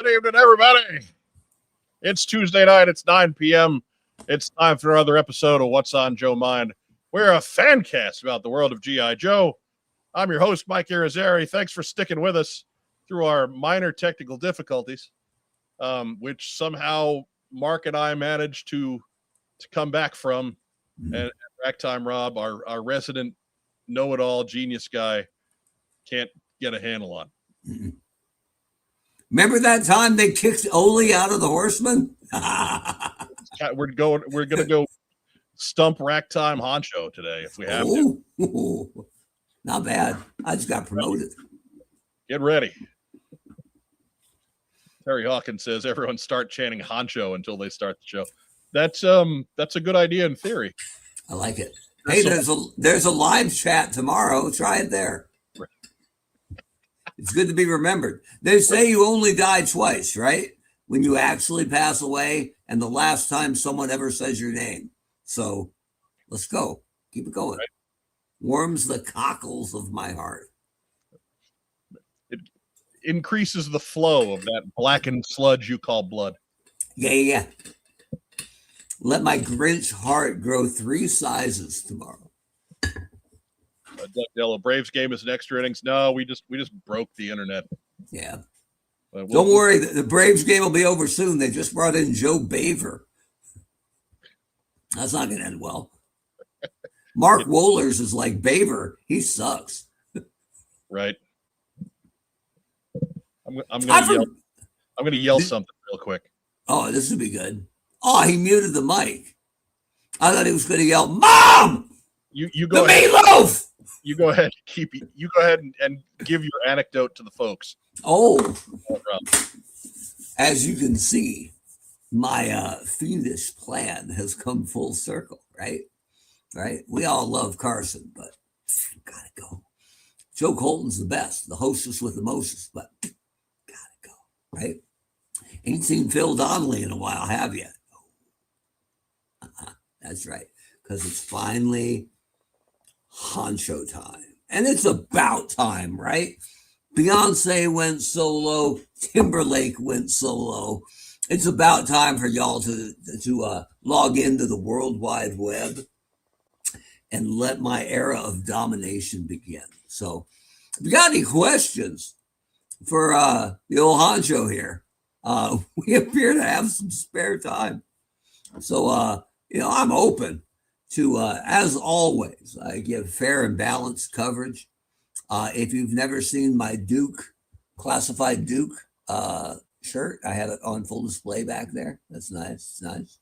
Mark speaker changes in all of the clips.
Speaker 1: evening, everybody. It's Tuesday night. It's 9 p.m. It's time for another episode of What's on Joe Mind. We're a fan cast about the world of G.I. Joe. I'm your host, Mike Irizarry. Thanks for sticking with us through our minor technical difficulties, which somehow Mark and I managed to come back from. And Ragtime Rob, our resident know-it-all genius guy, can't get a handle on.
Speaker 2: Remember that time they kicked Ole out of the Horsemen?
Speaker 1: We're gonna go stump Ragtime Honcho today if we have to.
Speaker 2: Not bad. I just got promoted.
Speaker 1: Get ready. Terry Hawkins says everyone start chanting Honcho until they start the show. That's a good idea in theory.
Speaker 2: I like it. Hey, there's a live chat tomorrow. Try it there.
Speaker 1: Right.
Speaker 2: It's good to be remembered. They say you only die twice, right? When you actually pass away and the last time someone ever says your name. So let's go. Keep it going. Right. Warms the cockles of my heart.
Speaker 1: It increases the flow of that blackened sludge you call blood.
Speaker 2: Yeah. Let my Grinch heart grow 3 sizes tomorrow.
Speaker 1: Doug Dello, Braves game is an extra innings. No, we just broke the internet.
Speaker 2: Yeah. Don't worry, the Braves game will be over soon. They just brought in Joe Baver. That's not going to end well. Mark Wohlers is like Baver. He sucks.
Speaker 1: Right. I'm going to yell something real quick.
Speaker 2: Oh, this would be good. Oh, he muted the mic. I thought he was going to yell, "Mom!
Speaker 1: You go
Speaker 2: the
Speaker 1: ahead.
Speaker 2: Meatloaf!"
Speaker 1: You go ahead. You go ahead and give your anecdote to the folks.
Speaker 2: Oh, as you can see, my fiendish plan has come full circle, right? Right? We all love Carson, but gotta go. Joe Colton's the best, the hostess with the mostest, but gotta go, right? Ain't seen Phil Donnelly in a while, have you? That's right, because it's finally Honcho time. And it's about time, right? Beyonce went solo. Timberlake went solo. It's about time for y'all to log into the World Wide Web and let my era of domination begin. So if you got any questions for the old Honcho here, we appear to have some spare time. So, I'm open to, as always, I give fair and balanced coverage. If you've never seen my Duke, classified Duke shirt, I have it on full display back there. That's nice. It's nice.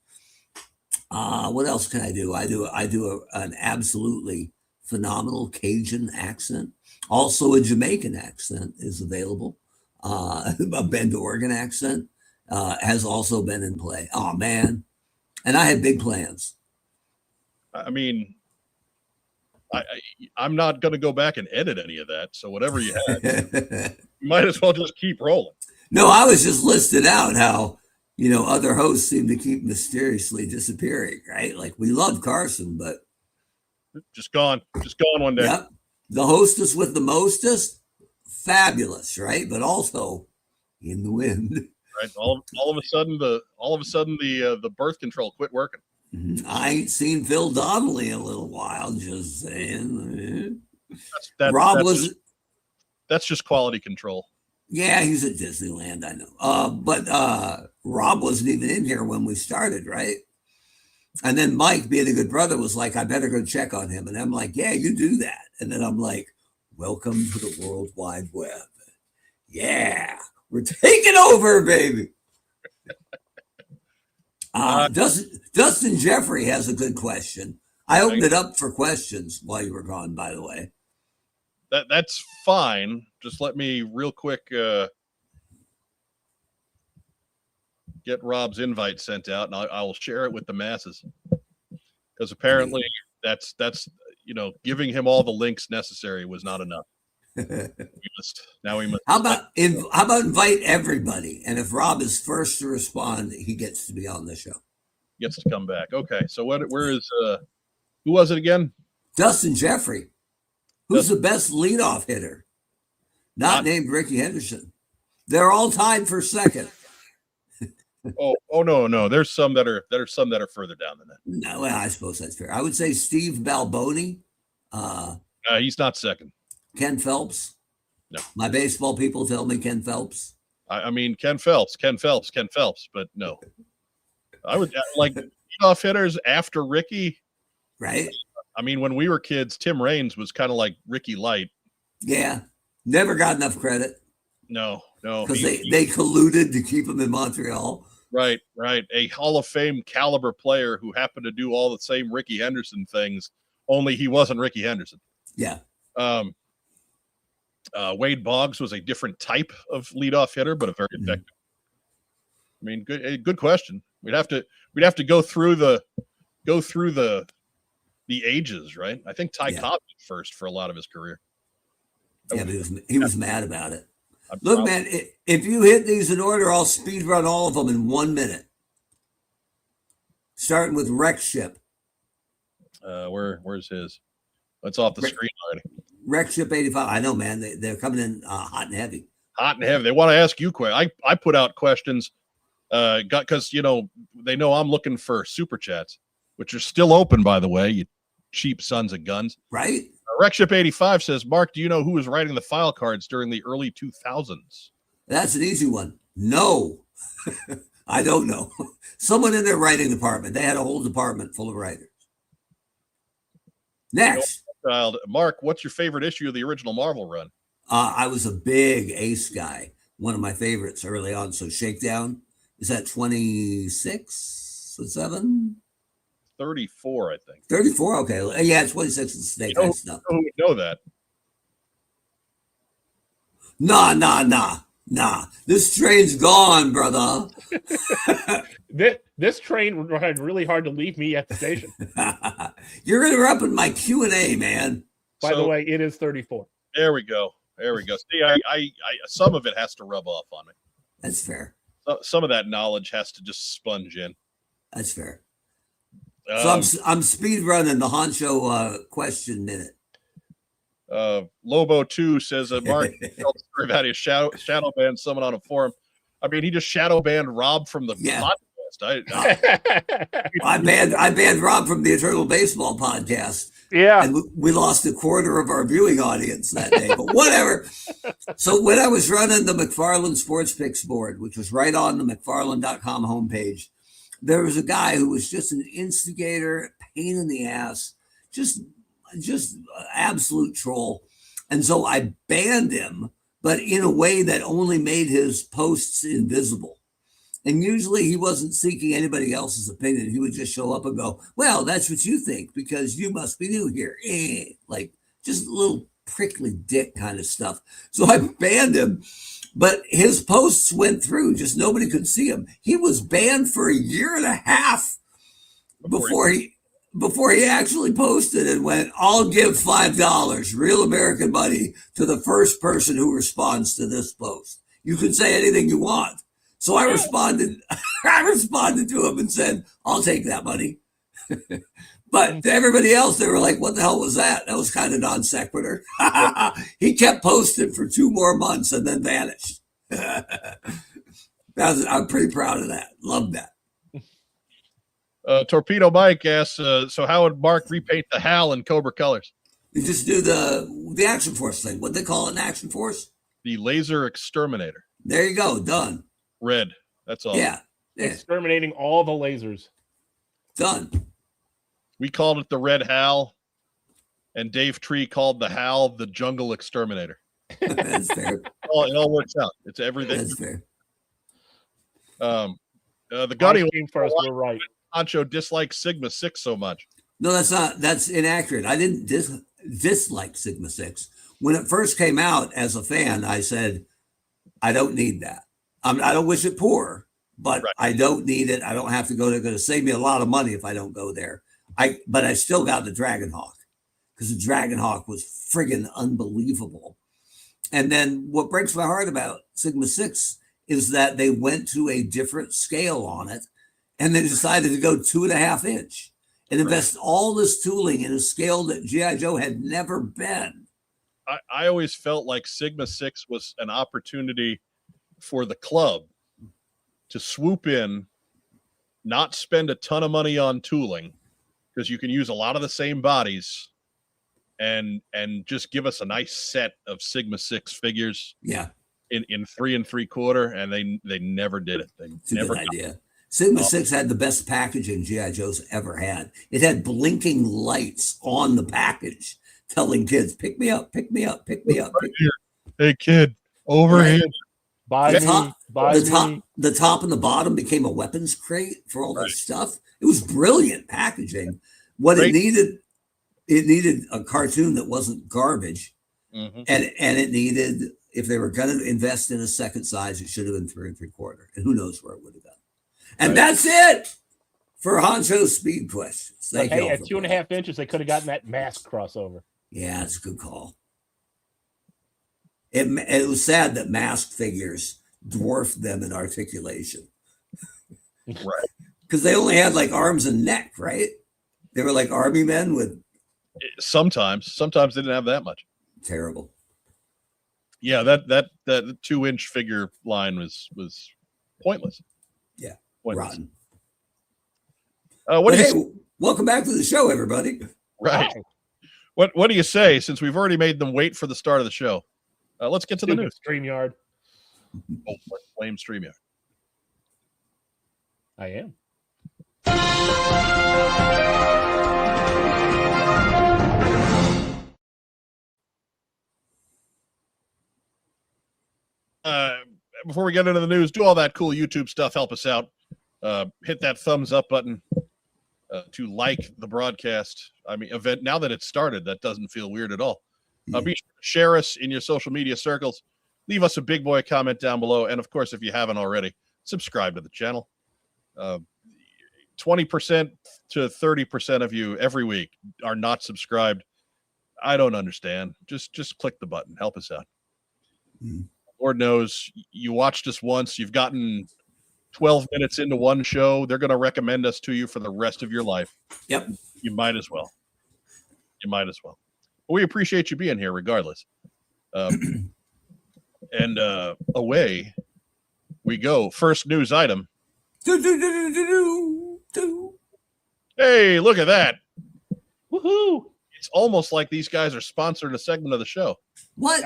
Speaker 2: What else can I do? I do an absolutely phenomenal Cajun accent. Also, a Jamaican accent is available. A Bend, Oregon accent has also been in play. Oh, man. And I had big plans.
Speaker 1: I mean, I'm not going to go back and edit any of that. So whatever you had, you might as well just keep rolling.
Speaker 2: No, I was just listing out how, other hosts seem to keep mysteriously disappearing, right? Like we love Carson, but
Speaker 1: just gone one day.
Speaker 2: Yep. The hostess with the mostest, fabulous, right? But also in the wind.
Speaker 1: Right. All of a sudden the birth control quit working.
Speaker 2: I ain't seen Phil Donnelly in a little while. Just saying.
Speaker 1: That's just quality control.
Speaker 2: Yeah, he's at Disneyland. I know. But Rob wasn't even in here when we started, right? And then Mike, being a good brother, was like, "I better go check on him." And I'm like, "Yeah, you do that." And then I'm like, "Welcome to the World Wide Web." Yeah, we're taking over, baby. Dustin Jeffrey has a good question. I opened it up for questions while you were gone, by the way.
Speaker 1: That's fine. Just let me real quick get Rob's invite sent out, and I will share it with the masses. Because apparently that's giving him all the links necessary was not enough. we must.
Speaker 2: How about invite everybody? And if Rob is first to respond, he gets to be on the show.
Speaker 1: Gets to come back. Okay. So where is who was it again?
Speaker 2: Dustin Jeffrey. Who's the best leadoff hitter? Not named Ricky Henderson. They're all tied for second.
Speaker 1: Oh no. There's some that are further down than that.
Speaker 2: No, well, I suppose that's fair. I would say Steve Balboni.
Speaker 1: He's not second.
Speaker 2: Ken Phelps.
Speaker 1: No.
Speaker 2: My baseball people tell me Ken Phelps.
Speaker 1: I mean Ken Phelps, but no. I would like leadoff hitters after Ricky.
Speaker 2: Right.
Speaker 1: I mean, when we were kids, Tim Raines was kind of like Ricky Light.
Speaker 2: Yeah. Never got enough credit.
Speaker 1: No.
Speaker 2: Because they colluded to keep him in Montreal.
Speaker 1: Right. A Hall of Fame caliber player who happened to do all the same Ricky Henderson things, only he wasn't Ricky Henderson.
Speaker 2: Yeah.
Speaker 1: Wade Boggs was a different type of leadoff hitter, but a very effective. I mean, good question. We'd have to go through the ages, right? I think Ty Cobb was first for a lot of his career.
Speaker 2: Yeah, but he was mad about it. Look, man, if you hit these in order, I'll speed run all of them in 1 minute. Starting with Wreck Ship.
Speaker 1: Where's his? It's off the screen already.
Speaker 2: Wreck Ship 85. I know, man. They're coming in hot and heavy.
Speaker 1: Hot and heavy. They want to ask you questions. I put out questions because, they know I'm looking for super chats, which are still open, by the way, you cheap sons of guns.
Speaker 2: Right.
Speaker 1: Wreckship 85 says, Mark, do you know who was writing the file cards during the early 2000s?
Speaker 2: That's an easy one. No. I don't know. Someone in their writing department. They had a whole department full of writers. Next.
Speaker 1: Mark, what's your favorite issue of the original Marvel run?
Speaker 2: I was a big Ace guy. One of my favorites early on. So Shakedown. Is that 26 or 7?
Speaker 1: 34, I think.
Speaker 2: 34, okay. Yeah, 26 is Snake Eyes stuff.
Speaker 1: Who would know that?
Speaker 2: Nah. This train's gone, brother.
Speaker 3: This train tried really hard to leave me at the station.
Speaker 2: You're interrupting my Q&A, man.
Speaker 3: By the way, it is 34.
Speaker 1: There we go. See, I some of it has to rub off on me.
Speaker 2: That's fair.
Speaker 1: Some of that knowledge has to just sponge in.
Speaker 2: That's fair. So I'm speed running the Honcho question minute.
Speaker 1: Lobo 2 says that Mark told the story about his shadow banned someone on a forum. I mean, he just shadow banned Rob from the podcast.
Speaker 2: I banned Rob from the Eternal Baseball podcast.
Speaker 3: Yeah.
Speaker 2: And we lost a quarter of our viewing audience that day, but whatever. So when I was running the McFarland Sports Picks board, which was right on the McFarland.com homepage, there was a guy who was just an instigator, pain in the ass, just absolute troll. And so I banned him, but in a way that only made his posts invisible. And usually he wasn't seeking anybody else's opinion. He would just show up and go, well, that's what you think because you must be new here. Like just a little prickly dick kind of stuff. So I banned him. But his posts went through, just nobody could see him. He was banned for 1.5 years before he actually posted and went, I'll give $5, real American money, to the first person who responds to this post. You can say anything you want. So I responded to him and said, I'll take that money. But to everybody else, they were like, what the hell was that? That was kind of non sequitur. He kept posting for 2 more months and then vanished. I'm pretty proud of that. Love that.
Speaker 1: Torpedo Mike asks, so how would Mark repaint the HAL in Cobra colors?
Speaker 2: You just do the Action Force thing. What they call it in Action Force?
Speaker 1: The Laser Exterminator.
Speaker 2: There you go. Done.
Speaker 1: Red. That's all.
Speaker 2: Yeah.
Speaker 3: Exterminating all the lasers.
Speaker 2: Done.
Speaker 1: We called it the Red HAL, and Dave Tree called the HAL the Jungle Exterminator.
Speaker 2: That's fair.
Speaker 1: It all works out. It's everything.
Speaker 2: That's fair.
Speaker 1: The Gunny
Speaker 3: came first. We're right.
Speaker 1: Honcho dislikes Sigma 6 so much.
Speaker 2: No, that's not. That's inaccurate. I didn't dislike Sigma 6. When it first came out as a fan, I said, I don't need that. I don't wish it poor, but right. I don't need it. I don't have to go there. It's going to save me a lot of money if I don't go there. But I still got the Dragonhawk because the Dragonhawk was friggin' unbelievable. And then what breaks my heart about Sigma 6 is that they went to a different scale on it and they decided to go 2.5 inch and invest all this tooling in a scale that G.I. Joe had never been.
Speaker 1: I always felt like Sigma 6 was an opportunity for the club to swoop in, not spend a ton of money on tooling, because you can use a lot of the same bodies, and just give us a nice set of Sigma 6 figures.
Speaker 2: Yeah.
Speaker 1: In 3 3/4, and they never did it.
Speaker 2: It's a good idea. Sigma 6 had the best packaging G.I. Joe's ever had. It had blinking lights on the package telling kids, pick me up, pick me up, pick me up.
Speaker 1: Right here. Hey, kid, over
Speaker 2: Right.
Speaker 1: here.
Speaker 2: The top and the bottom became a weapons crate for all this stuff. It was brilliant packaging. What it needed a cartoon that wasn't garbage.
Speaker 1: Mm-hmm.
Speaker 2: And it needed, if they were going to invest in a second size, it should have been 3 3/4. And who knows where it would have gone. And that's it for Honcho Speed Questions. Thank you.
Speaker 3: Hey, at 2.5 inches, they could have gotten that mask crossover.
Speaker 2: Yeah, it's a good call. It was sad that masked figures dwarfed them in articulation.
Speaker 1: Right.
Speaker 2: Because they only had like arms and neck, right? They were like army men with.
Speaker 1: Sometimes they didn't have that much.
Speaker 2: Terrible.
Speaker 1: Yeah, that 2-inch figure line was pointless.
Speaker 2: Yeah,
Speaker 1: pointless.
Speaker 2: Rotten. Welcome back to the show, everybody.
Speaker 1: Right. Wow. What do you say, since we've already made them wait for the start of the show? Let's get to the news.
Speaker 3: StreamYard.
Speaker 1: Oh, blame StreamYard.
Speaker 3: I am.
Speaker 1: Before we get into the news, do all that cool YouTube stuff. Help us out. Hit that thumbs up button to like the broadcast. I mean, event. Now that it's started, that doesn't feel weird at all. Be sure to share us in your social media circles. Leave us a big boy comment down below. And of course, if you haven't already, subscribe to the channel. 20% to 30% of you every week are not subscribed. I don't understand. Just click the button. Help us out. Lord knows you watched us once. You've gotten 12 minutes into one show. They're going to recommend us to you for the rest of your life.
Speaker 2: Yep.
Speaker 1: You might as well. But we appreciate you being here regardless. And away we go. First news item. Hey, look at that.
Speaker 3: Woohoo.
Speaker 1: It's almost like these guys are sponsoring a segment of the show.
Speaker 2: What?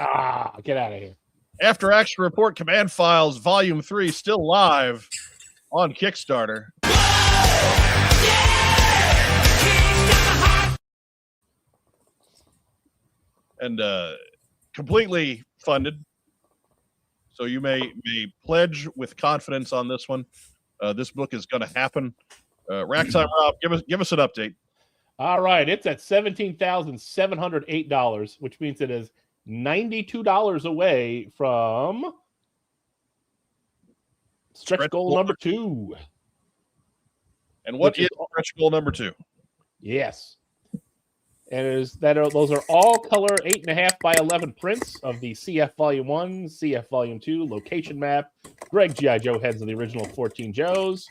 Speaker 3: Get out of here.
Speaker 1: After Action Report Command Files Volume 3 still live on Kickstarter. And completely funded. So you may pledge with confidence on this one. This book is going to happen. Racktime Rob, give us an update.
Speaker 3: All right, it's at $17,708, which means it is $92 away from stretch goal number 2.
Speaker 1: And what is stretch goal number 2?
Speaker 3: Yes. And those are all color 8.5 by 11 prints of the CF Volume 1, CF Volume 2, location map, Greg G.I. Joe heads of the original 14 Joes,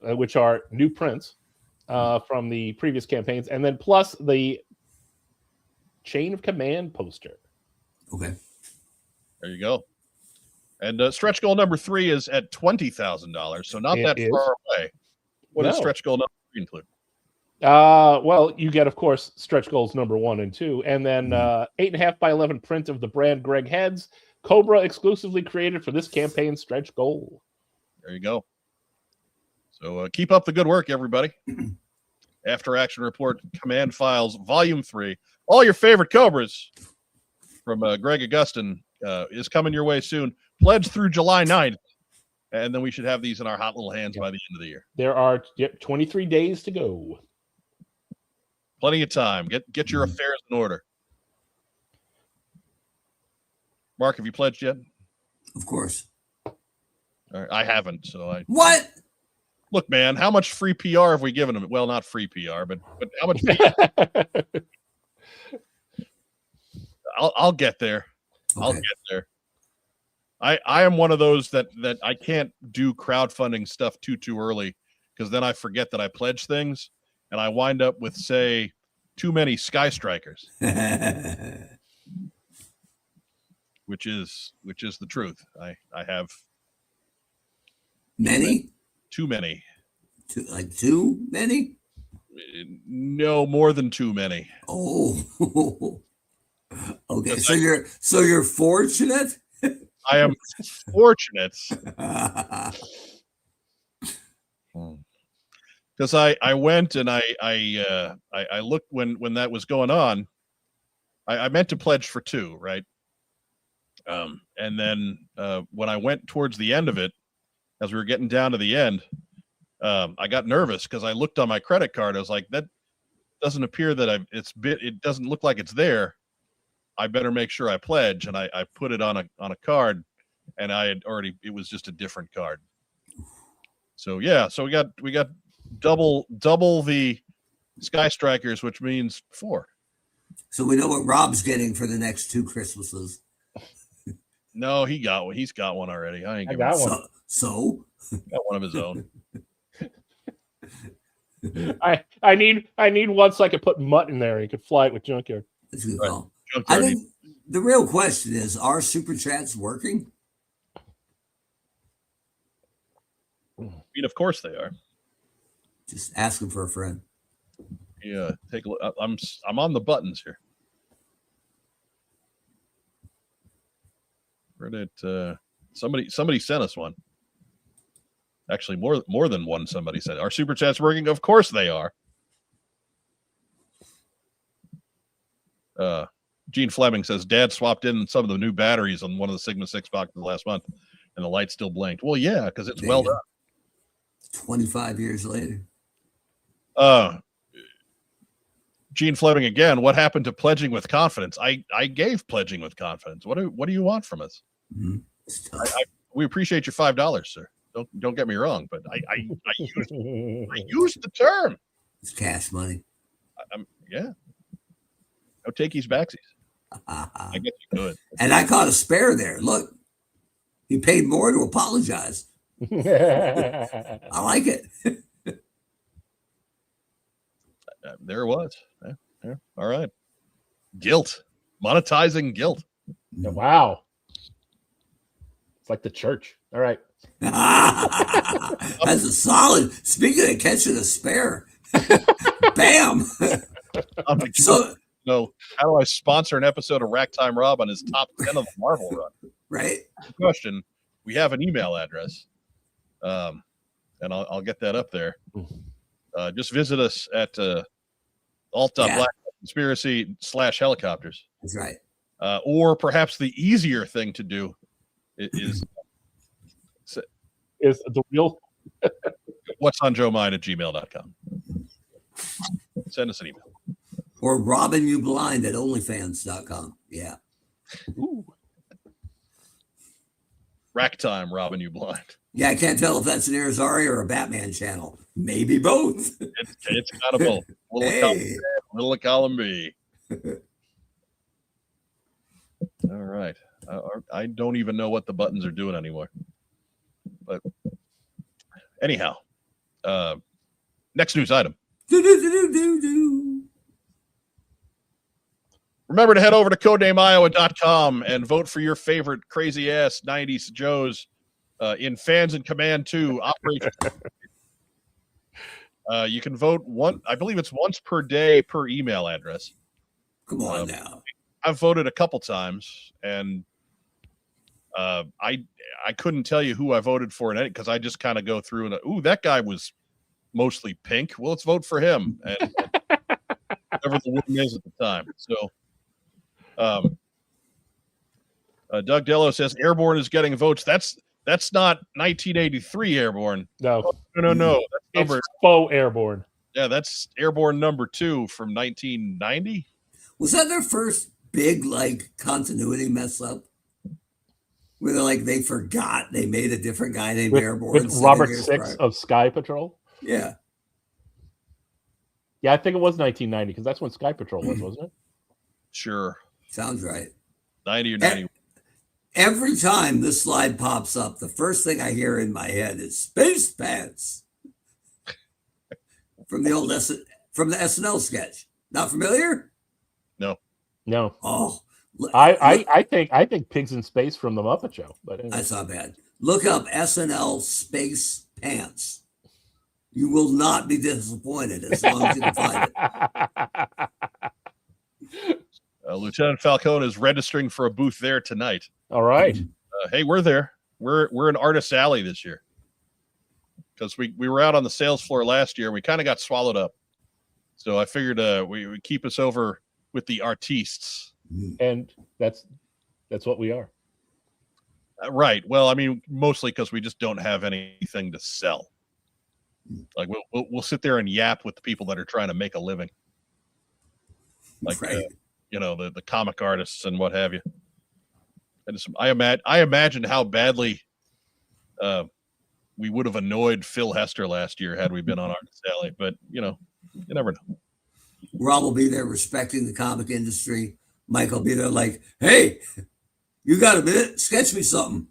Speaker 3: which are new prints from the previous campaigns, and then plus the Chain of Command poster.
Speaker 2: Okay.
Speaker 1: There you go. And stretch goal number 3 is at $20,000, so not that far away. What does stretch goal number 3 include?
Speaker 3: Well, you get, of course, stretch goals number 1 and 2, and then 8.5 by 11 print of the brand Greg heads, Cobra exclusively created for this campaign stretch goal.
Speaker 1: There you go. So keep up the good work, everybody. After Action Report Command Files Volume 3. All your favorite Cobras from Greg Augustin is coming your way soon. Pledge through July 9th. And then we should have these in our hot little hands by the end of the year.
Speaker 3: There are 23 days to go.
Speaker 1: Plenty of time. Get your affairs in order. Mark, have you pledged yet?
Speaker 2: Of course.
Speaker 1: All right, I haven't.
Speaker 2: What?
Speaker 1: Look, man, how much free PR have we given them? Well, not free PR, but how much? I'll get there. Okay. I'll get there. I am one of those that I can't do crowdfunding stuff too early, because then I forget that I pledge things and I wind up with, say, too many Sky Strikers, which is the truth. I have
Speaker 2: Many?
Speaker 1: Too many.
Speaker 2: Too many?
Speaker 1: No, more than too many.
Speaker 2: Oh. Okay. So you're fortunate?
Speaker 1: I am fortunate because I went and I looked when that was going on. I meant to pledge for 2, right? And then when I went towards the end of it, as we were getting down to the end, I got nervous because I looked on my credit card. I was like, that doesn't appear that it doesn't look like it's there. I better make sure I pledge. And I put it on a card, and it was just a different card. So yeah, so we got double the Sky Strikers, which means 4.
Speaker 2: So we know what Rob's getting for the next 2 Christmases.
Speaker 1: No, he's got one already. I
Speaker 3: got one.
Speaker 2: So
Speaker 1: got one of his own.
Speaker 3: I need one so I could put Mutt in there. He could fly it with Junkyard.
Speaker 2: that's a good
Speaker 1: Right.
Speaker 2: call.
Speaker 1: Junkyard
Speaker 2: I think the real question is, are super chats working?
Speaker 1: I mean, of course they are.
Speaker 2: Just asking for a friend.
Speaker 1: Yeah, take a look. I'm on the buttons here. Where did somebody sent us one? Actually, more than one. Somebody said, "Are super chats working?" Of course they are. Gene Fleming says, "Dad swapped in some of the new batteries on one of the Sigma 6 boxes last month, and the light still blinked." Well, yeah, because it's well done.
Speaker 2: 25 years later.
Speaker 1: Gene Fleming again. What happened to pledging with confidence? I gave pledging with confidence. What do you want from us?
Speaker 2: Mm-hmm.
Speaker 1: We appreciate your $5, sir. Don't get me wrong, but I used the term.
Speaker 2: It's cash money.
Speaker 1: Yeah. No takeies backsies. I guess you could.
Speaker 2: And I caught a spare there. Look, he paid more to apologize. I like it.
Speaker 1: There it was. Yeah. All right. Guilt. Monetizing guilt.
Speaker 3: Wow. It's like the church. All right.
Speaker 2: That's a solid. Speaking of catching a spare, bam.
Speaker 1: So how do I sponsor an episode of Rack Time Rob on his top 10 of the Marvel run?
Speaker 2: Right.
Speaker 1: Question. We have an email address. And I'll get that up there. Just visit us at alt.black.conspiracy/helicopters.
Speaker 2: That's right.
Speaker 1: Or perhaps the easier thing to do is
Speaker 3: the real
Speaker 1: what's on Joe Mind at gmail.com. Send us an email.
Speaker 2: Or Robin You Blind at onlyfans.com. Yeah.
Speaker 3: Ooh.
Speaker 1: Rack Time, Robin You Blind.
Speaker 2: Yeah, I can't tell if that's an Irizarry or a Batman channel. Maybe both.
Speaker 1: It's kind of both. Little column B. All right. I don't even know what the buttons are doing anymore. But anyhow, next news item. Remember to head over to codenameiowa.com and vote for your favorite crazy ass 90s Joes in Fans in Command 2 Operation. You can vote I believe it's once per day per email address.
Speaker 2: Come on now.
Speaker 1: I've voted a couple times, and I couldn't tell you who I voted for in any, because I just kind of go through and that guy was mostly pink. Well, let's vote for him, and whatever the woman is at the time. So, Doug Dello says Airborne is getting votes. That's not 1983 Airborne.
Speaker 3: No.
Speaker 1: That's
Speaker 3: It's faux Airborne.
Speaker 1: Yeah, that's Airborne number 2 from 1990.
Speaker 2: Was that their first big continuity mess up? Where they forgot they made a different guy named Airborne.
Speaker 3: With Robert Six of Sky Patrol?
Speaker 2: Yeah.
Speaker 3: Yeah, I think it was 1990 because that's when Sky Patrol was, wasn't it?
Speaker 1: Sure.
Speaker 2: Sounds right.
Speaker 1: 90 or 91.
Speaker 2: Every time this slide pops up, the first thing I hear in my head is Space Pants from the SNL sketch. Not familiar?
Speaker 1: No.
Speaker 2: Oh,
Speaker 3: I think Pigs in Space from the Muppet Show, but anyway.
Speaker 2: That's not bad. Look up SNL Space Pants. You will not be disappointed as long as you can find it.
Speaker 1: Lieutenant Falcone is registering for a booth there tonight.
Speaker 3: All right.
Speaker 1: Hey, we're there. We're in Artist Alley this year because we were out on the sales floor last year and we kind of got swallowed up. So I figured we would keep us over with the artistes.
Speaker 3: And that's what we are.
Speaker 1: Right. Well, I mean, mostly because we just don't have anything to sell. Like we'll sit there and yap with the people that are trying to make a living, like
Speaker 2: Right.
Speaker 1: The comic artists and what have you. And I imagine how badly we would have annoyed Phil Hester last year had we been on Artist Alley. But you never know.
Speaker 2: Rob will be there respecting the comic industry. Mike will be there like, hey, you got a minute? Sketch me something.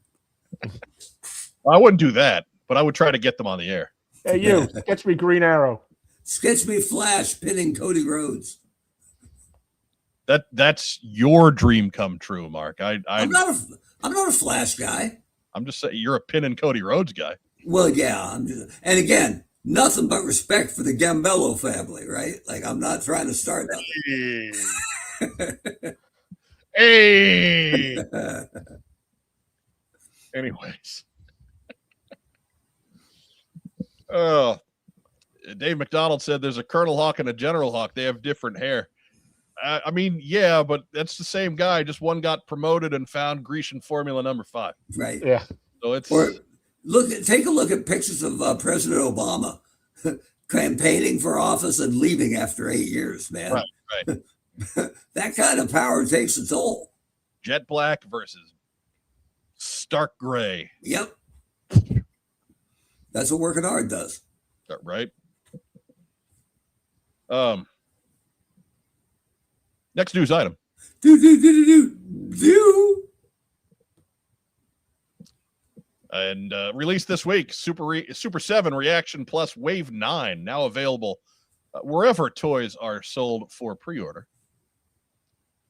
Speaker 1: I wouldn't do that, but I would try to get them on the air.
Speaker 3: Hey, you, sketch me Green Arrow.
Speaker 2: Sketch me Flash pinning Cody Rhodes.
Speaker 1: That's your dream come true, Mark. I'm
Speaker 2: not a Flash guy.
Speaker 1: I'm just saying you're a pin and Cody Rhodes guy.
Speaker 2: Well, yeah. And again, nothing but respect for the Gambello family, right? Like I'm not trying to start
Speaker 1: that. Hey. Anyways. Dave McDonald said there's a Colonel Hawk and a General Hawk. They have different hair. I mean, yeah, but that's the same guy. Just one got promoted and found Grecian Formula number 5.
Speaker 2: Right.
Speaker 3: Yeah.
Speaker 2: So take a look at pictures of President Obama campaigning for office and leaving after 8 years, man.
Speaker 1: Right.
Speaker 2: That kind of power takes a toll.
Speaker 1: Jet black versus stark gray.
Speaker 2: Yep. That's what working hard does.
Speaker 1: Right. Next news item. And released this week, Super 7 Reaction Plus Wave 9, now available wherever toys are sold for pre-order.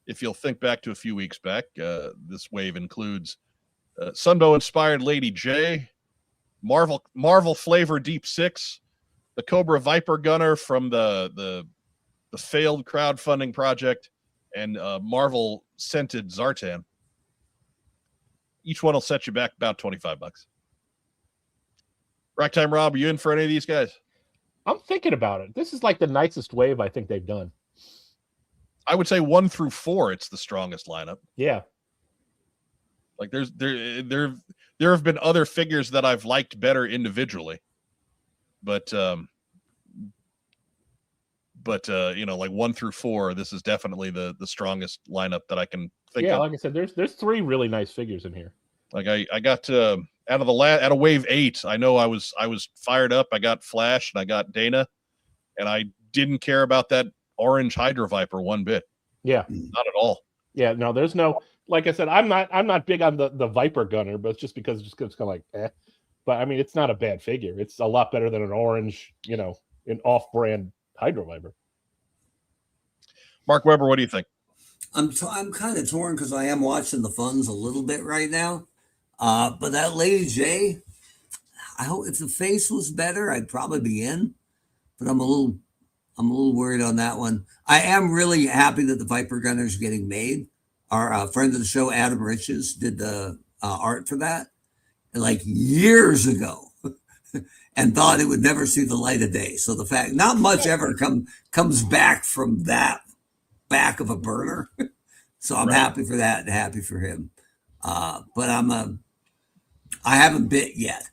Speaker 1: If you'll think back to a few weeks back, this wave includes Sunbow-inspired Lady J, Marvel flavor Deep Six, the Cobra Viper Gunner from the failed crowdfunding project, and Marvel scented Zartan. Each one will set you back about $25. Rack Time Rob, are you in for any of these guys?
Speaker 3: I'm thinking about it. This is like the nicest wave I think they've done.
Speaker 1: I would say 1 through 4, it's the strongest lineup.
Speaker 3: Yeah.
Speaker 1: Like there have been other figures that I've liked better individually, but like 1 through 4, this is definitely the strongest lineup that I can think of.
Speaker 3: Yeah, like I said, there's 3 really nice figures in here.
Speaker 1: Like I got out of wave 8, I know I was fired up. I got Flash and I got Dana, and I didn't care about that orange Hydra Viper one bit.
Speaker 3: Yeah,
Speaker 1: not at all.
Speaker 3: Yeah, no, there's no. Like I said, I'm not big on the Viper Gunner, but it's just because it's kind of like, eh. But I mean, it's not a bad figure. It's a lot better than an orange, an off-brand Hydro Viper.
Speaker 1: Mark Weber, what do you think?
Speaker 2: I'm kind of torn because I am watching the funds a little bit right now. But that Lady J, I hope if the face was better, I'd probably be in. But I'm a little worried on that one. I am really happy that the Viper Gunner is getting made. Our friend of the show, Adam Riches, did the art for that like years ago and thought it would never see the light of day. So the fact not much ever comes back from that back of a burner. So I'm happy for that and happy for him. But I haven't bit yet.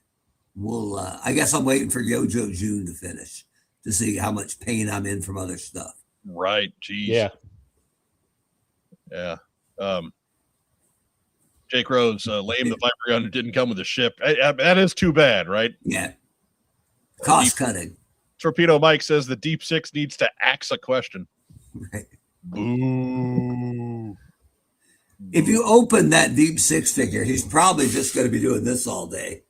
Speaker 2: I guess I'm waiting for Yojo June to finish to see how much pain I'm in from other stuff.
Speaker 1: Right. Geez.
Speaker 3: Yeah.
Speaker 1: Yeah. Jake Rose, lame. The Viper Gunner didn't come with a ship. That is too bad, right?
Speaker 2: Yeah. Cost cutting.
Speaker 1: Torpedo Mike says the Deep Six needs to axe a question.
Speaker 2: Right.
Speaker 1: Boo.
Speaker 2: If you open that Deep Six figure, he's probably just going to be doing this all day.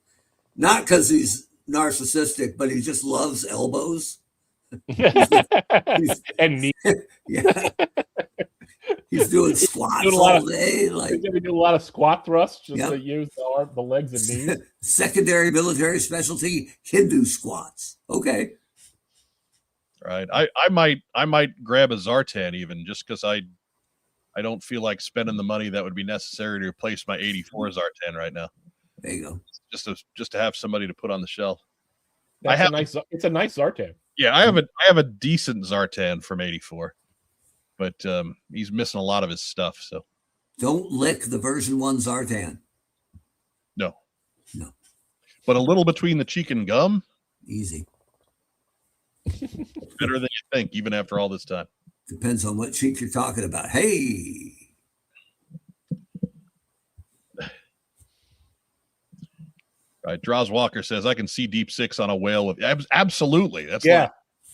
Speaker 2: Not because he's narcissistic, but he just loves elbows.
Speaker 3: And knees.
Speaker 2: Yeah. He's doing squats
Speaker 3: doing a lot
Speaker 2: all day. Like,
Speaker 3: He's going to do a lot of squat thrusts just
Speaker 2: Yep.
Speaker 3: to use the legs and knees.
Speaker 2: secondary military specialty, Hindu squats. Okay.
Speaker 1: Right. I might grab a Zartan even just because I don't feel like spending the money that would be necessary to replace my 84 Zartan right now.
Speaker 2: There you go.
Speaker 1: Just to have somebody to put on the shelf.
Speaker 3: It's a nice Zartan.
Speaker 1: Yeah, I have a decent Zartan from 84, but he's missing a lot of his stuff. So
Speaker 2: Don't lick the version 1 Zartan.
Speaker 1: no.
Speaker 2: No.
Speaker 1: But a little between the cheek and gum,
Speaker 2: Easy.
Speaker 1: better than you think, even after all this time.
Speaker 2: Depends on what cheek you're talking about. Hey.
Speaker 1: Right. Draws Walker says, I can see Deep Six on a whale with absolutely. That's
Speaker 3: Yeah.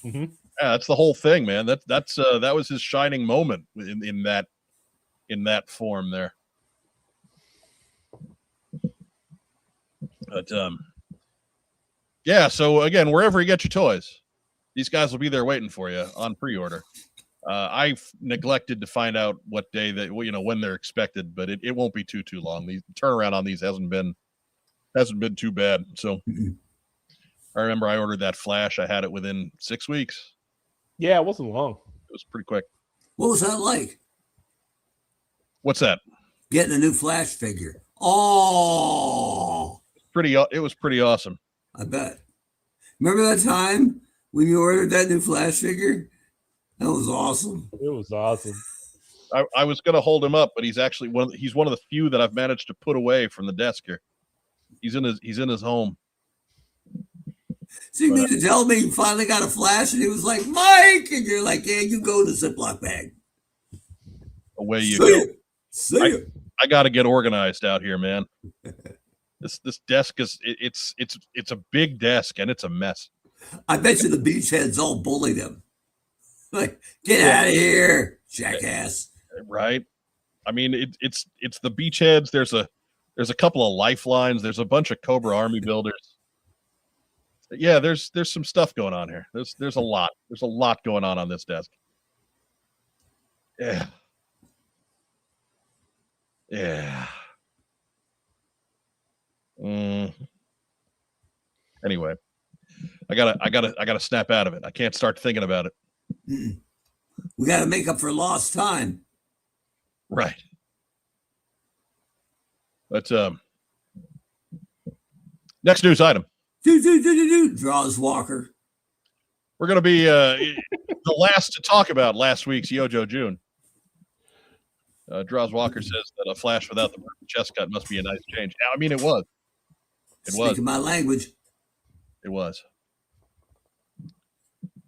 Speaker 1: yeah, that's the whole thing, man. That was his shining moment in that form there. But yeah, so again, wherever you get your toys, these guys will be there waiting for you on pre-order. I've neglected to find out what day when they're expected, but it won't be too long. The turnaround on these hasn't been too bad. So I remember I ordered that Flash. I had it within 6 weeks.
Speaker 3: Yeah, it wasn't long.
Speaker 1: It was pretty quick.
Speaker 2: What was that like?
Speaker 1: What's that?
Speaker 2: Getting a new Flash figure. Oh,
Speaker 1: It was pretty awesome.
Speaker 2: I bet. Remember that time when you ordered that new Flash figure? That was awesome.
Speaker 3: It was awesome.
Speaker 1: I was going to hold him up, but he's actually he's one of the few that I've managed to put away from the desk here. He's in his home.
Speaker 2: So you mean to tell me you finally got a Flash and he was like, Mike, and you're like, yeah, you go to the Ziploc bag.
Speaker 1: Away you go.
Speaker 2: See ya.
Speaker 1: I got to get organized out here, man. This desk it's a big desk and it's a mess.
Speaker 2: I bet you the beachheads all bullied him. Like, get out of here, jackass.
Speaker 1: Right? I mean, it's the beachheads. There's a couple of lifelines. There's a bunch of Cobra Army builders. Yeah, there's some stuff going on here. There's a lot. There's a lot going on this desk. Yeah. Yeah. Anyway, I gotta snap out of it. I can't start thinking about it.
Speaker 2: We got to make up for lost time.
Speaker 1: Right. But next news item.
Speaker 2: Draws Walker.
Speaker 1: We're going to be the last to talk about last week's Yojo June. Draws Walker says that a Flash without the chest cut must be a nice change. I mean, it was. It was.
Speaker 2: Speaking my language.
Speaker 1: It was.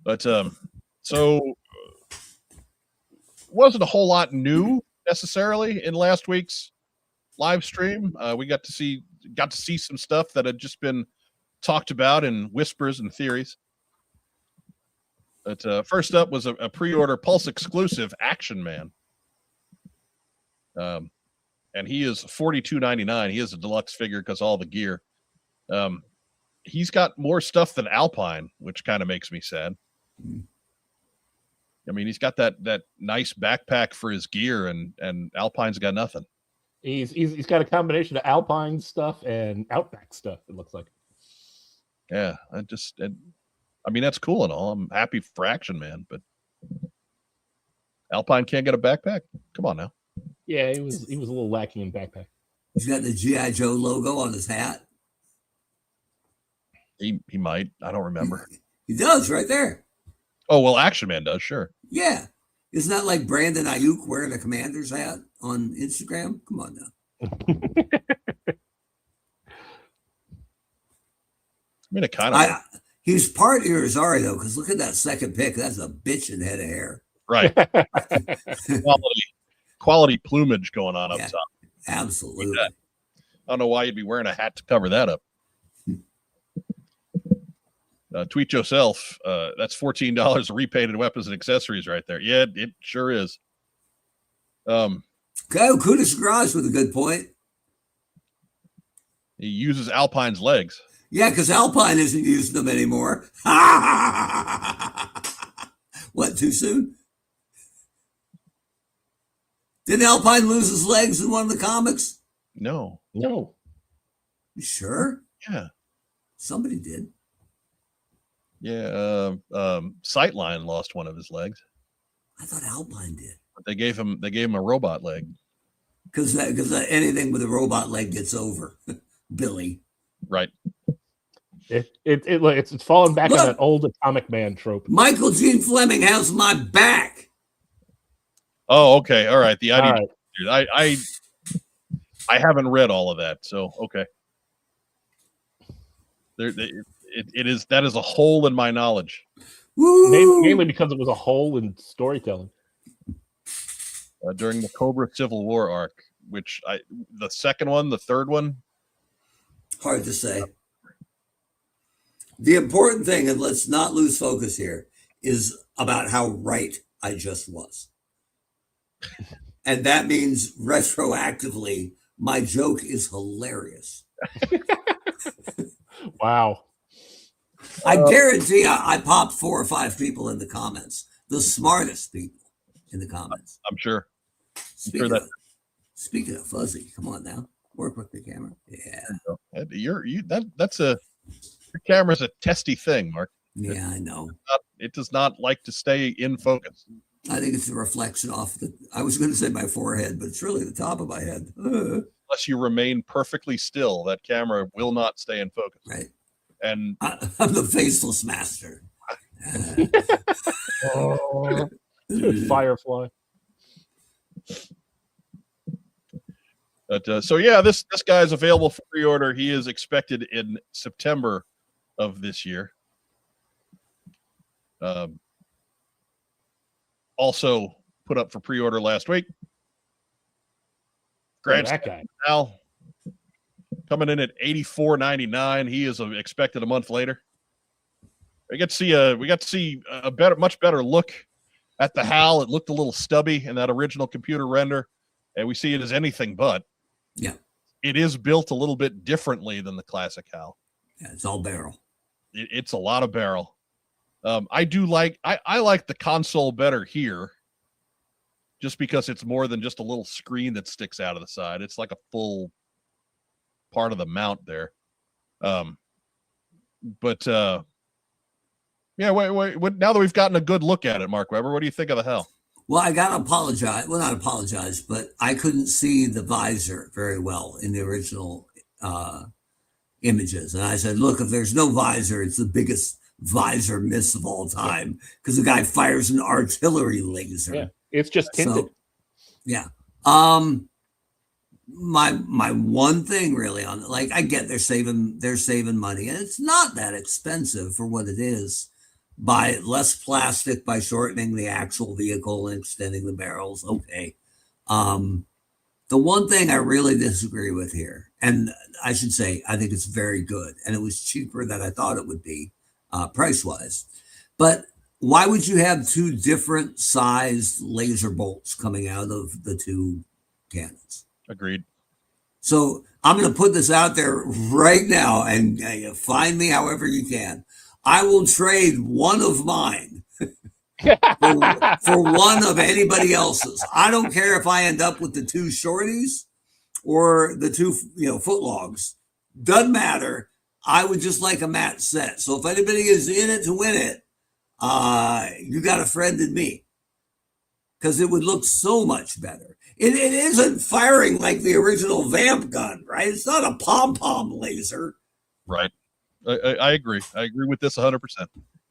Speaker 1: But so wasn't a whole lot new necessarily in last week's live stream. We got to see some stuff that had just been talked about in whispers and theories. But first up was a pre-order Pulse exclusive Action Man. And he is $42.99. He is a deluxe figure because all the gear. He's got more stuff than Alpine, which kind of makes me sad. I mean, he's got that nice backpack for his gear, and Alpine's got nothing.
Speaker 3: He's got a combination of Alpine stuff and Outback stuff. It looks like.
Speaker 1: Yeah, I mean, that's cool and all. I'm happy for Action Man, but Alpine can't get a backpack. Come on now.
Speaker 3: Yeah, he was a little lacking in backpack.
Speaker 2: He's got the G.I. Joe logo on his hat.
Speaker 1: He might. I don't remember.
Speaker 2: He does right there.
Speaker 1: Oh, well, Action Man does, sure.
Speaker 2: Yeah. Isn't that like Brandon Ayuk wearing a Commander's hat on Instagram? Come on now.
Speaker 1: I mean, it kind of.
Speaker 2: He's part Irizarry, though, because look at that second pick. That's a bitchin' head of hair.
Speaker 1: Right. Quality plumage going on up top.
Speaker 2: Absolutely.
Speaker 1: I don't know why you'd be wearing a hat to cover that up. Tweet yourself. That's $14 of repainted weapons and accessories right there. Yeah, it sure is.
Speaker 2: Kudos Garage with a good point.
Speaker 1: He uses Alpine's legs.
Speaker 2: Yeah, because Alpine isn't using them anymore. What, too soon? Didn't Alpine lose his legs in one of the comics?
Speaker 1: No.
Speaker 3: No.
Speaker 2: You sure?
Speaker 1: Yeah.
Speaker 2: Somebody did.
Speaker 1: Yeah. Sightline lost one of his legs.
Speaker 2: I thought Alpine did.
Speaker 1: But they gave him a robot leg.
Speaker 2: Because anything with a robot leg gets over. Billy.
Speaker 1: Right.
Speaker 3: It's fallen back on that old Atomic Man trope.
Speaker 2: Michael Gene Fleming has my back.
Speaker 1: Oh, okay. All right. The
Speaker 3: All
Speaker 1: IDW.
Speaker 3: right.
Speaker 1: Dude, I haven't read all of that, so okay. That is a hole in my knowledge.
Speaker 3: Mainly because it was a hole in storytelling.
Speaker 1: During the Cobra Civil War arc, which the second one, the third one,
Speaker 2: hard to say. The important thing, and let's not lose focus here, is about how right I just was. And that means retroactively, my joke is hilarious.
Speaker 3: Wow.
Speaker 2: I guarantee I popped 4 or 5 people in the comments. The smartest people in the comments.
Speaker 1: I'm sure.
Speaker 2: Speaking of fuzzy, come on now. Work with the camera. Yeah.
Speaker 1: Your camera's a testy thing, Mark.
Speaker 2: Yeah, I know.
Speaker 1: It does not like to stay in focus.
Speaker 2: I think it's a reflection off I was going to say my forehead, but it's really the top of my head.
Speaker 1: Unless you remain perfectly still, that camera will not stay in focus.
Speaker 2: Right.
Speaker 1: And
Speaker 2: I'm the faceless master.
Speaker 3: Firefly.
Speaker 1: But so yeah, this guy is available for pre-order. He is expected in September of this year. Also put up for pre-order last week. Grant
Speaker 3: that guy.
Speaker 1: Al coming in at $84.99. He is expected a month later. We got to see a much better look at the HAL. It looked a little stubby in that original computer render, and we see it as anything but.
Speaker 2: Yeah,
Speaker 1: it is built a little bit differently than the classic HAL.
Speaker 2: Yeah, it's all barrel.
Speaker 1: It's a lot of barrel. I like the console better here, just because it's more than just a little screen that sticks out of the side. It's like a full part of the mount there. But yeah, wait, now that we've gotten a good look at it, Mark Weber, what do you think of the HAL?
Speaker 2: Well, I got to apologize. Well, not apologize, but I couldn't see the visor very well in the original images. And I said, look, if there's no visor, it's the biggest visor miss of all time because the guy fires an artillery laser.
Speaker 3: Yeah, it's just tinted.
Speaker 2: So, yeah. My one thing really on like I get they're saving money and it's not that expensive for what it is. By less plastic, by shortening the actual vehicle and extending the barrels. Okay. The one thing I really disagree with here, and I should say, I think it's very good, and it was cheaper than I thought it would be price-wise. But why would you have 2 different sized laser bolts coming out of the 2 cannons?
Speaker 1: Agreed.
Speaker 2: So I'm going to put this out there right now, and find me however you can. I will trade one of mine for one of anybody else's. I don't care if I end up with the 2 shorties or the 2, footlogs. Doesn't matter. I would just like a match set. So if anybody is in it to win it, you got a friend in me. Because it would look so much better. It isn't firing like the original Vamp gun, right? It's not a pom-pom laser.
Speaker 1: Right. I agree. I agree with this 100%.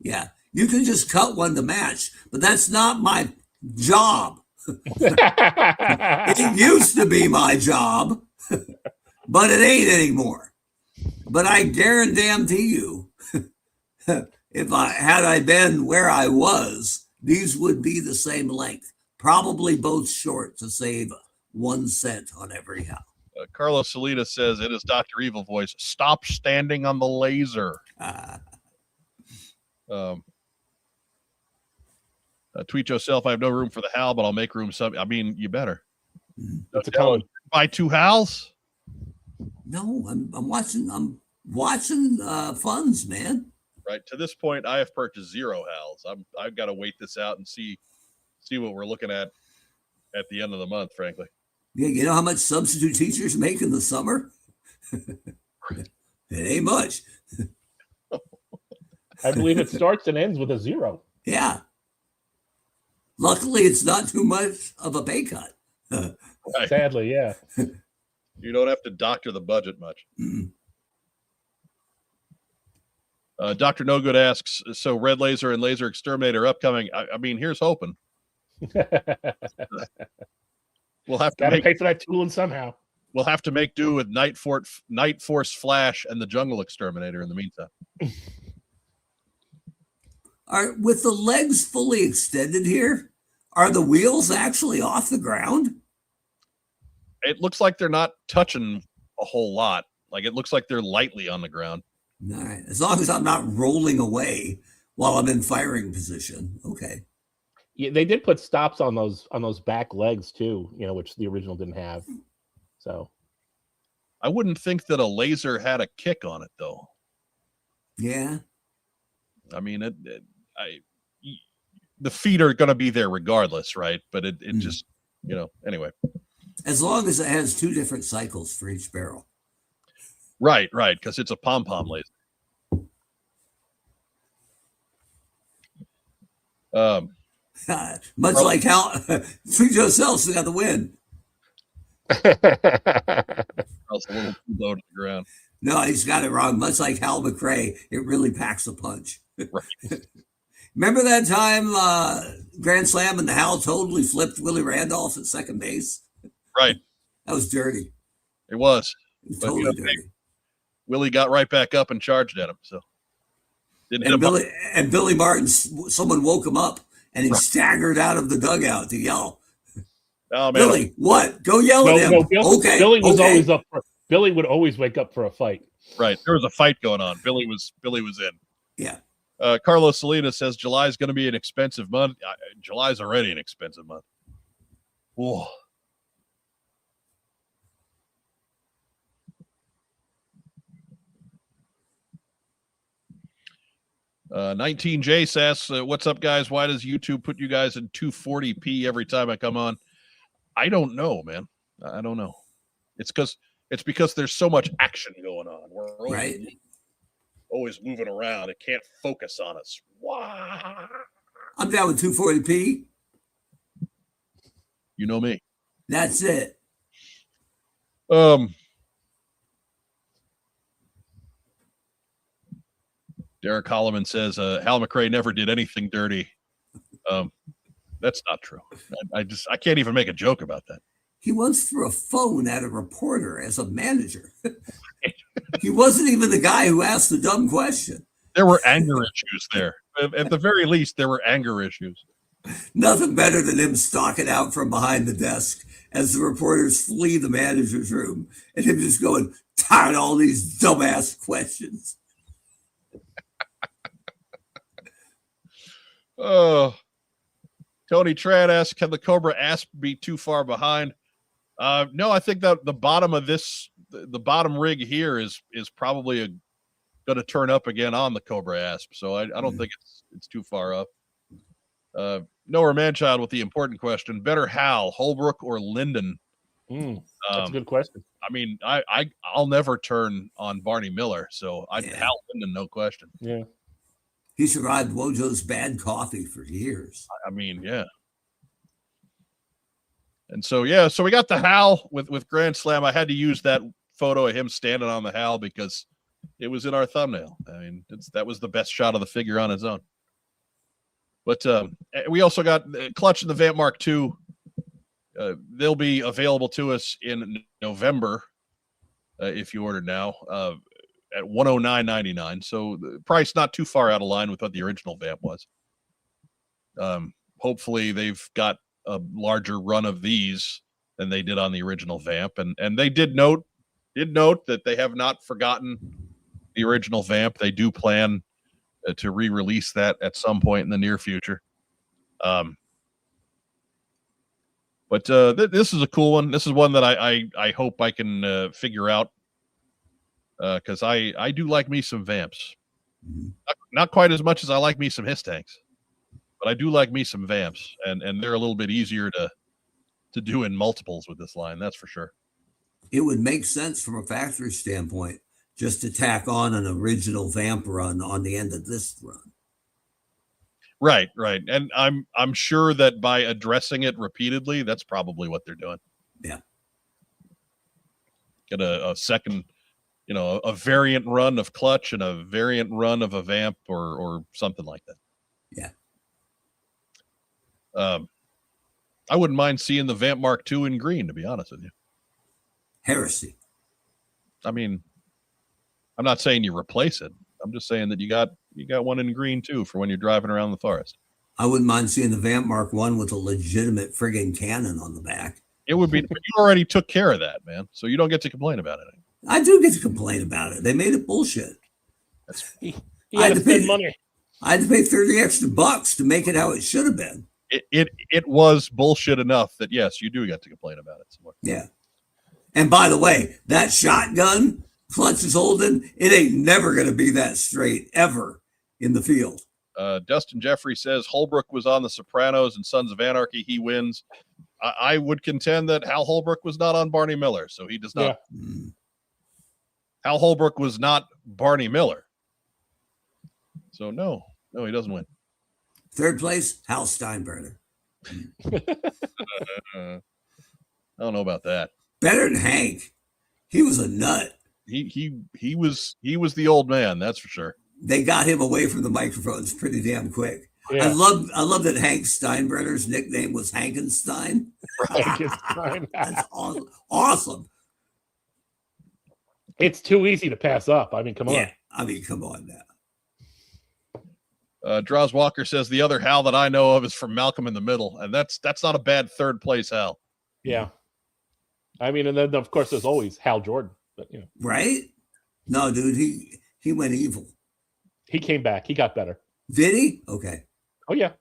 Speaker 2: Yeah, you can just cut one to match, but that's not my job. It used to be my job, but it ain't anymore. But I guarantee you, if I been where I was, these would be the same length, probably both short to save 1 cent on every HAL.
Speaker 1: Carlos Salinas says it is Dr. Evil voice. Stop standing on the laser. Tweet yourself. I have no room for the HAL, but I'll make room. I mean, you better.
Speaker 3: It's a color.
Speaker 1: Buy 2 HALs.
Speaker 2: No, I'm watching funds, man.
Speaker 1: Right to this point, I have purchased 0 HALs. I've got to wait this out and see what we're looking at. at the end of the month, frankly.
Speaker 2: Yeah, you know how much substitute teachers make in the summer? It ain't much.
Speaker 3: I believe it starts and ends with a 0.
Speaker 2: Yeah. Luckily, it's not too much of a pay cut.
Speaker 1: Right.
Speaker 3: Sadly, yeah.
Speaker 1: You don't have to doctor the budget much. Dr. No Good asks, so Red Laser and Laser Exterminator upcoming. I mean, here's hoping. We'll have to
Speaker 3: Gotta pay for that tooling somehow.
Speaker 1: We'll have to make do with Night Force Flash and the Jungle Exterminator in the meantime.
Speaker 2: With the legs fully extended here, are the wheels actually off the ground?
Speaker 1: It looks like they're not touching a whole lot. Like it looks like they're lightly on the ground.
Speaker 2: All right. As long as I'm not rolling away while I'm in firing position. Okay.
Speaker 3: Yeah, they did put stops on those back legs too, which the original didn't have. So
Speaker 1: I wouldn't think that a laser had a kick on it though.
Speaker 2: Yeah.
Speaker 1: I mean, the feet are going to be there regardless, right? But it just, anyway.
Speaker 2: As long as it has 2 different cycles for each barrel.
Speaker 1: Right, because it's a pom-pom laser.
Speaker 2: Much like how Treat Yourself got the win.
Speaker 1: I was a little too low to the ground.
Speaker 2: No, he's got it wrong. Much like Hal McRae, it really packs a punch.
Speaker 1: Right.
Speaker 2: Remember that time Grand Slam and the Hal totally flipped Willie Randolph at second base?
Speaker 1: Right.
Speaker 2: That was dirty.
Speaker 1: It was.
Speaker 2: Totally dirty.
Speaker 1: Willie got right back up and charged at him. So didn't hit him.
Speaker 2: And Billy Martin, someone woke him up and he staggered out of the dugout to yell.
Speaker 1: Oh, man.
Speaker 2: Billy, what? Go yell at him.
Speaker 3: No,
Speaker 2: okay.
Speaker 3: Billy was always up. Billy would always wake up for a fight.
Speaker 1: Right. There was a fight going on. Billy was in.
Speaker 2: Yeah.
Speaker 1: Carlos Salinas says July is going to be an expensive month. July's already an expensive month. Whoa. 19J says, what's up, guys? Why does YouTube put you guys in 240p every time I come on? I don't know, man. I don't know. It's because there's so much action going on. We're always moving around. It can't focus on us. Wow.
Speaker 2: I'm down with 240p.
Speaker 1: You know me.
Speaker 2: That's it.
Speaker 1: Derek Holloman says Hal McRae never did anything dirty. That's not true. I can't even make a joke about that.
Speaker 2: He once threw a phone at a reporter as a manager. He wasn't even the guy who asked the dumb question.
Speaker 1: There were anger issues there. At the very least, there were anger issues.
Speaker 2: Nothing better than him stalking out from behind the desk as the reporters flee the manager's room and him just going, tired of all these dumbass questions.
Speaker 1: Oh, Tony Trad asks, can the Cobra Asp be too far behind? No, I think that the bottom of the bottom rig here is probably going to turn up again on the Cobra Asp. So I don't think it's too far up. Noah Manchild with the important question: better Hal, Holbrook, or Linden?
Speaker 3: That's a good question.
Speaker 1: I mean, I'll never turn on Barney Miller, so Hal Linden, no question.
Speaker 3: Yeah.
Speaker 2: He survived Wojo's bad coffee for years.
Speaker 1: I mean, yeah. And so, so we got the Hal with Grand Slam. I had to use that photo of him standing on the Hal because it was in our thumbnail. I mean, that was the best shot of the figure on its own. But we also got Clutch and the Vamp Mark II. They'll be available to us in November if you order now. At $109.99, so the price not too far out of line with what the original Vamp was. Hopefully they've got a larger run of these than they did on the original Vamp, and they did note that they have not forgotten the original Vamp. They do plan to re-release that at some point in the near future. But this is a cool one. This is one that I hope I can figure out. Because I do like me some Vamps. Not quite as much as I like me some Hiss Tanks, but I do like me some Vamps, and they're a little bit easier to do in multiples with this line. That's for sure.
Speaker 2: It would make sense from a factory standpoint just to tack on an original vamp run on the end of this run.
Speaker 1: Right. And I'm sure that by addressing it repeatedly, that's probably what they're doing.
Speaker 2: Yeah.
Speaker 1: Get a second, a variant run of clutch and a variant run of a vamp or something like that.
Speaker 2: Yeah.
Speaker 1: I wouldn't mind seeing the Vamp Mark II in green, to be honest with you.
Speaker 2: Heresy.
Speaker 1: I mean, I'm not saying you replace it. I'm just saying that you got one in green too for when you're driving around the forest.
Speaker 2: I wouldn't mind seeing the Vamp Mark I with a legitimate friggin' cannon on the back.
Speaker 1: It would be, but you already took care of that, man. So you don't get to complain about it.
Speaker 2: I do get to complain about it. They made it bullshit.
Speaker 3: He had to spend money.
Speaker 2: I had to pay 30 extra bucks to make it how it should have been.
Speaker 1: It was bullshit enough that yes, you do get to complain about it some more.
Speaker 2: Yeah. And by the way, that shotgun Clutch is holding, it ain't never going to be that straight ever in the field.
Speaker 1: Dustin Jeffrey says Holbrook was on The Sopranos and Sons of Anarchy. He wins. I would contend that Hal Holbrook was not on Barney Miller, so he does not.
Speaker 3: Yeah.
Speaker 1: Hal Holbrook was not Barney Miller. So no, he doesn't win.
Speaker 2: Third place, Hal Steinbrenner.
Speaker 1: I don't know about that.
Speaker 2: Better than Hank. He was a nut.
Speaker 1: He was the old man, that's for sure.
Speaker 2: They got him away from the microphones pretty damn quick.
Speaker 3: Yeah.
Speaker 2: I love that Hank Steinbrenner's nickname was Hankenstein.
Speaker 3: Frankenstein.
Speaker 2: That's awesome.
Speaker 3: It's too easy to pass up. I mean, come on.
Speaker 2: Yeah, I mean, come on now.
Speaker 1: Draws Walker says the other Hal that I know of is from Malcolm in the Middle, and that's not a bad third place Hal.
Speaker 3: Yeah. I mean, and then of course there's always Hal Jordan, but
Speaker 2: Right? No, dude, he went evil.
Speaker 3: he came back. He got better.
Speaker 2: Did he? Okay.
Speaker 3: Oh yeah.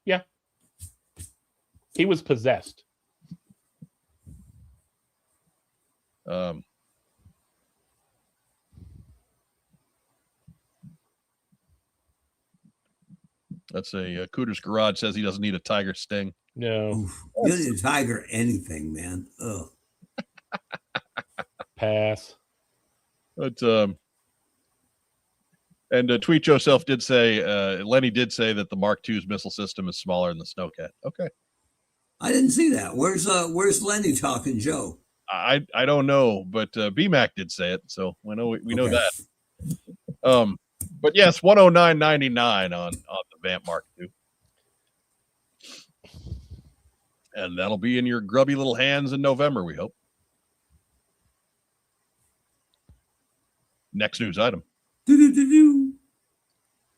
Speaker 3: He was possessed.
Speaker 1: Let's say Cooter's Garage says he doesn't need a tiger sting.
Speaker 3: No.
Speaker 2: Oof. You don't need a tiger anything, man. Ugh.
Speaker 3: Pass.
Speaker 1: But and Tweet Yourself did say Lenny did say that the Mark II's missile system is smaller than the Snowcat. Okay.
Speaker 2: I didn't see that. Where's Lenny talking, Joe?
Speaker 1: I don't know, but BMAC did say it, so we know that. But yes, 109.99 on the Vamp Mark II. And that'll be in your grubby little hands in November, we hope. Next news item.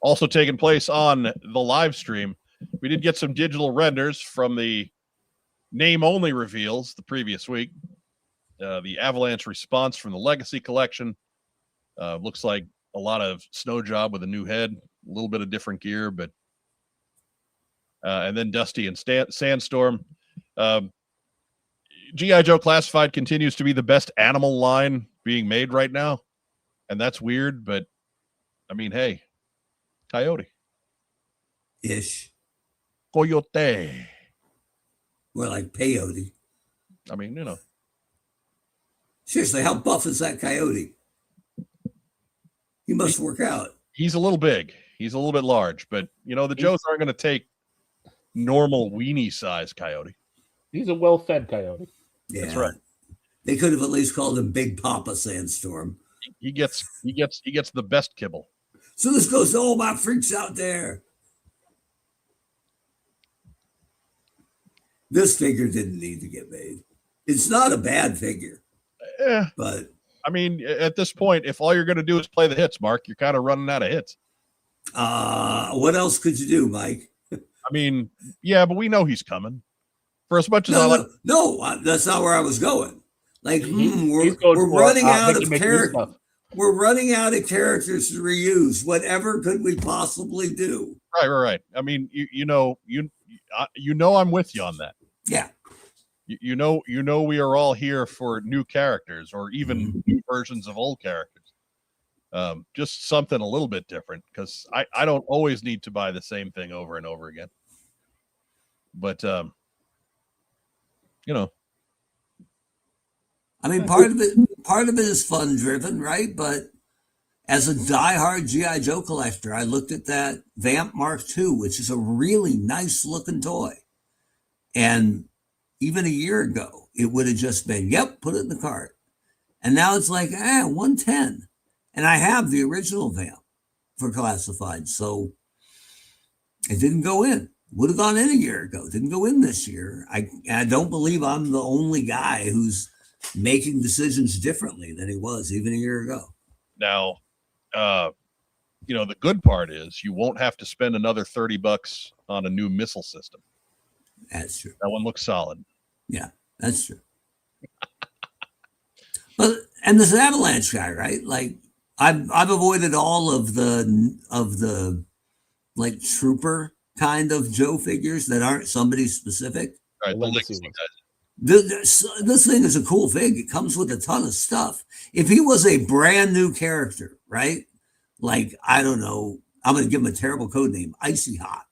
Speaker 1: Also taking place on the live stream, we did get some digital renders from the name-only reveals the previous week. The Avalanche response from the Legacy Collection. Looks like a lot of snow job with a new head, a little bit of different gear, but and then Dusty and Sandstorm. G.I. Joe Classified continues to be the best animal line being made right now, and that's weird, but I mean, hey, coyote.
Speaker 2: Ish.
Speaker 1: Coyote.
Speaker 2: More like peyote.
Speaker 1: I mean,
Speaker 2: Seriously, how buff is that coyote? He must work out.
Speaker 1: He's a little big. He's a little bit large, but the Joes aren't going to take normal weenie size coyote.
Speaker 3: He's a well-fed coyote.
Speaker 2: Yeah,
Speaker 1: that's right.
Speaker 2: They could have at least called him Big Papa Sandstorm.
Speaker 1: He gets the best kibble.
Speaker 2: So this goes to all my freaks out there. This figure didn't need to get made. It's not a bad figure. But
Speaker 1: I mean, at this point, if all you're going to do is play the hits, Mark, you're kind of running out of hits.
Speaker 2: What else could you do, Mike?
Speaker 1: I mean, yeah, but we know he's coming. For as much as
Speaker 2: that's not where I was going. Like,
Speaker 3: we're
Speaker 2: running out of characters. We're running out of characters to reuse. Whatever could we possibly do?
Speaker 1: Right. I mean, you know, I'm with you on that.
Speaker 2: Yeah.
Speaker 1: You know, we are all here for new characters or even new versions of old characters. Just something a little bit different because I don't always need to buy the same thing over and over again. But
Speaker 2: I mean, part of it is fun driven, right? But as a diehard G.I. Joe collector, I looked at that Vamp Mark II, which is a really nice looking toy. And even a year ago, it would have just been, yep, put it in the cart. And now it's like, 110. And I have the original Vamp for classified. So it didn't go in. Would have gone in a year ago. Didn't go in this year. I don't believe I'm the only guy who's making decisions differently than he was even a year ago.
Speaker 1: Now, the good part is you won't have to spend another $30 on a new missile system.
Speaker 2: That's true.
Speaker 1: That one looks solid.
Speaker 2: Yeah, that's true. And this Avalanche guy, right? Like I've avoided all of the like trooper kind of Joe figures that aren't somebody specific.
Speaker 1: All right, the
Speaker 3: Legacy
Speaker 1: Legacy
Speaker 3: ones.
Speaker 1: guys.
Speaker 2: This thing is a cool fig. It comes with a ton of stuff. If he was a brand new character, right? Like, I don't know, I'm going to give him a terrible code name, Icy Hot.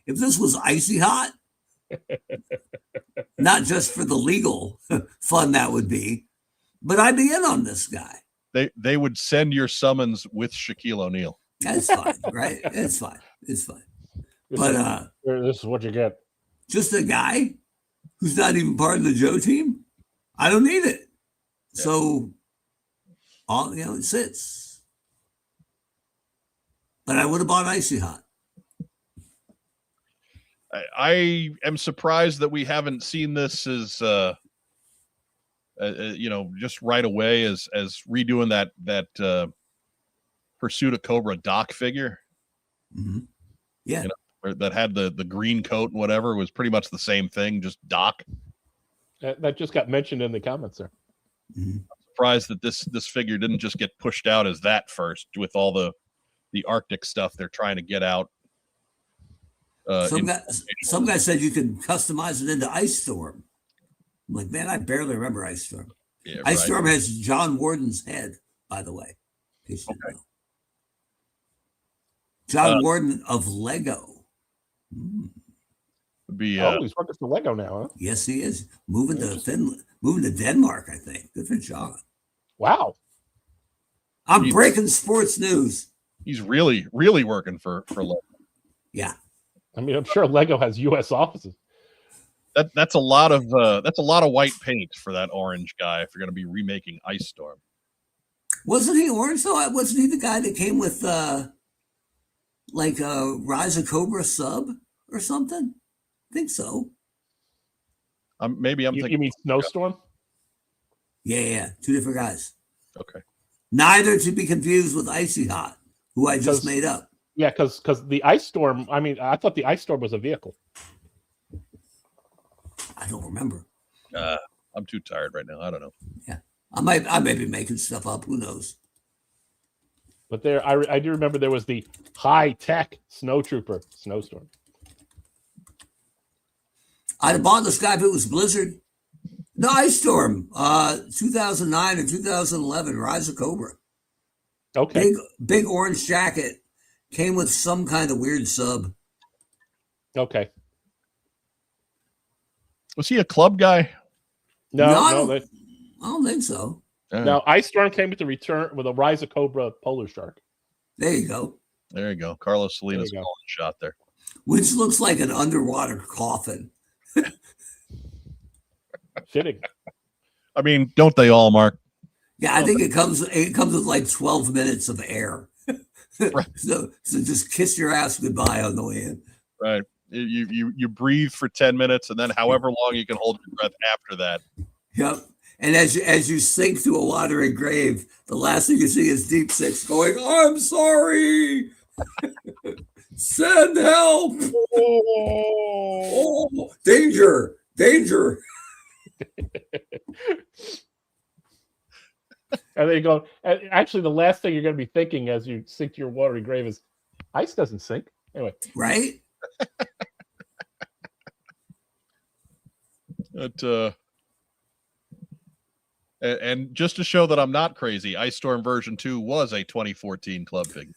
Speaker 2: If this was Icy Hot, not just for the legal fun that would be, but I'd be in on this guy.
Speaker 1: They would send your summons with Shaquille O'Neal.
Speaker 2: That's fine, right? It's fine. It's fine. But
Speaker 3: this is what you get.
Speaker 2: just a guy who's not even part of the Joe team, I don't need it.
Speaker 1: Yeah.
Speaker 2: So, it sits. But I would have bought Icy Hot.
Speaker 1: I am surprised that we haven't seen this as just right away as redoing that Pursuit of Cobra Doc figure.
Speaker 2: Mm-hmm. Yeah.
Speaker 1: That had the green coat and whatever. It was pretty much the same thing, just Doc.
Speaker 3: That just got mentioned in the comments there.
Speaker 2: Mm-hmm.
Speaker 1: Surprised that this figure didn't just get pushed out as that first with all the Arctic stuff they're trying to get out.
Speaker 2: Some guy said you can customize it into Ice Storm. I'm like, man, I barely remember Ice Storm.
Speaker 1: Yeah,
Speaker 2: Ice
Speaker 1: right.
Speaker 2: Storm has John Warden's head, by the way. In case you didn't know. John Warden of Lego.
Speaker 1: Would be
Speaker 3: he's working for Lego now, huh?
Speaker 2: Yes, he is. Moving to Finland, moving to Denmark, I think. Good for John.
Speaker 3: Wow.
Speaker 2: I'm breaking sports news.
Speaker 1: he's really working for Lego.
Speaker 2: Yeah.
Speaker 3: I mean, I'm sure Lego has U.S. offices.
Speaker 1: That's a lot of white paint for that orange guy if you're going to be remaking Ice Storm.
Speaker 2: Wasn't he orange though? Wasn't he the guy that came with like a Rise of Cobra sub or something? I think so.
Speaker 1: Maybe I'm thinking.
Speaker 3: You mean Snowstorm?
Speaker 2: Yeah. Two different guys.
Speaker 1: Okay.
Speaker 2: Neither to be confused with Icy Hot, who I just made up.
Speaker 3: Yeah, because the Ice Storm, I mean, I thought the Ice Storm was a vehicle.
Speaker 2: I don't remember.
Speaker 1: I'm too tired right now. I don't know.
Speaker 2: Yeah. I may be making stuff up. Who knows?
Speaker 3: But I do remember there was the high-tech Snow Trooper Snowstorm.
Speaker 2: I'd have bought this guy if it was Blizzard. No, Ice Storm, 2009 and 2011, Rise of Cobra.
Speaker 3: Okay.
Speaker 2: Big orange jacket. Came with some kind of weird sub.
Speaker 3: Okay.
Speaker 1: Was he a club guy?
Speaker 3: No,
Speaker 2: I don't think so.
Speaker 3: No, Ice Storm came with a Rise of Cobra Polar Shark.
Speaker 2: There you go.
Speaker 1: There you go. Carlos Salinas calling a shot there.
Speaker 2: Which looks like an underwater coffin.
Speaker 3: Fitting.
Speaker 1: I mean, don't they all, Mark?
Speaker 2: Yeah, I think it comes with like 12 minutes of air.
Speaker 1: Right.
Speaker 2: So just kiss your ass goodbye on the way in.
Speaker 1: Right. You breathe for 10 minutes and then however long you can hold your breath after that.
Speaker 2: Yep. And as you sink to a watery grave, the last thing you see is Deep Six going, "I'm sorry. Send help. Oh, danger.
Speaker 3: And then you go, actually, the last thing you're going to be thinking as you sink to your watery grave is, ice doesn't sink. Anyway.
Speaker 2: Right?
Speaker 1: And just to show that I'm not crazy, Ice Storm version 2 was a 2014 club figure.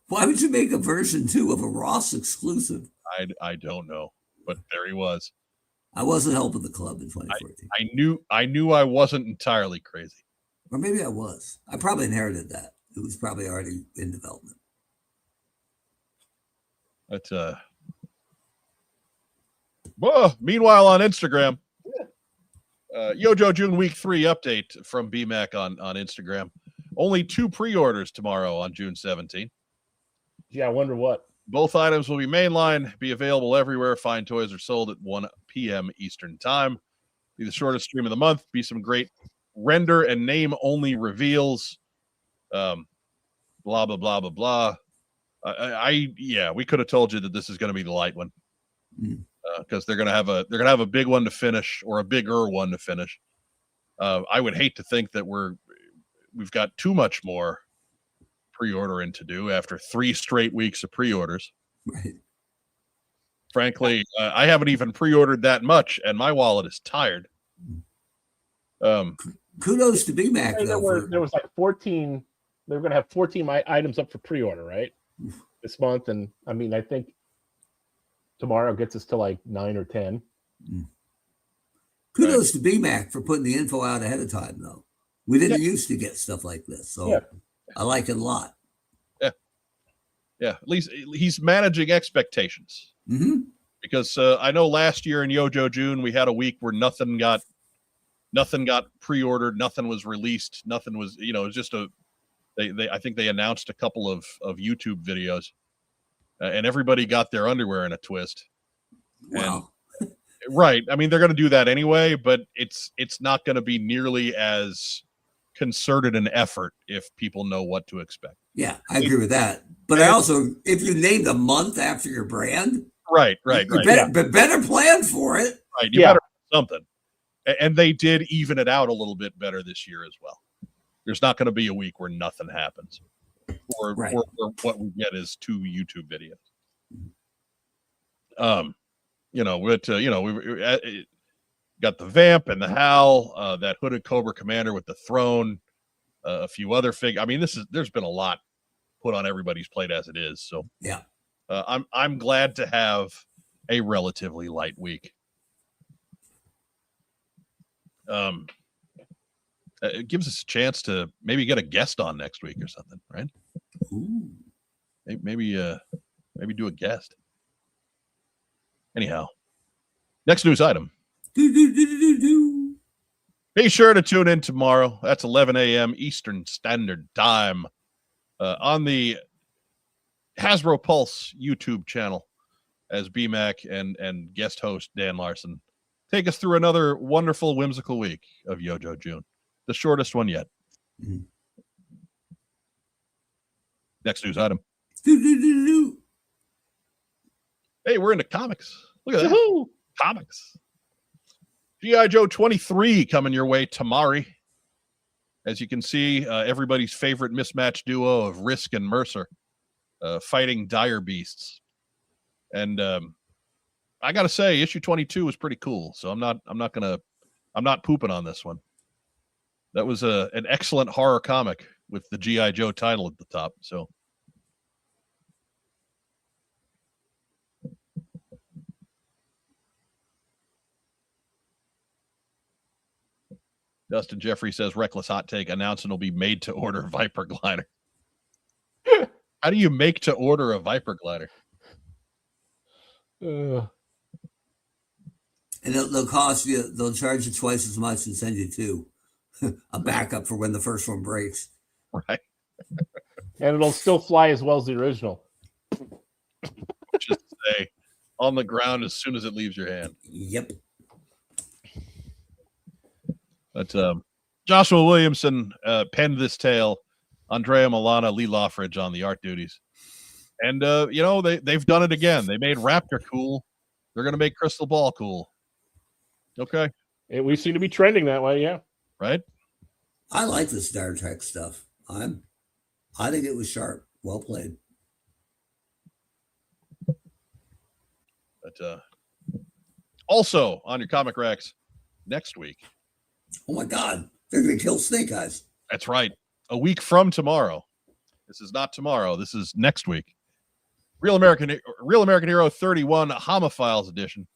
Speaker 2: Why would you make a version 2 of a Ross exclusive?
Speaker 1: I don't know, but there he was.
Speaker 2: I wasn't helping the club in 2014.
Speaker 1: I knew I wasn't entirely crazy.
Speaker 2: Or maybe I was. I probably inherited that. It was probably already in development.
Speaker 1: But meanwhile on Instagram, Yojo June Week 3 update from BMAC on Instagram. Only 2 pre-orders tomorrow on June 17th.
Speaker 3: Yeah, I wonder what.
Speaker 1: Both items will be mainline, be available everywhere. Fine toys are sold at 1 p.m. Eastern Time. Be the shortest stream of the month. Be some great render and name only reveals. Blah blah blah blah blah. We could have told you that this is going to be the light one, because they're gonna have a big one to finish, or a bigger one to finish. I would hate to think that we've got too much more pre-ordering to do after 3 straight weeks of pre-orders.
Speaker 2: Right.
Speaker 1: Frankly, I haven't even pre-ordered that much, and my wallet is tired.
Speaker 2: Kudos to BMAC.
Speaker 3: There was like 14. They were going to have 14 items up for pre-order, right? This month, and I mean, I think tomorrow gets us to like 9 or 10.
Speaker 2: Kudos to BMAC for putting the info out ahead of time, though. We didn't used to get stuff like this, so I like it a lot. Yeah, at least he's managing expectations. Because I know last year in Yojo June we had a week where nothing got pre-ordered, nothing was released, nothing was, it was just I think they announced a couple of YouTube videos, and everybody got their underwear in a twist. Wow.
Speaker 1: And, right. I mean, they're going to do that anyway, but it's not going to be nearly as concerted an effort if people know what to expect.
Speaker 2: Yeah, I agree with that. But I also, if you named a month after your brand,
Speaker 1: right.
Speaker 2: Better plan for it.
Speaker 1: Right. You better do something. And they did even it out a little bit better this year as well. There's not going to be a week where nothing happens, or what we get is 2 YouTube videos. We got the Vamp and the Howl, that Hooded Cobra Commander with the throne, a few other figures. I mean, there's been a lot put on everybody's plate as it is. So
Speaker 2: yeah,
Speaker 1: I'm glad to have a relatively light week. It gives us a chance to maybe get a guest on next week or something, right?
Speaker 2: Ooh.
Speaker 1: Maybe do a guest. Anyhow, next news item. Be sure to tune in tomorrow. That's 11 a.m. Eastern Standard Time on the Hasbro Pulse YouTube channel, as BMAC and guest host Dan Larson take us through another wonderful, whimsical week of Yojo June. The shortest one yet. Next news item. Hey, we're into comics. Look at that. Comics. G.I. Joe 23 coming your way, Tamari. As you can see, everybody's favorite mismatched duo of Risk and Mercer fighting dire beasts. And I got to say, issue 22 was pretty cool. So I'm not pooping on this one. That was an excellent horror comic with the G.I. Joe title at the top. So Dustin Jeffrey says, reckless hot take, announcement will be made to order Viper glider. How do you make to order a Viper glider?
Speaker 2: And they'll cost you, they'll charge you twice as much and send you 2. A backup for when the first one breaks.
Speaker 1: Right.
Speaker 3: And it'll still fly as well as the original.
Speaker 1: Just say on the ground as soon as it leaves your hand.
Speaker 2: Yep.
Speaker 1: But Joshua Williamson penned this tale. Andrea Milana, Lee Loffridge on the art duties. And, they've done it again. They made Raptor cool. They're going to make Crystal Ball cool. Okay.
Speaker 3: We seem to be trending that way, yeah.
Speaker 1: Right?
Speaker 2: I like the Star Trek stuff. I think it was sharp. Well played.
Speaker 1: But also on your comic racks next week.
Speaker 2: Oh my God. They're going to kill Snake Eyes.
Speaker 1: That's right. A week from tomorrow. This is not tomorrow. This is next week. Real American Hero 31 Homofiles edition.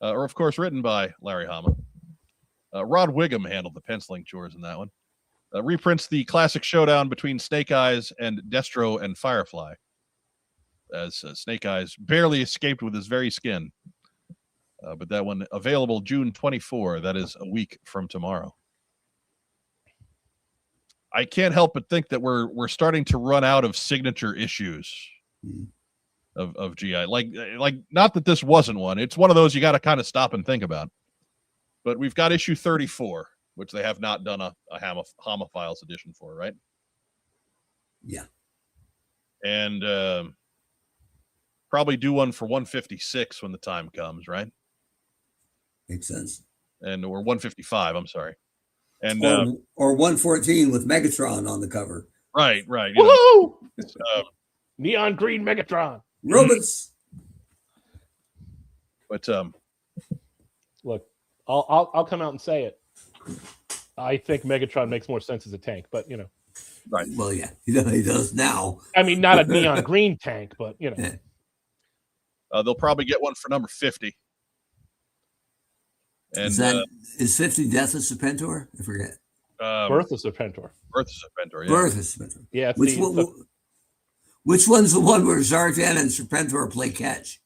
Speaker 1: or of course written by Larry Hama. Rod Wiggum handled the penciling chores in that one. Reprints the classic showdown between Snake Eyes and Destro and Firefly, as Snake Eyes barely escaped with his very skin. But that one available June 24. That is a week from tomorrow. I can't help but think that we're starting to run out of signature issues of GI. Like not that this wasn't one. It's one of those you got to kind of stop and think about. But we've got issue 34, which they have not done a Hama Files edition for, right?
Speaker 2: Yeah.
Speaker 1: And probably do one for 156 when the time comes, right?
Speaker 2: Makes sense.
Speaker 1: And or 155, I'm sorry. And
Speaker 2: or 114 with Megatron on the cover.
Speaker 1: Right.
Speaker 3: Woohoo! Neon green Megatron.
Speaker 2: Robots.
Speaker 1: But
Speaker 3: look, I'll come out and say it. I think Megatron makes more sense as a tank, but you know.
Speaker 1: Right.
Speaker 2: Well, yeah, he does now.
Speaker 3: I mean, not a neon green tank, but you know.
Speaker 2: Yeah.
Speaker 1: They'll probably get one for number 50. And
Speaker 2: is 50 Death of Serpentor? I forget.
Speaker 3: Birth of Serpentor.
Speaker 1: Birth of Serpentor. Yeah.
Speaker 2: Birth of Serpentor.
Speaker 3: Yeah.
Speaker 2: Which one's the one where Zartan and Serpentor play catch?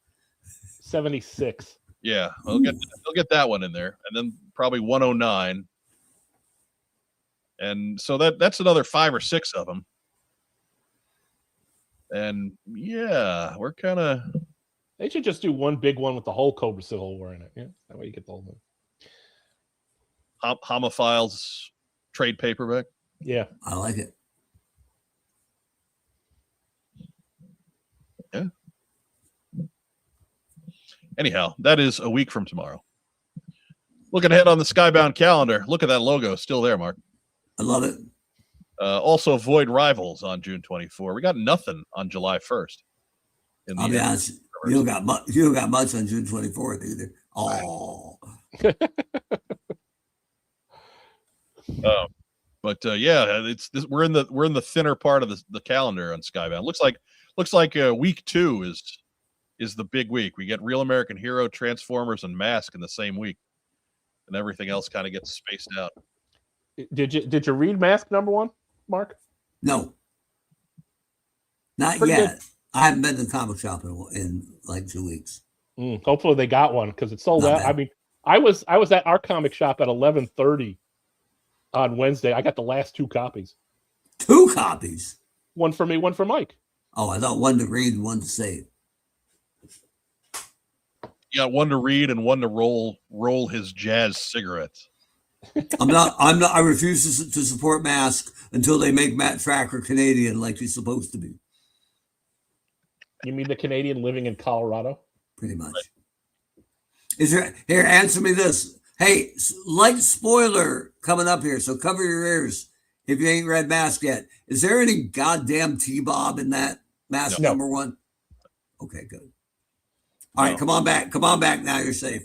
Speaker 3: 76.
Speaker 1: Yeah, they'll get that one in there, and then probably 109. And so that's another 5 or 6 of them. And yeah, we're kind of.
Speaker 3: They should just do one big one with the whole Cobra Civil War in it. Yeah, that way you get the whole thing.
Speaker 1: Hama Files trade paperback.
Speaker 3: Yeah,
Speaker 2: I like it.
Speaker 1: Yeah. Anyhow, that is a week from tomorrow. Looking ahead on the Skybound calendar, look at that logo still there, Mark.
Speaker 2: I love it.
Speaker 1: Also, Void Rivals on June 24. We got nothing on July 1st.
Speaker 2: I'll be honest, you don't got much on June 24th either. Oh.
Speaker 1: But yeah, we're in the thinner part of the calendar on Skybound. Looks like week 2 is the big week. We get Real American Hero, Transformers, and Mask in the same week, and everything else kind of gets spaced out.
Speaker 3: Did you read Mask #1, Mark?
Speaker 2: No, not
Speaker 3: Pretty
Speaker 2: yet.
Speaker 3: good.
Speaker 2: I haven't been to the comic shop in like 2 weeks.
Speaker 3: Hopefully they got one because it's sold out.
Speaker 2: Bad.
Speaker 3: I mean, I was at our comic shop at 11:30 on Wednesday. I got the last 2 copies.
Speaker 2: 2 copies.
Speaker 3: One for me, one for Mike.
Speaker 2: Oh, I thought one to read and one to save.
Speaker 1: You got one to read and one to roll his jazz cigarettes.
Speaker 2: I refuse to support Mask until they make Matt Tracker Canadian like he's supposed to be.
Speaker 3: You mean the Canadian living in Colorado?
Speaker 2: Pretty much. Is there here? Answer me this. Hey, light spoiler coming up here, so cover your ears if you ain't read Mask yet. Is there any goddamn T-Bob in that Mask
Speaker 3: No.
Speaker 2: #1? Okay, good. All right, come on back now. You're safe.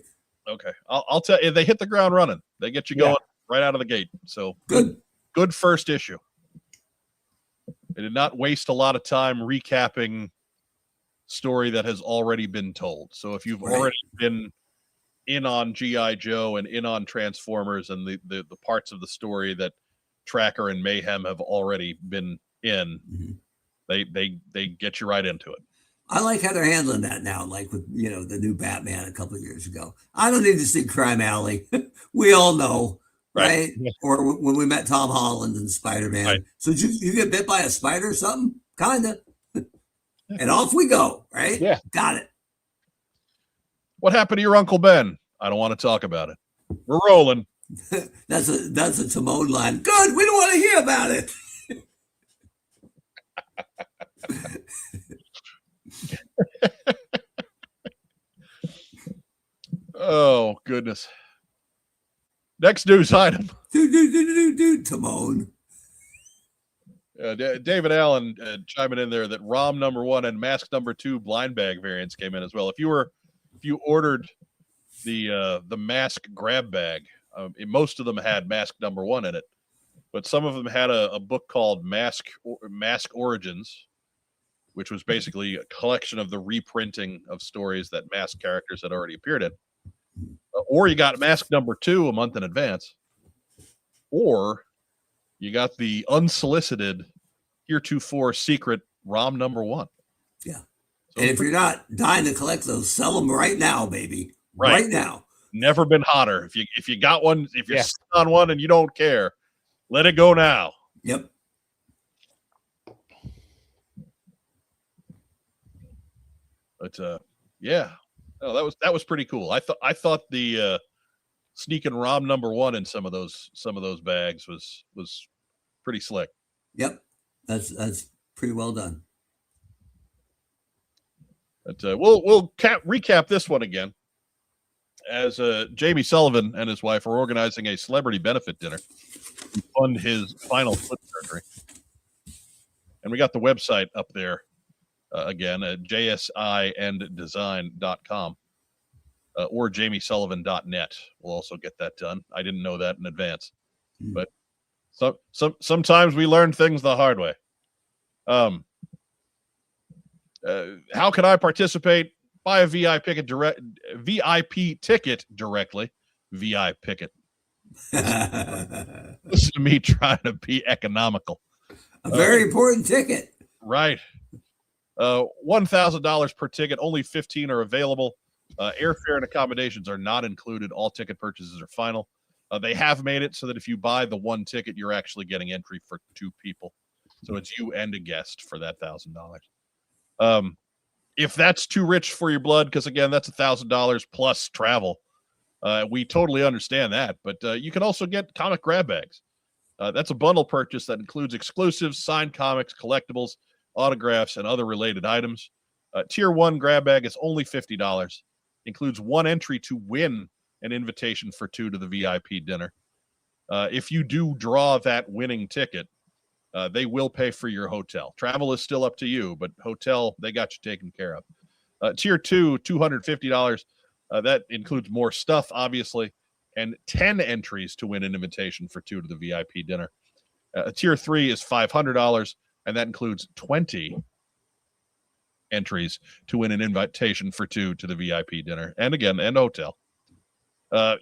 Speaker 1: Okay, I'll tell you, they hit the ground running. They get you going right out of the gate. So good first issue. They did not waste a lot of time recapping story that has already been told. So if you've already been in on G.I. Joe and in on Transformers and the parts of the story that Tracker and Mayhem have already been in, they get you right into it.
Speaker 2: I like how they're handling that now, like with the new Batman a couple of years ago. I don't need to see Crime Alley. We all know, right? Or when we met Tom Holland and Spider-Man. Right. So did you get bit by a spider or something? Kinda. And off we go, right?
Speaker 3: Yeah.
Speaker 2: Got it.
Speaker 1: What happened to your Uncle Ben? I don't want to talk about it. We're rolling.
Speaker 2: That's a Timon line. Good. We don't want to hear about it.
Speaker 1: Oh, goodness. Next news item.
Speaker 2: Timon.
Speaker 1: David Allen chiming in there that ROM #1 and Mask #2 blind bag variants came in as well. If you ordered the Mask grab bag, most of them had Mask #1 in it, but some of them had a book called Mask Origins, which was basically a collection of the reprinting of stories that Mask characters had already appeared in. Or you got mask number 2 a month in advance, or you got the unsolicited heretofore secret ROM number 1.
Speaker 2: Yeah.
Speaker 1: So
Speaker 2: And if you're not dying to collect those, sell them right now, baby. Right now.
Speaker 1: Never been hotter. If you got one, if you're
Speaker 3: Yeah.
Speaker 1: sitting on one and you don't care, let it go now.
Speaker 2: Yep.
Speaker 1: But yeah, no, that was pretty cool. I thought the sneaking ROM number 1 in some of those bags was pretty slick.
Speaker 2: Yep. That's pretty well done.
Speaker 1: But we'll recap this one again, as Jamie Sullivan and his wife are organizing a celebrity benefit dinner to fund his final foot surgery. And we got the website up there again at jsianddesign.com or jamiesullivan.net. We'll also get that done. I didn't know that in advance, but sometimes we learn things the hard way. How can I participate? Buy a VIP ticket directly. VIP ticket. Listen to me trying to be economical.
Speaker 2: A very important ticket.
Speaker 1: Right. $1,000 per ticket. Only 15 are available. Airfare and accommodations are not included. All ticket purchases are final. They have made it so that if you buy the 1 ticket, you're actually getting entry for 2 people. So it's you and a guest for that $1,000. If that's too rich for your blood, because again, that's $1,000 plus travel. We totally understand that, but you can also get comic grab bags. That's a bundle purchase that includes exclusives, signed comics, collectibles, autographs, and other related items. Tier 1 grab bag is only $50. Includes 1 entry to win an invitation for 2 to the VIP dinner. If you do draw that winning ticket, they will pay for your hotel. Travel is still up to you, but hotel, they got you taken care of. Tier 2, $250. That includes more stuff, obviously, and 10 entries to win an invitation for 2 to the VIP dinner. Tier 3 is $500, and that includes 20 entries to win an invitation for 2 to the VIP dinner, and again, and hotel.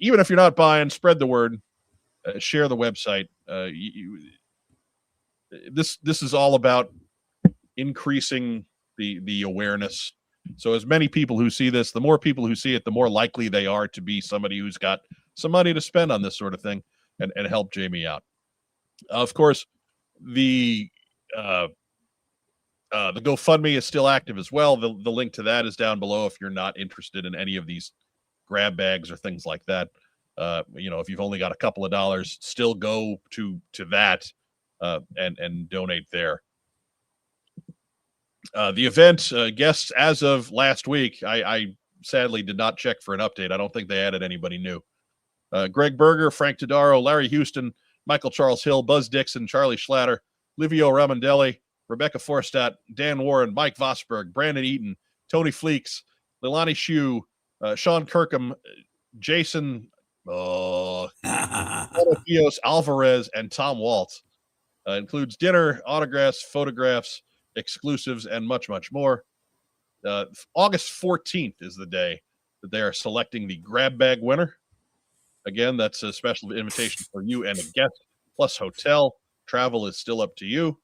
Speaker 1: Even if you're not buying, spread the word, share the website. This is all about increasing the awareness. So as many people who see this, the more people who see it, the more likely they are to be somebody who's got some money to spend on this sort of thing and help Jamie out. Of course, the GoFundMe is still active as well. The link to that is down below if you're not interested in any of these grab bags or things like that. If you've only got a couple of dollars, still go to that and donate there. The event guests as of last week, I sadly did not check for an update. I don't think they added anybody new. Greg Berger, Frank Todaro, Larry Houston, Michael Charles Hill, Buzz Dixon, Charlie Schlatter, Livio Ramondelli, Rebecca Forstadt, Dan Warren, Mike Vosberg, Brandon Eaton, Tony Fleeks, Leilani Shue, Sean Kirkham, Jason Theos Alvarez, and Tom Waltz. Includes dinner, autographs, photographs, exclusives, and much, much more. August 14th is the day that they are selecting the grab bag winner. Again, that's a special invitation for you and a guest, plus hotel. Travel is still up to you.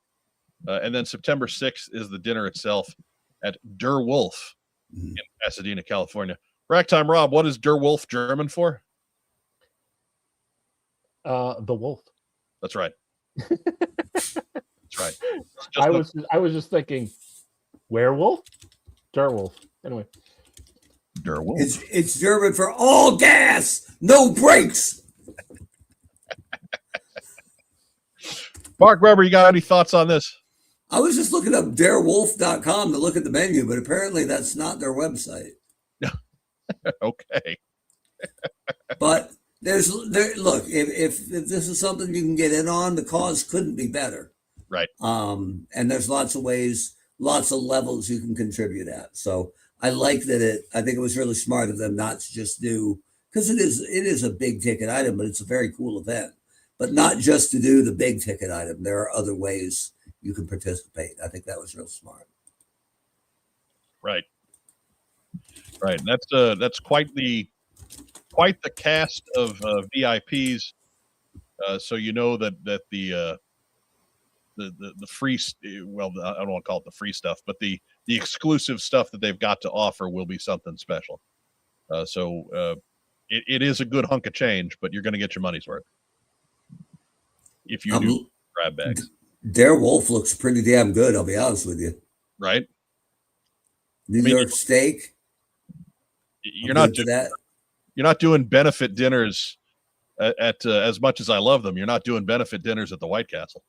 Speaker 1: And then September 6th is the dinner itself at Der Wolf in Pasadena, California. Ragtime Rob, what is Der Wolf German for?
Speaker 3: The wolf.
Speaker 1: That's right. That's right.
Speaker 3: I was just thinking, werewolf, Der Wolf. Anyway,
Speaker 1: Der Wolf.
Speaker 2: It's German for all gas, no brakes.
Speaker 1: Mark Weber, you got any thoughts on this?
Speaker 2: I was just looking up darewolf.com to look at the menu, but apparently that's not their website.
Speaker 1: Okay.
Speaker 2: But look, if this is something you can get in on, the cause couldn't be better.
Speaker 1: Right.
Speaker 2: And there's lots of ways, lots of levels you can contribute at. So I like that I think it was really smart of them not to just do, because it is a big ticket item, but it's a very cool event. But not just to do the big ticket item. There are other ways you can participate. I think that was real smart.
Speaker 1: Right. Right. That's quite the quite the cast of VIPs. So you know that the free, well, I don't want to call it the free stuff, but the exclusive stuff that they've got to offer will be something special. So it is a good hunk of change, but you're going to get your money's worth if you do grab bags.
Speaker 2: Their wolf looks pretty damn good, I'll be honest with you.
Speaker 1: Right?
Speaker 2: New York steak.
Speaker 1: You're not doing benefit dinners at as much as I love them. You're not doing benefit dinners at the White Castle.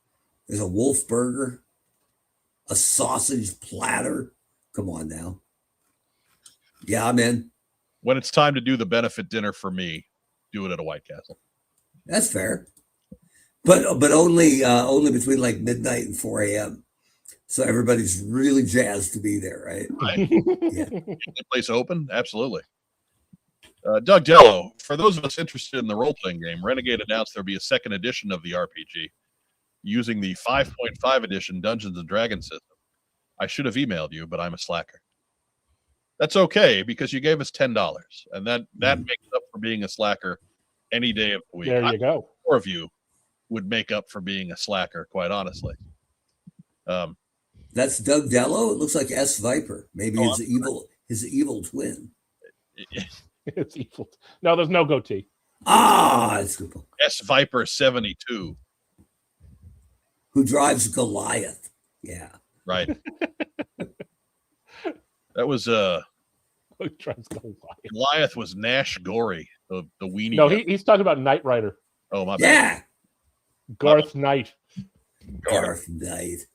Speaker 2: There's a wolf burger, a sausage platter. Come on now. Yeah, I'm in.
Speaker 1: When it's time to do the benefit dinner for me, do it at a White Castle.
Speaker 2: That's fair. But only between like midnight and 4 a.m. So everybody's really jazzed to be there, right?
Speaker 1: Right. Yeah. The place open? Absolutely. Doug Dello, for those of us interested in the role-playing game, Renegade announced there'll be a second edition of the RPG using the 5.5 edition Dungeons & Dragons system. I should have emailed you, but I'm a slacker. That's okay, because you gave us $10, and that makes up for being a slacker any day of the week.
Speaker 3: There you go.
Speaker 1: More of you would make up for being a slacker, quite honestly.
Speaker 2: That's Doug Dello. It looks like S Viper. Maybe his evil twin.
Speaker 3: It's evil. No, there's no goatee.
Speaker 2: That's good.
Speaker 1: S Viper 72.
Speaker 2: Who drives Goliath? Yeah.
Speaker 1: Right. That was
Speaker 3: Who drives
Speaker 1: Goliath was Nash Gory, the weenie.
Speaker 3: No, he's talking about Knight Rider.
Speaker 1: Oh my bad.
Speaker 2: Yeah.
Speaker 3: Garth Knight.
Speaker 2: Garth Knight.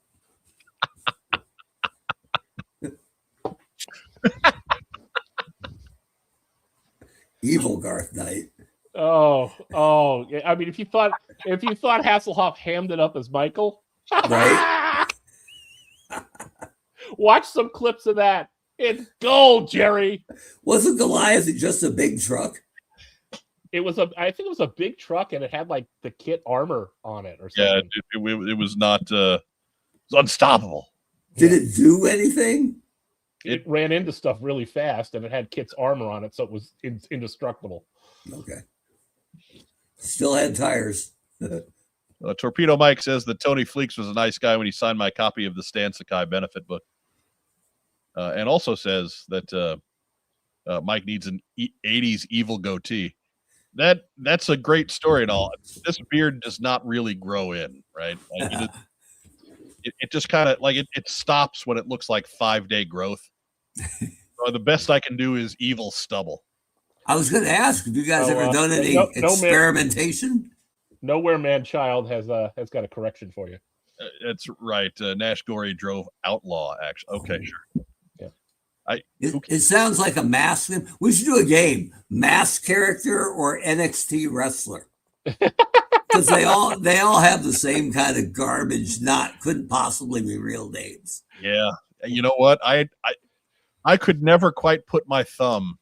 Speaker 2: Evil Garth Knight.
Speaker 3: Oh, yeah. I mean, if you thought Hasselhoff hammed it up as Michael,
Speaker 2: right?
Speaker 3: Watch some clips of that. It's gold, Jerry.
Speaker 2: Wasn't Goliath just a big truck?
Speaker 3: I think it was a big truck, and it had like the kit armor on it or something.
Speaker 1: Yeah, it was not. It was unstoppable.
Speaker 2: Did it do anything?
Speaker 3: It ran into stuff really fast, and it had Kit's armor on it, so it was indestructible.
Speaker 2: Okay. Still had tires.
Speaker 1: Torpedo Mike says that Tony Fleeks was a nice guy when he signed my copy of the Stan Sakai benefit book. And also says that Mike needs an 80s evil goatee. That's a great story and all. This beard does not really grow in, right? Like, it just kind of like it stops when it looks like 5-day growth. So the best I can do is evil stubble.
Speaker 2: I was going to ask, have you guys ever done any experimentation?
Speaker 3: Nowhere Man Child has got a correction for you.
Speaker 1: That's right. Nash Gory drove Outlaw, actually. Okay, sure.
Speaker 2: Yeah. It sounds like a mask. We should do a game: mask character or NXT wrestler. Because they all have the same kind of garbage. Couldn't possibly be real names.
Speaker 1: Yeah, you know what? I could never quite put my thumb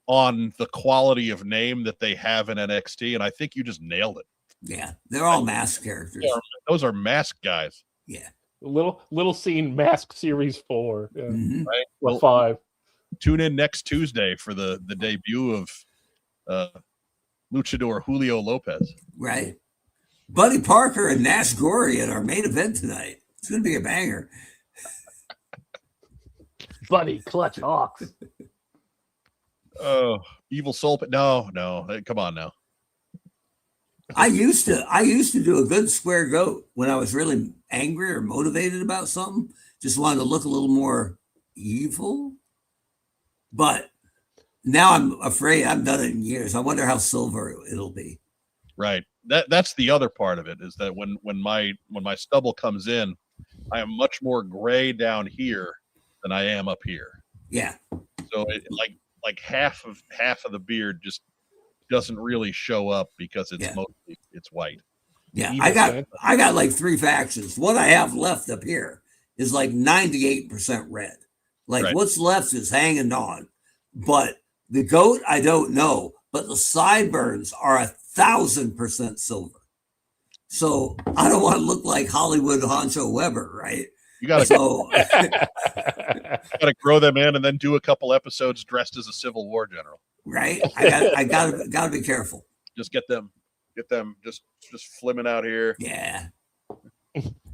Speaker 1: on the quality of name that they have in NXT, and I think you just nailed it.
Speaker 2: Yeah, they're all mask characters.
Speaker 1: Those are mask guys.
Speaker 2: Yeah.
Speaker 3: Little scene Mask Series 4. Yeah.
Speaker 2: Mm-hmm.
Speaker 1: Right?
Speaker 3: Well, 5.
Speaker 1: Tune in next Tuesday for the debut of luchador Julio Lopez.
Speaker 2: Right. Buddy Parker and Nash Gory at our main event tonight. It's going to be a banger.
Speaker 3: Buddy Clutch Hawks.
Speaker 1: Oh, Evil Soul. No. Come on now.
Speaker 2: I used to do a good square goat when I was really angry or motivated about something. Just wanted to look a little more evil. But now I'm afraid. I've done it in years. I wonder how silver it'll be.
Speaker 1: Right. That's the other part of it, is that when my stubble comes in, I am much more gray down here than I am up here.
Speaker 2: Yeah.
Speaker 1: So like half of the beard just doesn't really show up because it's white.
Speaker 2: Yeah, I got like 3 factions. What I have left up here is like 98% red. Like
Speaker 1: right.
Speaker 2: What's left is hanging on. But the goat, I don't know. But the sideburns are 1,000% silver. So I don't want to look like Hollywood Honcho Weber, right?
Speaker 1: You gotta gotta grow them in and then do a couple episodes dressed as a Civil War general.
Speaker 2: right? I gotta be careful.
Speaker 1: Just get them just flimming out here.
Speaker 2: Yeah.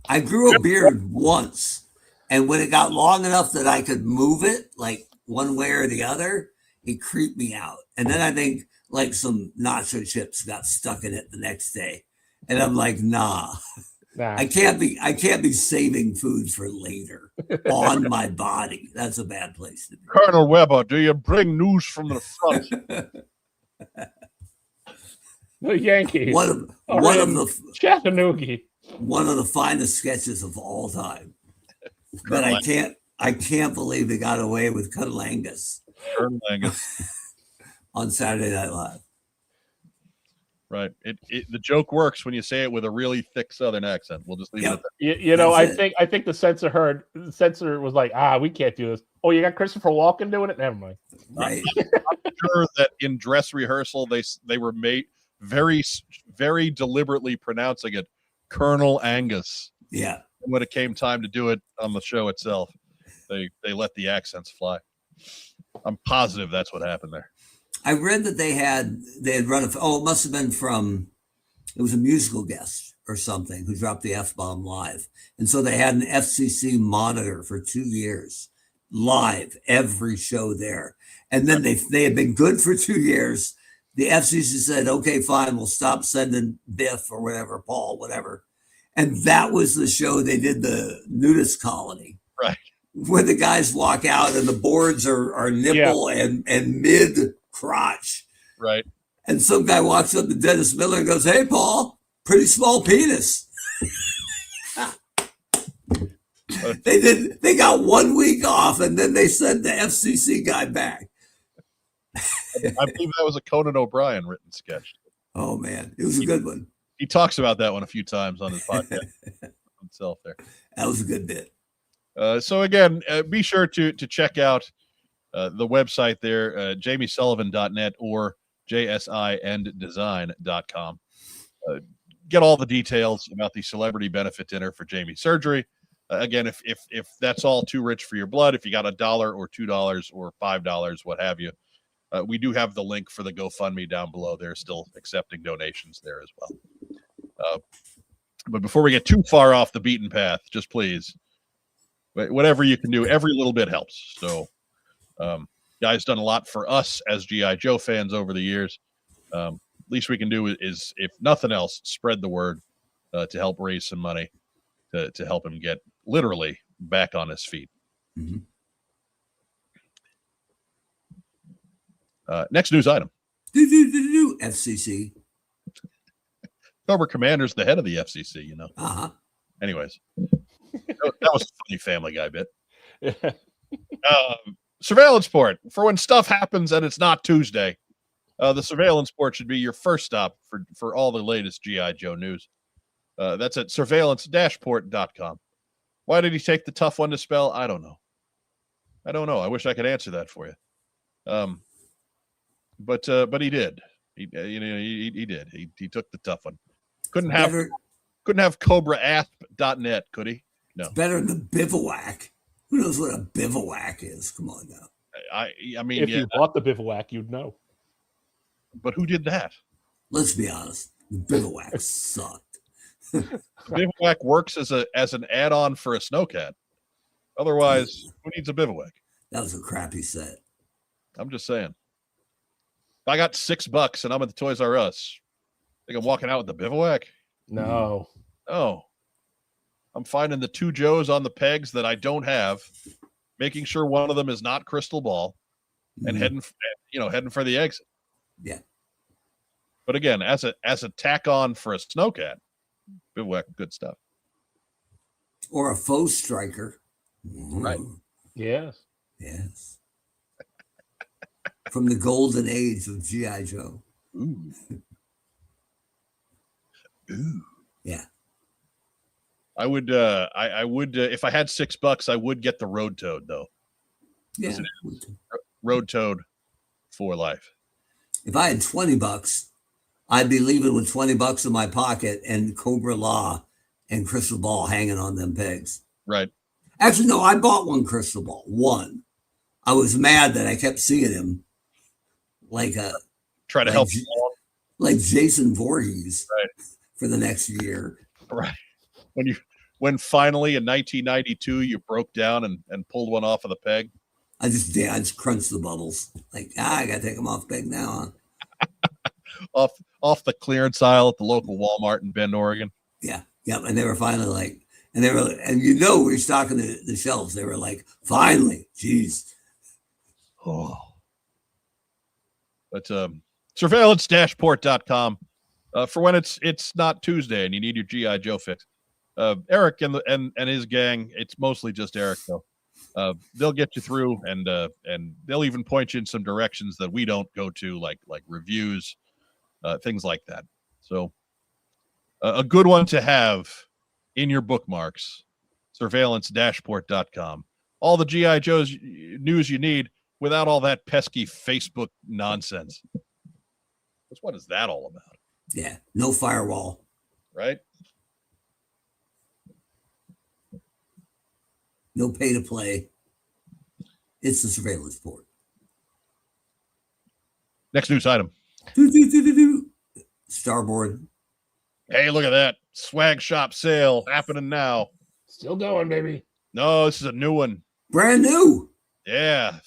Speaker 2: I grew a beard once, and when it got long enough that I could move it like one way or the other, it creeped me out. And then I think like some nacho chips got stuck in it the next day. And I'm like, nah. I can't be saving food for later on my body. That's a bad place to be.
Speaker 1: Colonel Weber, do you bring news from the front?
Speaker 3: The Yankees.
Speaker 2: One of
Speaker 3: Chattanooga.
Speaker 2: One of the finest sketches of all time. But I can't believe they got away with Colonel Angus.
Speaker 1: Colonel Angus.
Speaker 2: On Saturday Night Live.
Speaker 1: Right. The joke works when you say it with a really thick Southern accent. We'll just leave it at that.
Speaker 3: You know, I think the censor was like, we can't do this. Oh, you got Christopher Walken doing it? Never mind.
Speaker 2: Right.
Speaker 1: I'm sure that in dress rehearsal they were made very, very deliberately pronouncing it Colonel Angus.
Speaker 2: Yeah.
Speaker 1: And when it came time to do it on the show itself, they let the accents fly. I'm positive that's what happened there.
Speaker 2: I read that they had run it must have been it was a musical guest or something who dropped the F-bomb live. And so they had an FCC monitor for 2 years, live, every show there. And then they had been good for 2 years. The FCC said, okay, fine, we'll stop sending Biff or whatever, Paul, whatever. And that was the show they did the nudist colony.
Speaker 1: Right.
Speaker 2: Where the guys walk out and the boards are nipple and mid crotch.
Speaker 1: Right.
Speaker 2: And some guy walks up to Dennis Miller and goes, hey, Paul, pretty small penis. They got 1 week off and then they sent the FCC guy back.
Speaker 1: I believe that was a Conan O'Brien written sketch.
Speaker 2: Oh, man. It was a good one.
Speaker 1: He talks about that one a few times on his podcast himself there.
Speaker 2: That was a good bit.
Speaker 1: So again, be sure to check out the website there, jamiesullivan.net or jsindesign.com. Get all the details about the celebrity benefit dinner for Jamie's surgery. Again, if that's all too rich for your blood, if you got $1 or $2 or $5, what have you, we do have the link for the GoFundMe down below. They're still accepting donations there as well. But before we get too far off the beaten path, just please, whatever you can do, every little bit helps. So, guys done a lot for us as G.I. Joe fans over the years. Least we can do is, if nothing else, spread the word to help raise some money to help him get literally back on his feet.
Speaker 2: Mm-hmm.
Speaker 1: Next news item.
Speaker 2: FCC.
Speaker 1: Cobra Commander's the head of the FCC, you know.
Speaker 2: Uh-huh.
Speaker 1: Anyways, that was a funny Family Guy bit. Surveillance port for when stuff happens and it's not Tuesday. The surveillance port should be your first stop for all the latest G.I. Joe news. That's at surveillance-port.com. Why did he take the tough one to spell? I don't know. I wish I could answer that for you. But he did. He did. He took the tough one. Couldn't have CobraAsp.net, could he? No.
Speaker 2: It's better than bivouac. Who knows what a bivouac is? Come on now.
Speaker 1: I mean,
Speaker 3: if you bought the bivouac, you'd know.
Speaker 1: But who did that?
Speaker 2: Let's be honest. The bivouac sucked.
Speaker 1: Bivouac works as an add-on for a snowcat. Otherwise, who needs a bivouac?
Speaker 2: That was a crappy set.
Speaker 1: I'm just saying. If I got $6 and I'm at the Toys R Us, think I'm walking out with the bivouac?
Speaker 3: No.
Speaker 1: Oh. I'm finding the 2 Joes on the pegs that I don't have, making sure one of them is not Crystal Ball, and heading for the exit.
Speaker 2: Yeah.
Speaker 1: But again, as a tack on for a snowcat, bivouac, good stuff.
Speaker 2: Or a faux striker.
Speaker 1: Right.
Speaker 3: Yes.
Speaker 2: Yes. From the golden age of G.I. Joe.
Speaker 1: Ooh. Ooh.
Speaker 2: Yeah.
Speaker 1: I would if I had $6, I would get the Road Toad though.
Speaker 2: Yeah.
Speaker 1: Road Toad for life.
Speaker 2: If I had $20, I'd be leaving with $20 in my pocket and Cobra Law and Crystal Ball hanging on them pegs.
Speaker 1: Right.
Speaker 2: Actually, no, I bought one Crystal Ball. One. I was mad that I kept seeing him like
Speaker 1: try to
Speaker 2: like
Speaker 1: help
Speaker 2: J-
Speaker 1: you along.
Speaker 2: like Jason Voorhees
Speaker 1: Right.
Speaker 2: for the next year.
Speaker 1: Right. When finally in 1992 you broke down and pulled one off of the peg.
Speaker 2: I just crunched the bubbles. Like, I gotta take them off peg now. Huh?
Speaker 1: Off the clearance aisle at the local Walmart in Bend, Oregon.
Speaker 2: Yeah. Yep. And they were finally like, and we were stocking the shelves. They were like, finally, geez.
Speaker 1: Oh. But surveillance-port.com for when it's not Tuesday and you need your G.I. Joe fix. Eric and his gang, it's mostly just Eric though. They'll get you through and they'll even point you in some directions that we don't go to, like reviews, things like that. So a good one to have in your bookmarks, surveillance-port.com. All the G.I. Joe's news you need without all that pesky Facebook nonsense. What is that all about?
Speaker 2: Yeah. No firewall.
Speaker 1: Right?
Speaker 2: No pay to play. It's the surveillance port.
Speaker 1: Next news item.
Speaker 2: Starboard.
Speaker 1: Hey, look at that. Swag shop sale happening now.
Speaker 3: Still going, baby.
Speaker 1: No, this is a new one.
Speaker 2: Brand new.
Speaker 1: Yeah.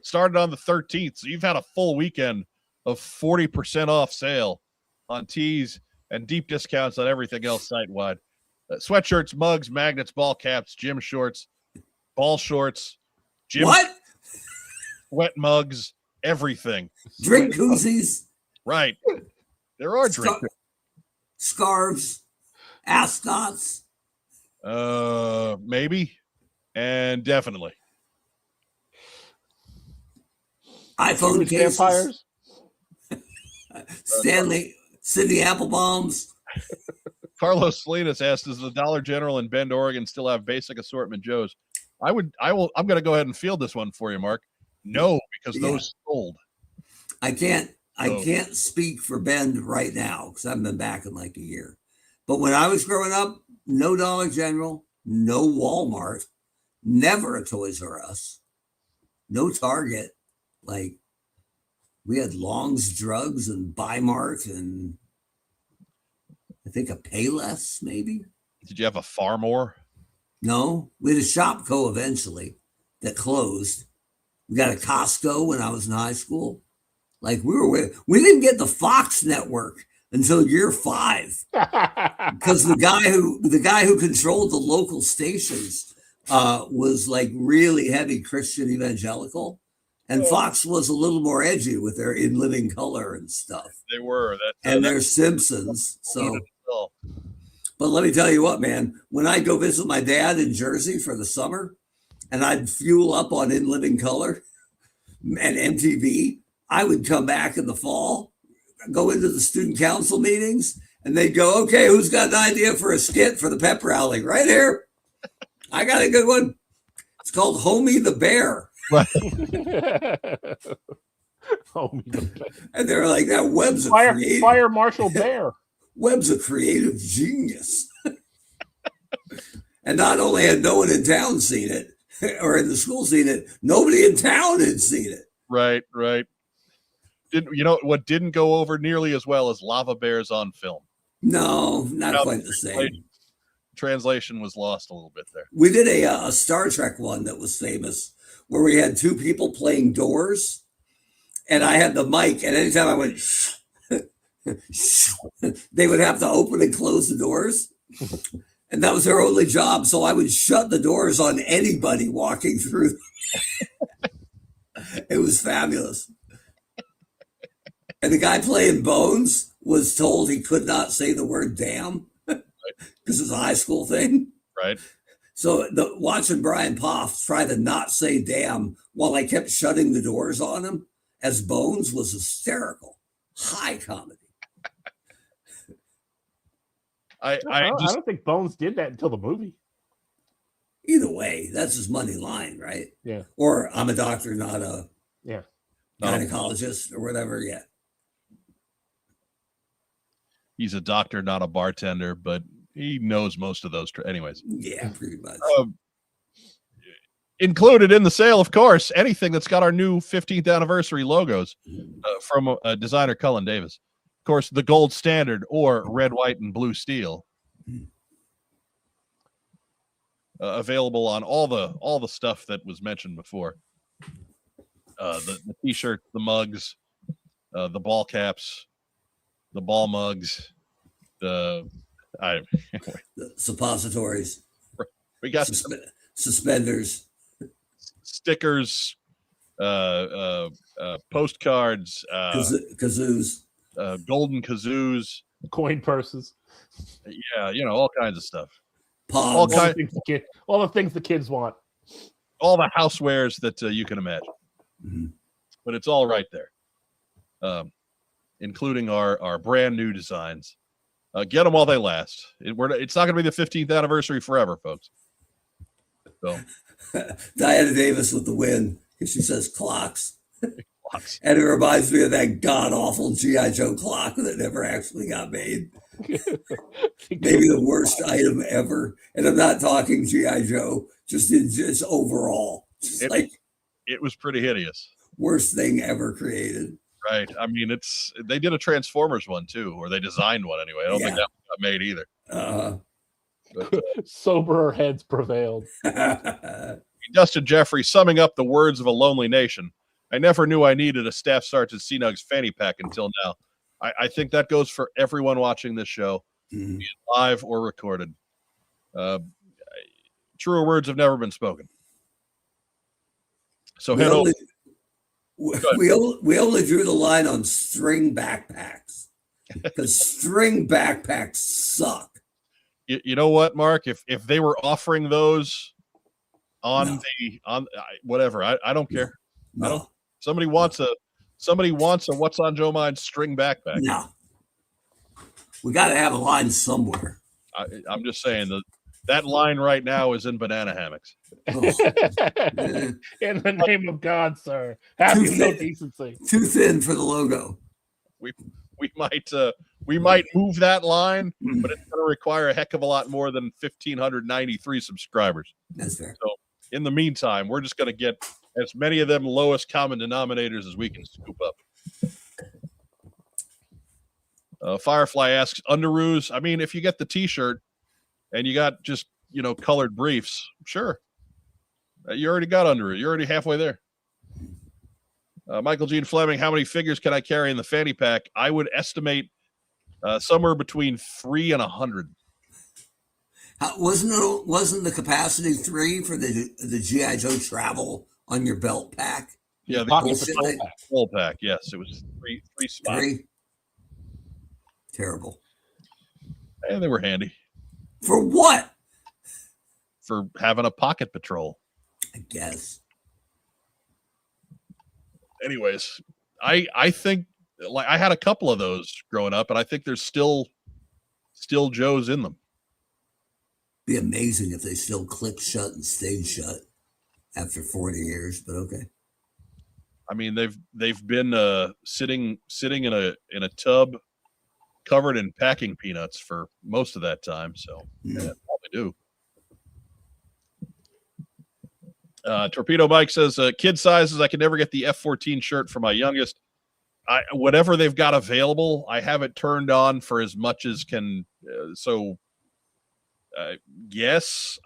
Speaker 1: Started on the 13th. So you've had a full weekend of 40% off sale on tees and deep discounts on everything else site-wide. Sweatshirts, mugs, magnets, ball caps, gym shorts, ball shorts, gym wet mugs, everything.
Speaker 2: Drink koozies.
Speaker 1: Right. There are drink
Speaker 2: scarves, ascots.
Speaker 1: Maybe and definitely.
Speaker 2: iPhone cases.
Speaker 3: Vampires.
Speaker 2: Stanley, Sydney Applebombs.
Speaker 1: Carlos Salinas asked, does the Dollar General in Bend, Oregon still have basic assortment Joes? I'm going to go ahead and field this one for you, Mark. No, because those sold.
Speaker 2: I can't speak for Bend right now because I haven't been back in like a year. But when I was growing up, no Dollar General, no Walmart, never a Toys R Us, no Target. Like, we had Long's Drugs and Bi-Mart and I think a Payless, maybe.
Speaker 1: Did you have a Farmore?
Speaker 2: No, we had a Shopco eventually that closed. We got a Costco when I was in high school. Like, we didn't get the Fox network until year 5 because the guy who controlled the local stations was like really heavy Christian evangelical. And Fox was a little more edgy with their In Living Color and stuff.
Speaker 1: They were.
Speaker 2: And their Simpsons. So, but let me tell you what, man, when I go visit my dad in Jersey for the summer and I'd fuel up on In Living Color and MTV, I would come back in the fall, go into the student council meetings, and they'd go, okay, who's got an idea for a skit for the pep rally? Right here. I got a good one. It's called Homie the Bear.
Speaker 1: Right.
Speaker 2: And they're like, that Webb's a
Speaker 3: Fire Marshal Bear.
Speaker 2: Webb's a creative genius. And not only had no one in town seen it, or in the school seen it, nobody in town had seen it.
Speaker 1: Right. What didn't go over nearly as well as Lava Bears on film?
Speaker 2: No, not quite the same.
Speaker 1: Translation was lost a little bit there.
Speaker 2: We did a Star Trek one that was famous where we had 2 people playing doors and I had the mic, and anytime I went they would have to open and close the doors, and that was their only job. So I would shut the doors on anybody walking through. It was fabulous. And the guy playing Bones was told he could not say the word damn because it's a high school thing.
Speaker 1: Right.
Speaker 2: So watching Brian Poff try to not say damn while I kept shutting the doors on him as Bones was hysterical. High comedy.
Speaker 3: I don't think Bones did that until the movie.
Speaker 2: Either way, that's his money line, right?
Speaker 3: Yeah.
Speaker 2: Or I'm a doctor, not a
Speaker 3: Yeah.
Speaker 2: gynecologist or whatever. Yeah.
Speaker 1: He's a doctor, not a bartender, but he knows most of those. Anyways.
Speaker 2: Yeah, pretty much.
Speaker 1: Included in the sale, of course, anything that's got our new 15th anniversary logos from designer Cullen Davis. Of course, the gold standard or red, white, and blue steel. Available on all the stuff that was mentioned before. The t-shirts, the mugs, the ball caps, the ball mugs, the
Speaker 2: suppositories.
Speaker 1: We got
Speaker 2: suspenders,
Speaker 1: stickers, postcards,
Speaker 2: kazoos,
Speaker 1: golden kazoos,
Speaker 3: coin purses.
Speaker 1: Yeah, all kinds of stuff.
Speaker 3: All the things the kids want.
Speaker 1: All the housewares that you can imagine.
Speaker 2: Mm-hmm.
Speaker 1: But it's all right there, including our brand new designs. Get them while they last. It's not going to be the 15th anniversary forever, folks. So,
Speaker 2: Diana Davis with the win because she says clocks. And it reminds me of that god awful G.I. Joe clock that never actually got made. Maybe the worst item ever. And I'm not talking G.I. Joe, just overall.
Speaker 1: It was pretty hideous.
Speaker 2: Worst thing ever created.
Speaker 1: Right. I mean, they did a Transformers one too, or they designed one anyway. I don't think that got made either.
Speaker 3: Soberer heads prevailed.
Speaker 1: Dustin Jeffrey summing up the words of a lonely nation. I never knew I needed a Staff Sergeant C-Nugs fanny pack until now. I think that goes for everyone watching this show, be it live or recorded. Truer words have never been spoken. So head over.
Speaker 2: We only drew the line on string backpacks because string backpacks suck.
Speaker 1: You know what, Mark? If they were offering those on whatever, I don't care.
Speaker 2: No.
Speaker 1: I don't. Somebody wants a What's on Joe Mind string backpack.
Speaker 2: No, we got to have a line somewhere.
Speaker 1: I'm just saying that line right now is in banana hammocks.
Speaker 3: Oh. In the name of God, sir, have you no decency?
Speaker 2: Too thin for the logo.
Speaker 1: We might move that line, but it's going to require a heck of a lot more than 1,593 subscribers.
Speaker 2: That's fair.
Speaker 1: So in the meantime, we're just going to get as many of them lowest common denominators as we can scoop up. Firefly asks, underoos. I mean, if you get the T-shirt and you got just colored briefs, sure. You already got underoos. You're already halfway there. Michael Gene Fleming, how many figures can I carry in the fanny pack? I would estimate somewhere between 3 and 100.
Speaker 2: Wasn't the capacity 3 for the G.I. Joe travel on your belt pack?
Speaker 1: Yeah, the full pack. Yes, it was three spots.
Speaker 2: 3? Terrible.
Speaker 1: And they were handy.
Speaker 2: For what?
Speaker 1: For having a pocket patrol,
Speaker 2: I guess.
Speaker 1: Anyways, I think I had a couple of those growing up, and I think there's still Joes in them.
Speaker 2: Be amazing if they still click shut and stayed shut after 40 years, but okay.
Speaker 1: I mean, they've been sitting in a tub covered in packing peanuts for most of that time, so yeah, probably do. Torpedo Mike says, kid sizes, I can never get the F-14 shirt for my youngest. Whatever they've got available, I have it turned on for as much as can. Yes,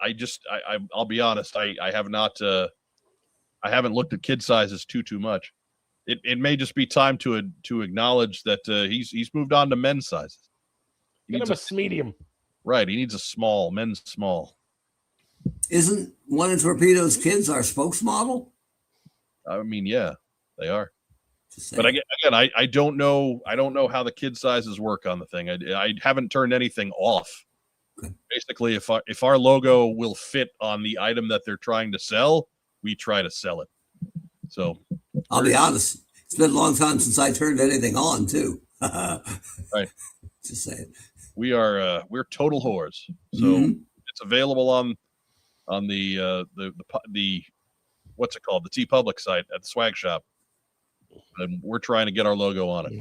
Speaker 1: I'll be honest. I have not. I haven't looked at kid sizes too much. It may just be time to acknowledge that he's moved on to men's sizes.
Speaker 3: Get him a medium.
Speaker 1: Right, he needs a small, men's small.
Speaker 2: Isn't one of Torpedo's kids our spokesmodel?
Speaker 1: I mean, yeah, they are. But again, I don't know. I don't know how the kid sizes work on the thing. I haven't turned anything off. Okay. Basically, if our logo will fit on the item that they're trying to sell, we try to sell it. So
Speaker 2: I'll be honest. It's been a long time since I turned anything on, too.
Speaker 1: Right.
Speaker 2: Just saying.
Speaker 1: We're total whores. So it's available on the what's it called? The T Public site at the swag shop. And we're trying to get our logo on it.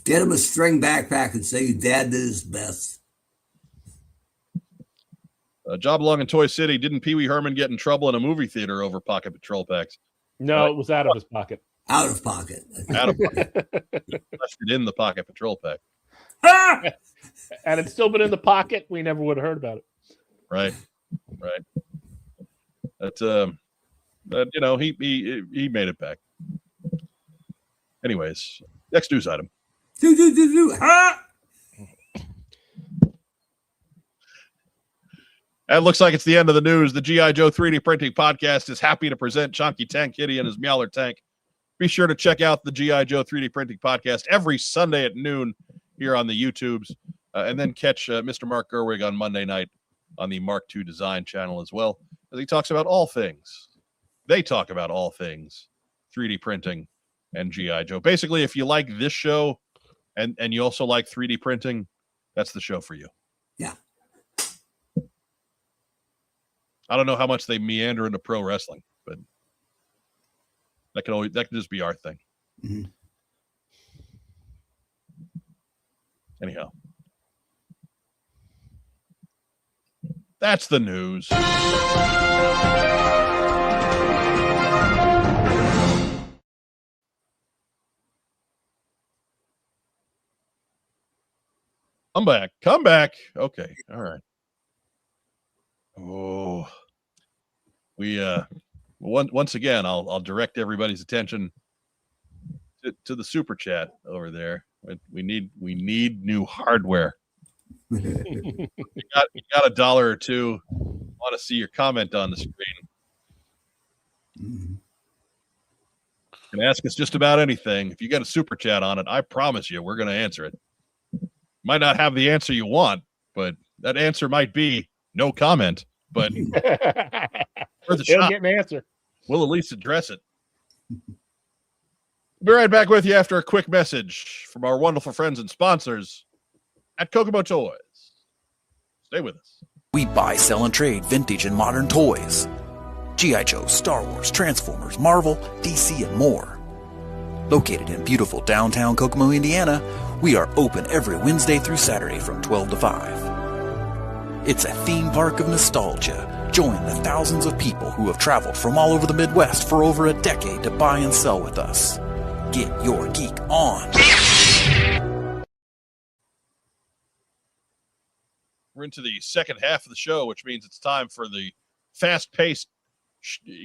Speaker 2: Get him a string backpack and say Dad did his best.
Speaker 1: Job along in Toy City. Didn't Pee Wee Herman get in trouble in a movie theater over Pocket Patrol packs?
Speaker 3: No, it was out of his pocket.
Speaker 2: Out of pocket.
Speaker 1: Out of pocket. Left it in the Pocket Patrol pack.
Speaker 2: Ah!
Speaker 3: And it's still been in the pocket. We never would have heard about it.
Speaker 1: Right. That's you know, he made it back. Anyways, next news item.
Speaker 2: Ah!
Speaker 1: It looks like it's the end of the news. The G.I. Joe 3D Printing Podcast is happy to present Chunky Tank Kitty and his Meowler Tank. Be sure to check out the G.I. Joe 3D Printing Podcast every Sunday at noon here on the YouTubes. And then catch Mr. Mark Gerwig on Monday night on the Mark II Design channel as well, as he talks about all things. They talk about all things 3D printing and G.I. Joe. Basically, if you like this show and you also like 3D printing, that's the show for you.
Speaker 2: Yeah.
Speaker 1: I don't know how much they meander into pro wrestling, but that can just be our thing.
Speaker 2: Mm-hmm.
Speaker 1: Anyhow, that's the news. Come back. Okay, all right. Oh, we once again, I'll direct everybody's attention to the super chat over there. We need new hardware. You got $1 or $2. Want to see your comment on the screen?
Speaker 2: Mm-hmm.
Speaker 1: You can ask us just about anything. If you got a super chat on it, I promise you we're going to answer it. Might not have the answer you want, but that answer might be no comment. But for the
Speaker 3: He'll
Speaker 1: shot,
Speaker 3: get an answer.
Speaker 1: we'll at least address it. Be right back with you after a quick message from our wonderful friends and sponsors at Kokomo Toys. Stay with us.
Speaker 4: We buy, sell, and trade vintage and modern toys. G.I. Joe, Star Wars, Transformers, Marvel, DC, and more. Located in beautiful downtown Kokomo, Indiana, we are open every Wednesday through Saturday from 12 to 5. It's a theme park of nostalgia. Join the thousands of people who have traveled from all over the Midwest for over a decade to buy and sell with us. Get your geek on.
Speaker 1: We're into the second half of the show, which means it's time for the fast-paced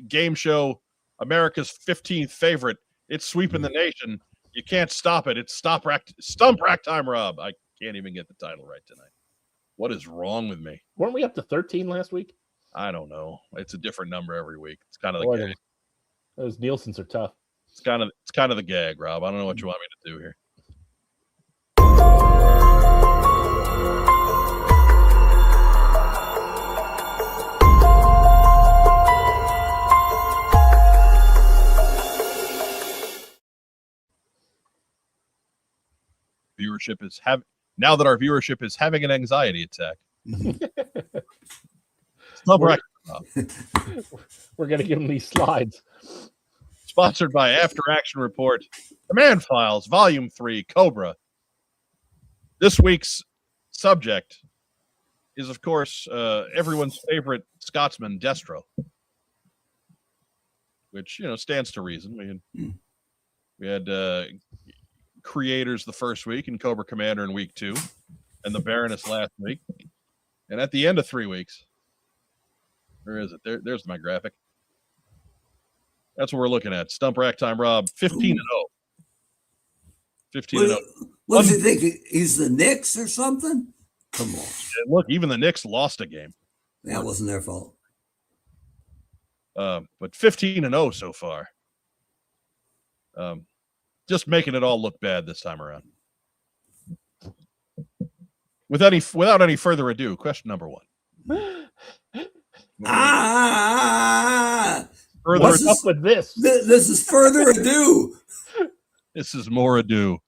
Speaker 1: game show, America's 15th favorite. It's sweeping the nation. You can't stop it. It's Stump Rack Time, Rob. I can't even get the title right tonight. What is wrong with me?
Speaker 3: Weren't we up to 13 last week?
Speaker 1: I don't know. It's a different number every week. It's kind of the gag.
Speaker 3: Those Nielsen's are tough.
Speaker 1: It's kind of the gag, Rob. I don't know what you want me to do here. Now that our viewership is having an anxiety attack.
Speaker 3: We're going to give them these slides.
Speaker 1: Sponsored by After Action Report, Command Files, Volume 3, Cobra. This week's subject is, of course, everyone's favorite Scotsman, Destro, which, stands to reason. We had Creators the first week and Cobra Commander in week 2 and the Baroness last week. And at the end of 3 weeks, where is it? There's my graphic. That's what we're looking at. Stump Rack Time, Rob, 15-0. 15-0.
Speaker 2: What does he think? He's the Knicks or something? Come on.
Speaker 1: And look, even the Knicks lost a game.
Speaker 2: That wasn't their fault.
Speaker 1: But 15-0 so far. Just making it all look bad this time around. Without any further ado, question number 1.
Speaker 3: What's up with this?
Speaker 2: This is further ado.
Speaker 1: This is more ado.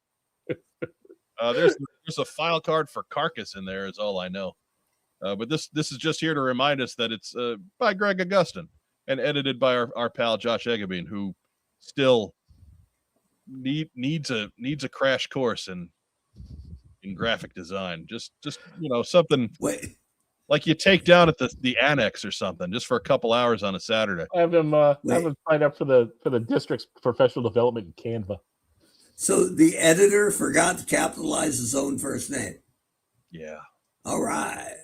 Speaker 1: There's a file card for Carcass in there, is all I know. But this is just here to remind us that it's by Greg Augustin and edited by our pal Josh Eggebine, who still needs a crash course in graphic design. Just something.
Speaker 2: Wait,
Speaker 1: Like you take down at the annex or something, just for a couple hours on a Saturday.
Speaker 3: Have him sign up for the district's professional development in Canva.
Speaker 2: So the editor forgot to capitalize his own first name.
Speaker 1: Yeah.
Speaker 2: All right.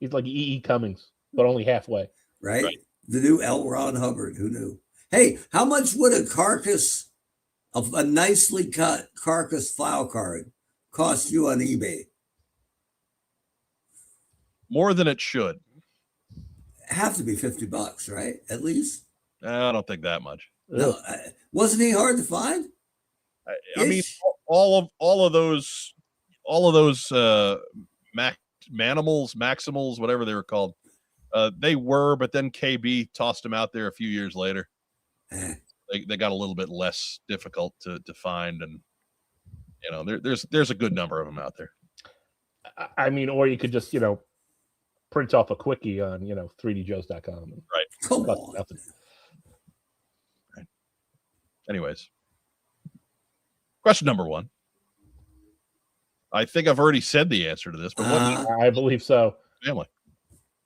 Speaker 3: He's like E.E. Cummings, but only halfway.
Speaker 2: Right? The new L. Ron Hubbard. Who knew? Hey, how much would a carcass of a nicely cut carcass file card cost you on eBay?
Speaker 1: More than it should.
Speaker 2: Have to be $50, right? At least.
Speaker 1: I don't think that much.
Speaker 2: No, wasn't he hard to find?
Speaker 1: I mean, all of those Manimals, Maximals, whatever they were called, they were, but then KB tossed them out there a few years later. They got a little bit less difficult to find, and you know, there's a good number of them out there.
Speaker 3: I mean, or you could just print off a quickie on 3djoes.com.
Speaker 1: Right.
Speaker 2: Come on.
Speaker 3: Nothing.
Speaker 1: Right. Anyways, question number 1. I think I've already said the answer to this, but
Speaker 3: I believe so.
Speaker 1: Family.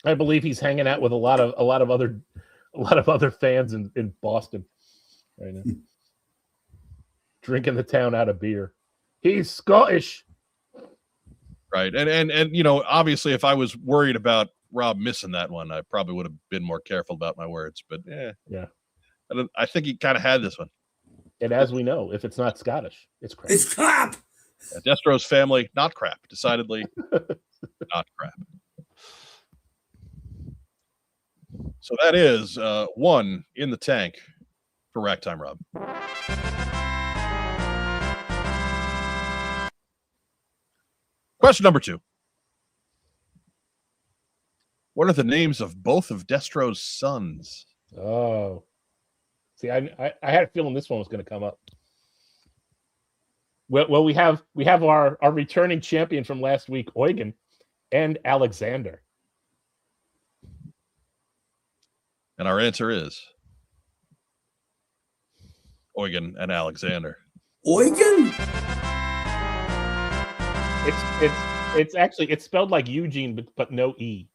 Speaker 3: I believe he's hanging out with a lot of other fans in Boston right now, drinking the town out of beer. He's Scottish,
Speaker 1: right? And obviously, if I was worried about Rob missing that one, I probably would have been more careful about my words. But
Speaker 3: yeah,
Speaker 1: I think he kind of had this one.
Speaker 3: And as we know, if it's not Scottish, it's crap.
Speaker 2: It's crap.
Speaker 1: Destro's family, not crap. Decidedly, not crap. So that is 1 in the tank for Rack Time Rob. Question number 2. What are the names of both of Destro's sons?
Speaker 3: Oh, see, I had a feeling this one was going to come up. Well, we have our returning champion from last week, Eugen, and Alexander.
Speaker 1: And our answer is Eugen and Alexander.
Speaker 2: Eugen?
Speaker 3: It's actually spelled like Eugene, but no E.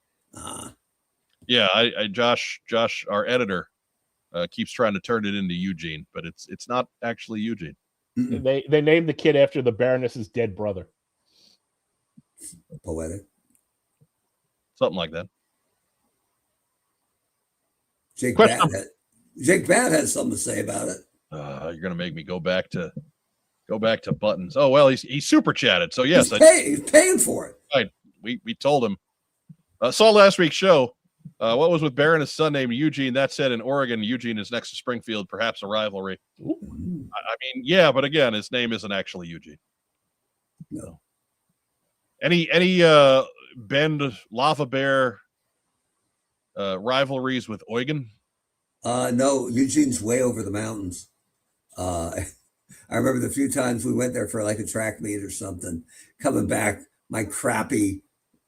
Speaker 1: Yeah, I Josh, our editor, keeps trying to turn it into Eugene, but it's not actually Eugene.
Speaker 3: They named the kid after the Baroness's dead brother.
Speaker 2: Poetic.
Speaker 1: Something like that.
Speaker 2: Jake Bat has something to say about it.
Speaker 1: You're gonna make me go back to buttons. Oh well, he's super chatted. So yes,
Speaker 2: he's paying for it.
Speaker 1: Right. We told him. Saw last week's show. What was with Baroness' son named Eugene? That said, in Oregon, Eugene is next to Springfield, perhaps a rivalry.
Speaker 3: Ooh.
Speaker 1: I mean, yeah, but again, his name isn't actually Eugene.
Speaker 2: No.
Speaker 1: Any Bend Lava Bear rivalries with Eugen?
Speaker 2: No, Eugene's way over the mountains. I remember the few times we went there for like a track meet or something. Coming back, my crappy,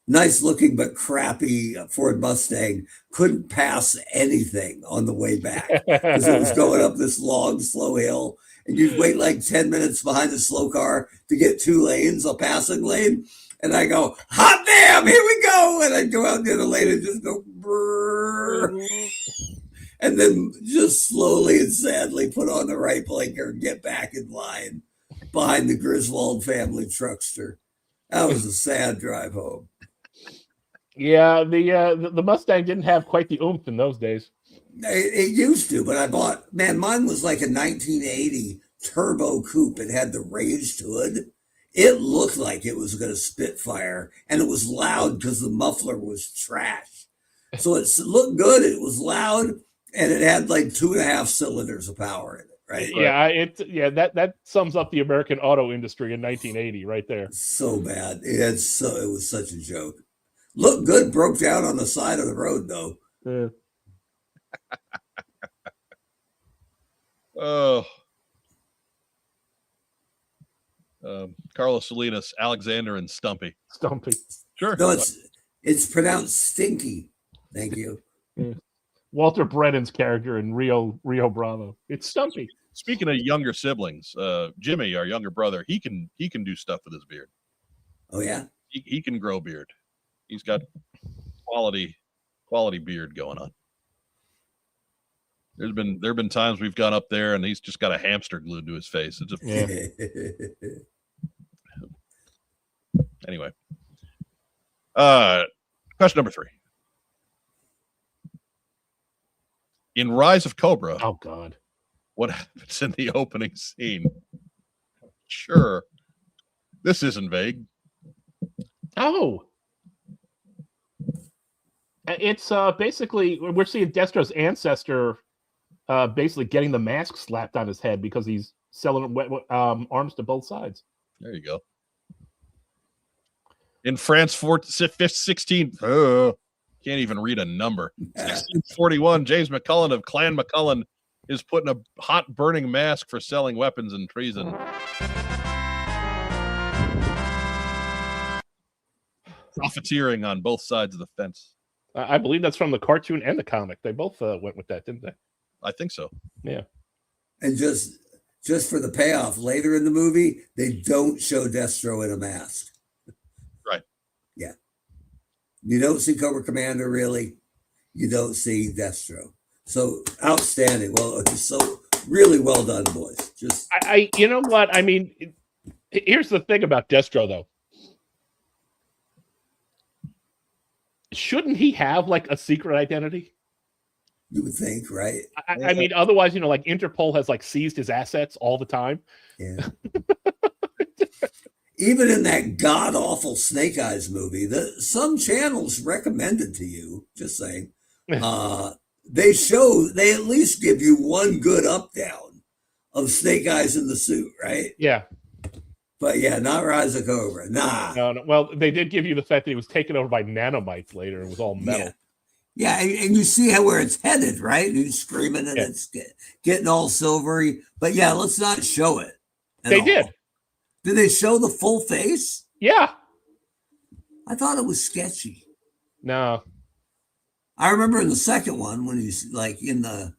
Speaker 2: nice looking but crappy Ford Mustang couldn't pass anything on the way back because it was going up this long, slow hill. And you'd wait like 10 minutes behind the slow car to get 2 lanes, a passing lane. And I go, hot damn, here we go. And I'd go out the other lane and just go, brrr. And then just slowly and sadly put on the right blinker and get back in line behind the Griswold family truckster. That was a sad drive home.
Speaker 3: Yeah, the Mustang didn't have quite the oomph in those days.
Speaker 2: It used to, but mine was like a 1980 turbo coupe. It had the raised hood. It looked like it was going to spit fire, and it was loud because the muffler was trash. So it looked good. It was loud, and it had like 2.5 cylinders of power in it. Right?
Speaker 3: Yeah, that sums up the American auto industry in 1980 right there.
Speaker 2: So bad. It was such a joke. Looked good, broke down on the side of the road though.
Speaker 3: Yeah.
Speaker 1: Oh. Carlos Salinas, Alexander, and Stumpy. Sure.
Speaker 2: No, it's pronounced Stinky. Thank you.
Speaker 3: Yeah. Walter Brennan's character in Rio Bravo. It's Stumpy.
Speaker 1: Speaking of younger siblings, Jimmy, our younger brother, he can do stuff with his beard.
Speaker 2: Oh yeah,
Speaker 1: he can grow beard. He's got quality beard going on. There've been times we've gone up there and he's just got a hamster glued to his face. It's just, Anyway. Question number 3. In Rise of Cobra,
Speaker 3: Oh God,
Speaker 1: what happens in the opening scene? Sure. This isn't vague.
Speaker 3: oh, it's basically we're seeing Destro's ancestor basically getting the mask slapped on his head because he's selling arms to both sides.
Speaker 1: There you go. In France, 16, can't even read a number. 1641, James McCullen of Clan McCullen is putting a hot burning mask for selling weapons and treason. Profiteering on both sides of the fence.
Speaker 3: I believe that's from the cartoon and the comic. They both went with that, didn't they?
Speaker 1: I think so.
Speaker 3: Yeah.
Speaker 2: And just for the payoff later in the movie, they don't show Destro in a mask.
Speaker 1: Right.
Speaker 2: Yeah. You don't see Cobra Commander really. You don't see Destro. So outstanding. Well, just so really well done, boys. Just
Speaker 3: I you know what? I mean, here's the thing about Destro, though. Shouldn't he have like a secret identity?
Speaker 2: you would think, right?
Speaker 3: I mean, otherwise, you know, like Interpol has like seized his assets all the time.
Speaker 2: Yeah. Even in that god awful Snake Eyes movie, some channels recommended to you, just saying, they at least give you one good up down of Snake Eyes in the suit, right?
Speaker 3: Yeah.
Speaker 2: But yeah, not Rise of Cobra. Nah.
Speaker 3: No. Well, they did give you the fact that he was taken over by nanomites later and was all metal.
Speaker 2: Yeah, and you see where it's headed, right? And he's screaming and it's getting all silvery. But yeah, let's not show it.
Speaker 3: They did.
Speaker 2: Did they show the full face?
Speaker 3: Yeah.
Speaker 2: I thought it was sketchy.
Speaker 3: No.
Speaker 2: I remember in the second one when he's like in the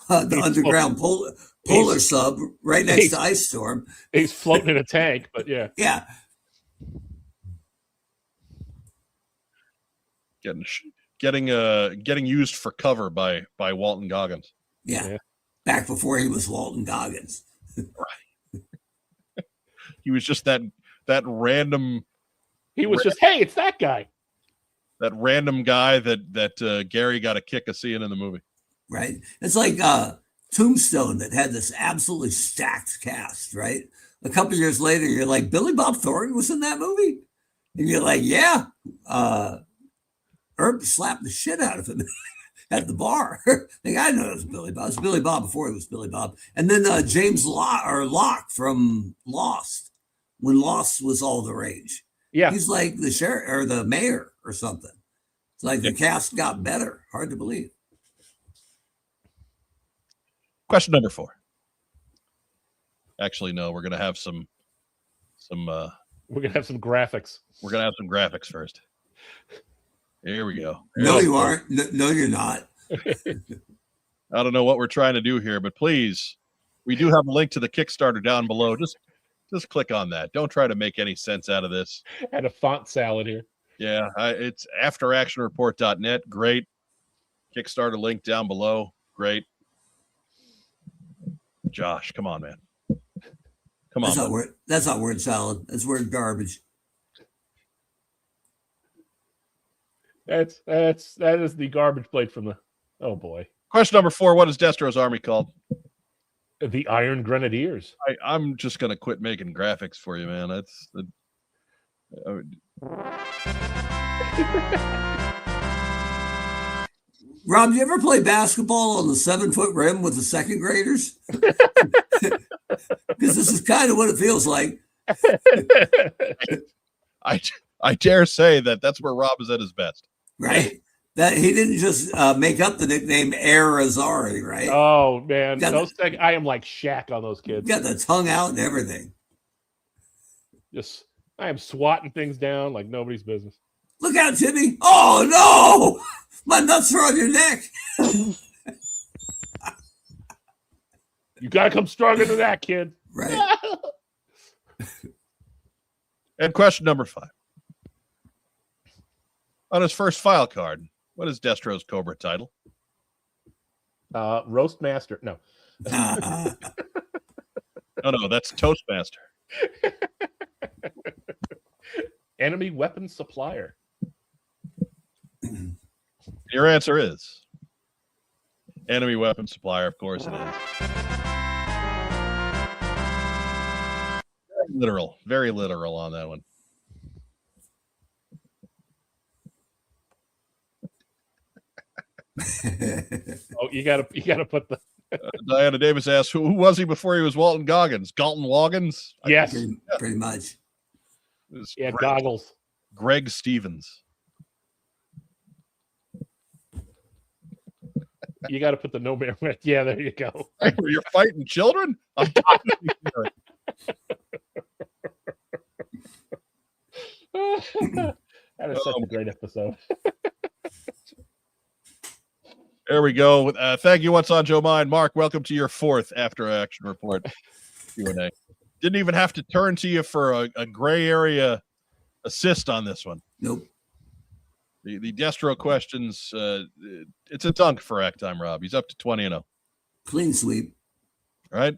Speaker 2: underground polar sub right next to Ice Storm.
Speaker 3: He's floating in a tank, but yeah.
Speaker 2: Yeah.
Speaker 1: Getting used for cover by Walton Goggins.
Speaker 2: Yeah. Back before he was Walton Goggins.
Speaker 1: Right. He was just that random.
Speaker 3: He was just, hey, it's that guy.
Speaker 1: That random guy that Gary got a kick of seeing in the movie.
Speaker 2: Right. It's like Tombstone that had this absolutely stacked cast, right? A couple of years later, you're like, Billy Bob Thornton was in that movie? And you're like, yeah. Herb slapped the shit out of him at the bar. The guy knows it was Billy Bob. It was Billy Bob before it was Billy Bob. And then James Locke from Lost, when Lost was all the rage.
Speaker 3: Yeah.
Speaker 2: He's like the sheriff or the mayor or something. It's like the cast got better. Hard to believe.
Speaker 1: Question number 4. Actually, no, we're gonna have some
Speaker 3: we're gonna have some graphics.
Speaker 1: We're gonna have some graphics first. Here we go.
Speaker 2: No, you aren't. No, you're not.
Speaker 1: I don't know what we're trying to do here, but please, we do have a link to the Kickstarter down below. Just click on that. Don't try to make any sense out of this.
Speaker 3: Had a font salad here.
Speaker 1: Yeah, it's afteractionreport.net. Great. Kickstarter link down below. Great. Josh, come on, man. Come on.
Speaker 2: That's not word salad. That's word garbage.
Speaker 3: That is the garbage plate from the. Oh boy.
Speaker 1: Question number 4. What is Destro's army called?
Speaker 3: The Iron Grenadiers.
Speaker 1: I'm just gonna quit making graphics for you, man. That's the.
Speaker 2: Rob, you ever play basketball on the 7-foot rim with the second graders? Because this is kind of what it feels like.
Speaker 1: I dare say that's where Rob is at his best.
Speaker 2: Right? That he didn't just make up the nickname Air Azari, right?
Speaker 3: Oh man, I am like Shaq on those kids.
Speaker 2: Got the tongue out and everything.
Speaker 3: I am swatting things down like nobody's business.
Speaker 2: Look out, Timmy! Oh no, my nuts are on your neck.
Speaker 3: You gotta come stronger than that, kid.
Speaker 2: Right.
Speaker 1: And question number 5. On his first file card, what is Destro's Cobra title?
Speaker 3: Roast Master. No.
Speaker 1: No, that's Toastmaster.
Speaker 3: Enemy weapons supplier.
Speaker 1: Your answer is enemy weapons supplier. Of course it is. Very literal on that one.
Speaker 3: Oh, you gotta put the
Speaker 1: Diana Davis asks, who was he before he was Walton Goggins? Galton Woggins?
Speaker 3: yes,
Speaker 2: pretty much.
Speaker 3: yeah, goggles.
Speaker 1: Greg Stevens.
Speaker 3: You got to put the no man. Yeah, there you go.
Speaker 1: You're fighting children? I'm talking to you.
Speaker 3: That is such a great episode.
Speaker 1: There we go. Thank you. What's on Joe Mind? Mark, welcome to your fourth After Action Report Q&A. Didn't even have to turn to you for a gray area assist on this one.
Speaker 2: Nope.
Speaker 1: The Destro questions, it's a dunk for Act Time, Rob. He's up to 20-0.
Speaker 2: Clean sweep.
Speaker 1: Right?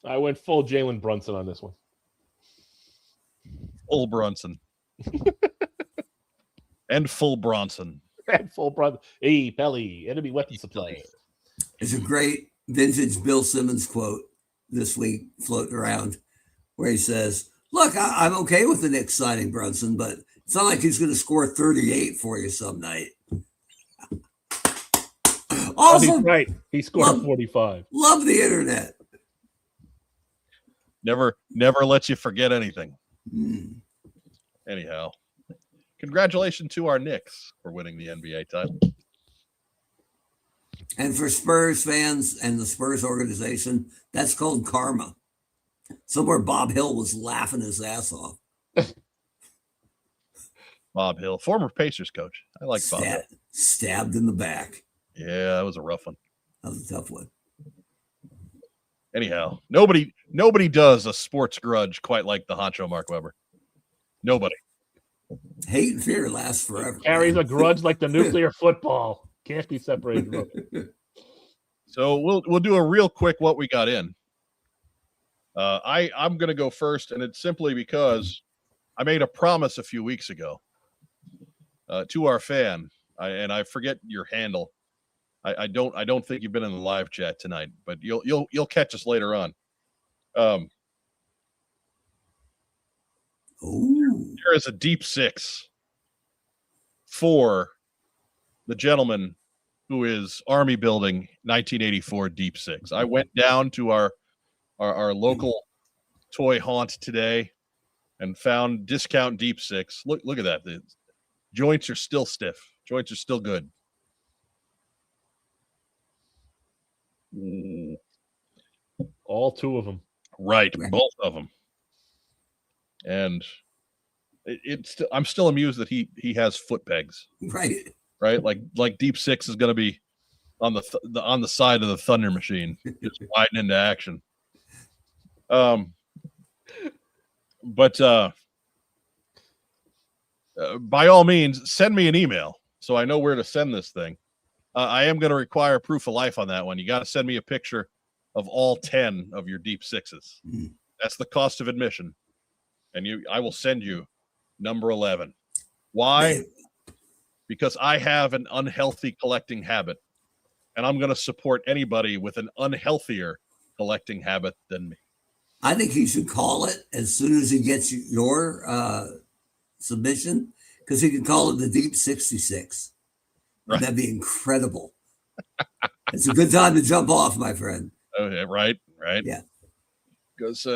Speaker 3: I went full Jalen Brunson on this one.
Speaker 1: Full Brunson. And full Bronson.
Speaker 3: And full Brunson. Hey, Pelly, enemy weapon supply.
Speaker 2: There's a great vintage Bill Simmons quote this week floating around where he says, look, I'm okay with the Knicks signing Brunson, but it's not like he's going to score 38 for you some night. Also,
Speaker 3: he's right. He scored 45.
Speaker 2: Love the internet.
Speaker 1: Never lets you forget anything. Anyhow, congratulations to our Knicks for winning the NBA title.
Speaker 2: And for Spurs fans and the Spurs organization, that's called karma. Somewhere Bob Hill was laughing his ass off.
Speaker 1: Bob Hill, former Pacers coach. I like Bob Hill.
Speaker 2: Stabbed in the back.
Speaker 1: Yeah, that was a rough one.
Speaker 2: That was a tough one.
Speaker 1: Anyhow, nobody does a sports grudge quite like the honcho Mark Weber. Nobody.
Speaker 2: Hate and fear lasts forever.
Speaker 3: Carries a grudge like the nuclear football. Can't be separated from it.
Speaker 1: So we'll do a real quick what we got in. I'm going to go first, and it's simply because I made a promise a few weeks ago to our fan, and I forget your handle. I don't think you've been in the live chat tonight, but you'll catch us later on. There is a deep six for the gentleman who is Army Building 1984 Deep Six. I went down to our local toy haunt today and found discount Deep Six. Look at that. The joints are still stiff. Joints are still good.
Speaker 3: All two of them.
Speaker 1: Right, both of them. And I'm still amused that he has foot pegs. Right, like Deep Six is going to be on the side of the Thunder Machine, just sliding into action. But by all means, send me an email so I know where to send this thing. I am going to require proof of life on that one. You got to send me a picture of all 10 of your Deep Sixes. That's the cost of admission. And I will send you number 11. Why? Because I have an unhealthy collecting habit, and I'm going to support anybody with an unhealthier collecting habit than me.
Speaker 2: I think he should call it as soon as he gets your submission, because he can call it the Deep 66. Right. That'd be incredible. It's a good time to jump off, my friend.
Speaker 1: Okay, right.
Speaker 2: Yeah.
Speaker 1: Because,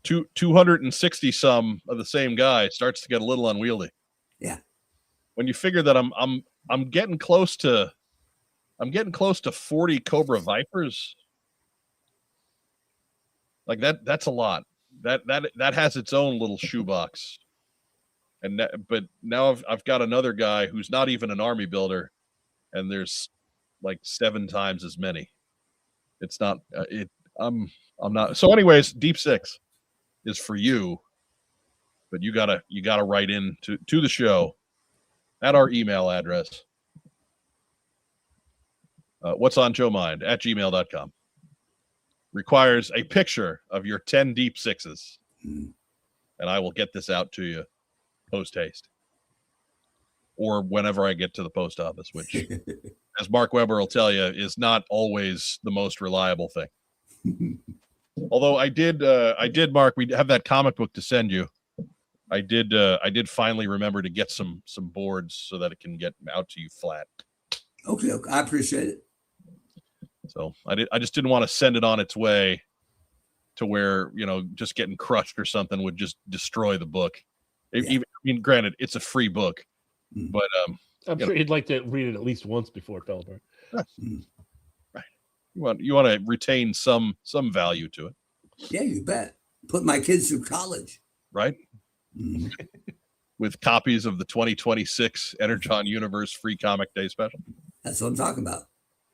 Speaker 1: 260 some of the same guy starts to get a little unwieldy.
Speaker 2: Yeah.
Speaker 1: When you figure that I'm getting close to 40 Cobra Vipers. Like that's a lot. That has its own little shoebox. But now I've got another guy who's not even an army builder, and there's like 7 times as many. It's not I'm not. So anyways, Deep Six is for you. But you gotta write in to the show at our email address. What's on Joe Mind at gmail.com. Requires a picture of your 10 deep sixes. And I will get this out to you post haste. Or whenever I get to the post office, which, as Mark Weber will tell you, is not always the most reliable thing. Although I did, Mark, we have that comic book to send you. I did finally remember to get some boards so that it can get out to you flat.
Speaker 2: Okay, I appreciate it.
Speaker 1: So I just didn't want to send it on its way to where, just getting crushed or something would just destroy the book. Granted, it's a free book, but
Speaker 3: I'm sure you'd like to read it at least once before it fell apart.
Speaker 1: Right. You want to retain some value to it.
Speaker 2: Yeah, you bet. Put my kids through college.
Speaker 1: Right. With copies of the 2026 Energon Universe Free Comic Day special.
Speaker 2: That's what I'm talking about.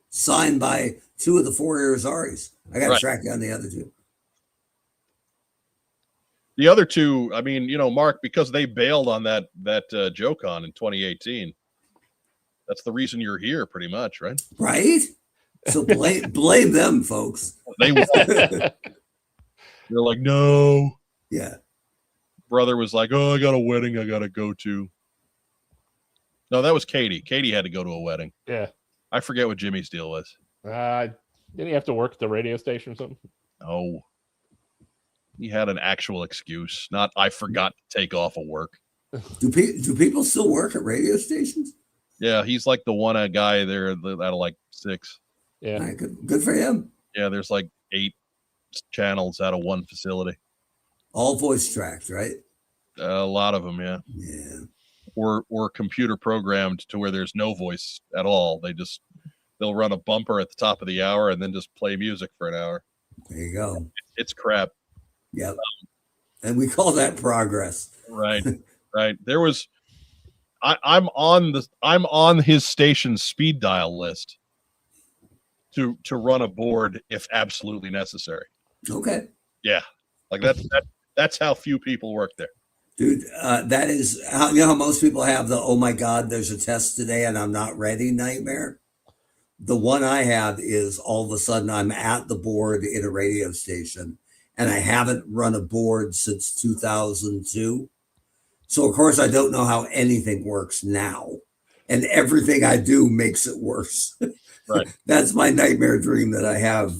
Speaker 2: Signed by 2 of the 4 Arizaris. I got to track down the other 2.
Speaker 1: The other 2, Mark, because they bailed on that JoeCon in 2018. That's the reason you're here, pretty much, right?
Speaker 2: Right. So blame them, folks.
Speaker 1: They're like, no.
Speaker 2: Yeah.
Speaker 1: Brother was like, oh, I got a wedding I got to go to. No, that was Katie. Katie had to go to a wedding.
Speaker 3: Yeah.
Speaker 1: I forget what Jimmy's deal was.
Speaker 3: Didn't he have to work at the radio station or something?
Speaker 1: No. He had an actual excuse, not I forgot to take off of work.
Speaker 2: Do people still work at radio stations?
Speaker 1: Yeah, he's like the one guy there out of like 6.
Speaker 3: Yeah.
Speaker 2: Right, good for him.
Speaker 1: Yeah, there's like 8 channels out of one facility.
Speaker 2: All voice tracked, right?
Speaker 1: A lot of them, yeah.
Speaker 2: Yeah.
Speaker 1: Or computer programmed to where there's no voice at all. They'll run a bumper at the top of the hour and then just play music for an hour.
Speaker 2: There you go.
Speaker 1: It's crap.
Speaker 2: Yep. And we call that progress.
Speaker 1: Right. Right. There was I'm on his station's speed dial list to run a board if absolutely necessary.
Speaker 2: Okay.
Speaker 1: Yeah. Like that's how few people work there.
Speaker 2: Dude, that is how how most people have the, oh my God, there's a test today and I'm not ready nightmare. The one I have is all of a sudden I'm at the board in a radio station and I haven't run a board since 2002. So of course I don't know how anything works now. And everything I do makes it worse.
Speaker 1: Right.
Speaker 2: That's my nightmare dream that I have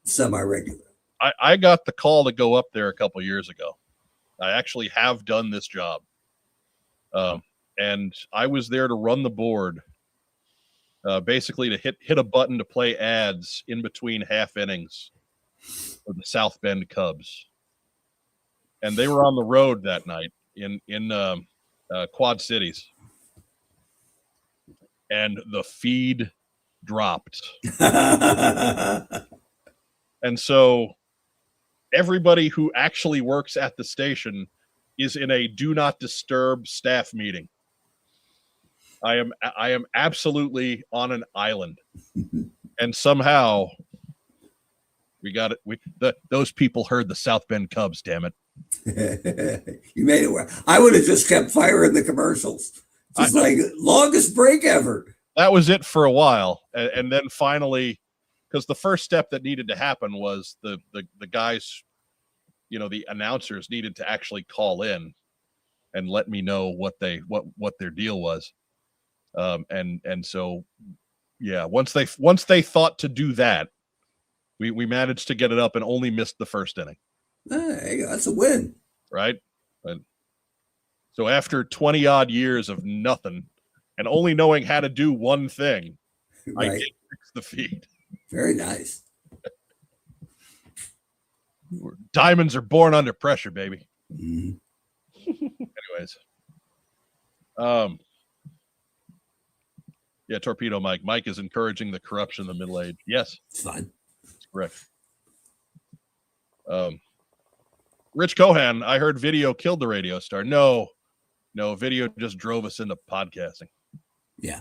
Speaker 2: semi-regular.
Speaker 1: I got the call to go up there a couple years ago. I actually have done this job. And I was there to run the board, basically to hit a button to play ads in between half innings for the South Bend Cubs. And they were on the road that night in Quad Cities. And the feed dropped. And so everybody who actually works at the station is in a do not disturb staff meeting. I am absolutely on an island. And somehow we got it. Those people heard the South Bend Cubs, damn it.
Speaker 2: You made it work. I would have just kept firing the commercials. Just like longest break ever.
Speaker 1: That was it for a while. And then finally, because the first step that needed to happen was the guys, the announcers needed to actually call in and let me know what their deal was. And so, yeah, once they thought to do that, we managed to get it up and only missed the first inning.
Speaker 2: Hey, that's a win.
Speaker 1: Right. So after 20 odd years of nothing and only knowing how to do one thing, right. I did fix the feed.
Speaker 2: Very nice.
Speaker 1: Diamonds are born under pressure, baby.
Speaker 2: Mm-hmm.
Speaker 1: Anyways. Yeah, Torpedo Mike. Mike is encouraging the corruption of the middle age. Yes.
Speaker 2: It's fine.
Speaker 1: That's correct. Rich Cohan, I heard video killed the radio star. No, video just drove us into podcasting.
Speaker 2: Yeah.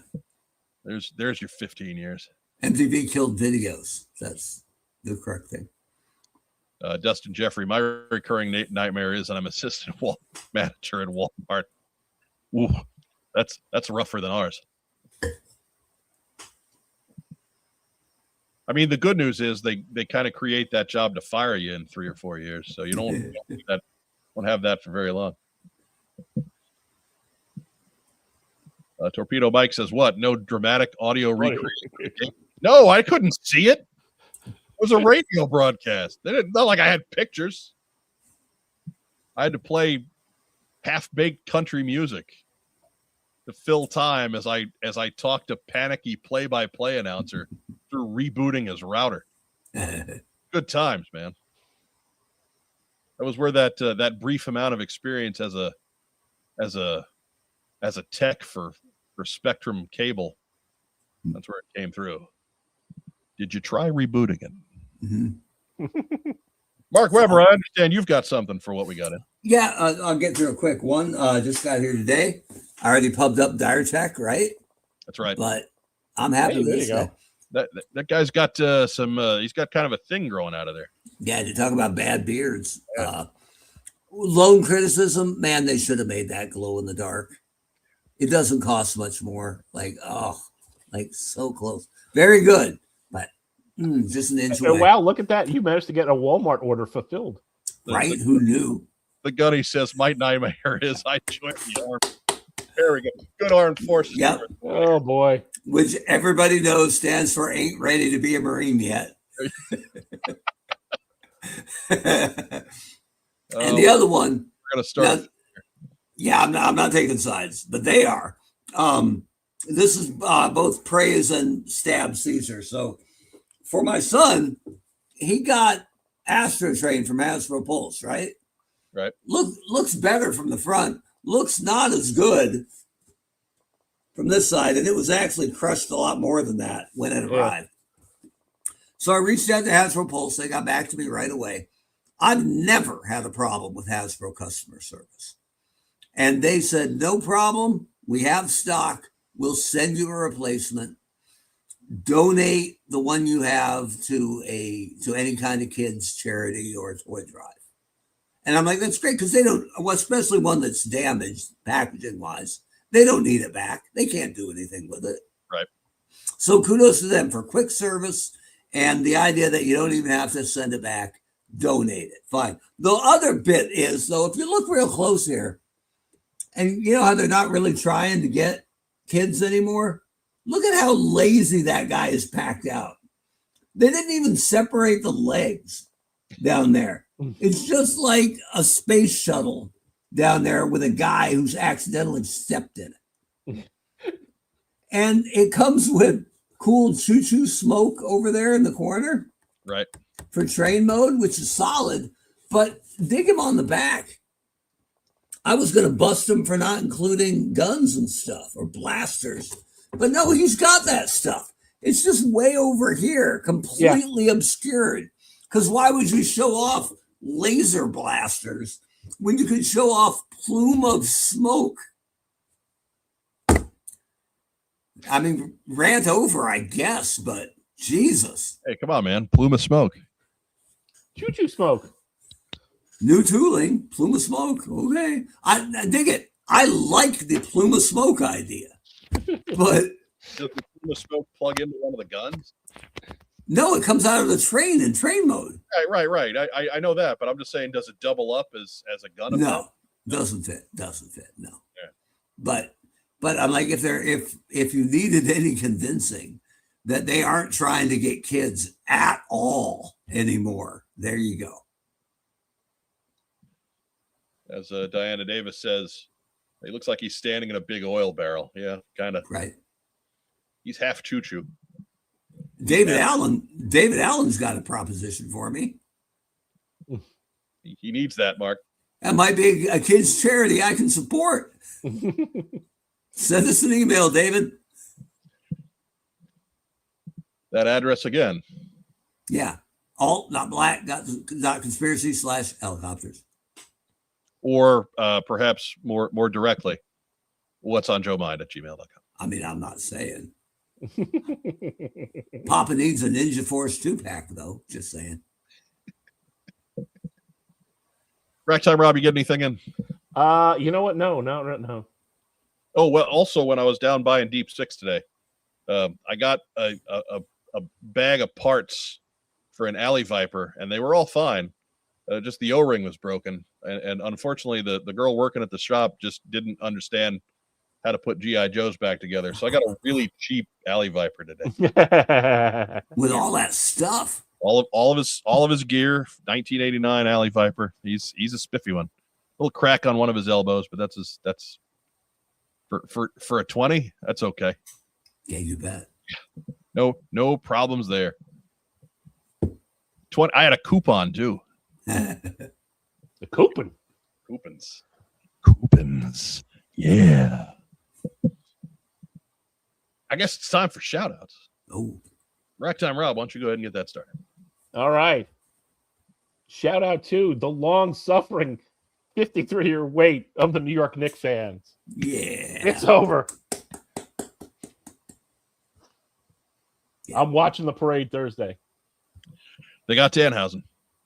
Speaker 1: There's your 15 years.
Speaker 2: MTV killed videos. That's the correct thing.
Speaker 1: Dustin Jeffrey, my recurring nightmare is that I'm assistant manager at Walmart. Ooh, that's rougher than ours. I mean, the good news is they kind of create that job to fire you in 3 or 4 years, so you don't have that for very long. Torpedo Mike says, "What? No dramatic audio recreation? No, I couldn't see it. It was a radio broadcast. Not like I had pictures. I had to play half-baked country music to fill time as I talked to panicky play-by-play announcer through rebooting his router. Good times, man. That was where that brief amount of experience as a tech for Spectrum cable. That's where it came through. Did you try rebooting it?" Mm-hmm. Mark Weber, I understand you've got something for what we got in.
Speaker 2: Yeah, I'll get through a quick one. Just got here today. I already pubbed up Dire Tech, right?
Speaker 1: That's right.
Speaker 2: But I'm happy with this guy.
Speaker 1: That guy's got he's got kind of a thing growing out of there.
Speaker 2: Yeah, to talk about bad beards. Yeah. Lone criticism, man, they should have made that glow in the dark. It doesn't cost much more. Like so close. Very good. But just an inch away.
Speaker 3: Wow, look at that. You managed to get a Walmart order fulfilled.
Speaker 2: Right? Who knew?
Speaker 1: The Gunny says, "My nightmare is I joined the army." There we go. Good armed forces.
Speaker 2: Yep.
Speaker 3: Oh, boy.
Speaker 2: Which everybody knows stands for ain't ready to be a Marine yet. And the other one.
Speaker 1: We're going to start.
Speaker 2: Now, I'm not taking sides, but they are. This is both praise and stab Caesar. So for my son, he got Astro Train from Hasbro Pulse, right?
Speaker 1: Right.
Speaker 2: Looks better from the front. Looks not as good from this side. And it was actually crushed a lot more than that when it arrived. So I reached out to Hasbro Pulse. They got back to me right away. I've never had a problem with Hasbro customer service. And they said, no problem. We have stock. We'll send you a replacement. Donate the one you have to any kind of kids charity or toy drive. And I'm like, that's great, because they don't, especially one that's damaged packaging wise, they don't need it back. They can't do anything with it.
Speaker 1: Right.
Speaker 2: So kudos to them for quick service and the idea that you don't even have to send it back. Donate it. Fine. The other bit is, though, if you look real close here, and you know how they're not really trying to get kids anymore? Look at how lazy that guy is packed out. They didn't even separate the legs down there. It's just like a space shuttle down there with a guy who's accidentally stepped in it. And it comes with cool choo-choo smoke over there in the corner.
Speaker 1: Right.
Speaker 2: For train mode, which is solid, but dig him on the back. I was going to bust him for not including guns and stuff or blasters, but no, he's got that stuff. It's just way over here, completely obscured. Because why would you show off laser blasters when you could show off plume of smoke? I mean, rant over, I guess, but Jesus.
Speaker 1: Hey, come on, man. Plume of smoke.
Speaker 3: Choo-choo smoke.
Speaker 2: New tooling, plume of smoke. Okay. I dig it. I like the plume of smoke idea. But
Speaker 1: does the plume of smoke plug into one of the guns?
Speaker 2: No, it comes out of the train in train mode.
Speaker 1: Right. I know that, but I'm just saying, does it double up as a gun?
Speaker 2: No, doesn't fit. No. Yeah. But I'm like, if you needed any convincing that they aren't trying to get kids at all anymore, there you go.
Speaker 1: As Diana Davis says, he looks like he's standing in a big oil barrel. Yeah, kind of.
Speaker 2: Right.
Speaker 1: He's half choo-choo.
Speaker 2: David Allen's got a proposition for me.
Speaker 1: He needs that, Mark.
Speaker 2: That might be a kid's charity I can support. Send us an email, David.
Speaker 1: That address again.
Speaker 2: Yeah. alt.black.conspiracy/helicopters.
Speaker 1: Or perhaps more directly, what's on Joe Mind @gmail.com.
Speaker 2: I mean, I'm not saying. Papa needs a Ninja Force 2-pack, though. Just saying.
Speaker 1: Ragtime Rob, you get anything in?
Speaker 3: You know what? No.
Speaker 1: Oh, well, also when I was down buying Deep Six today, I got a bag of parts for an Alley Viper, and they were all fine. Just the O-ring was broken, and unfortunately, the girl working at the shop just didn't understand how to put GI Joes back together. So I got a really cheap Alley Viper today
Speaker 2: with all that stuff.
Speaker 1: All of his gear, 1989 Alley Viper. He's a spiffy one. A little crack on one of his elbows, but that's for a 20. That's okay.
Speaker 2: Yeah, you bet.
Speaker 1: No problems there. 20. I had a coupon too.
Speaker 3: The coupons.
Speaker 1: Yeah. I guess it's time for shout outs.
Speaker 2: Oh.
Speaker 1: Ragtime Rob, why don't you go ahead and get that started?
Speaker 3: All right. Shout out to the long suffering 53-year wait of the New York Knicks fans.
Speaker 2: Yeah.
Speaker 3: It's over.
Speaker 2: Yeah.
Speaker 3: I'm watching the parade Thursday.
Speaker 1: They got Danhausen.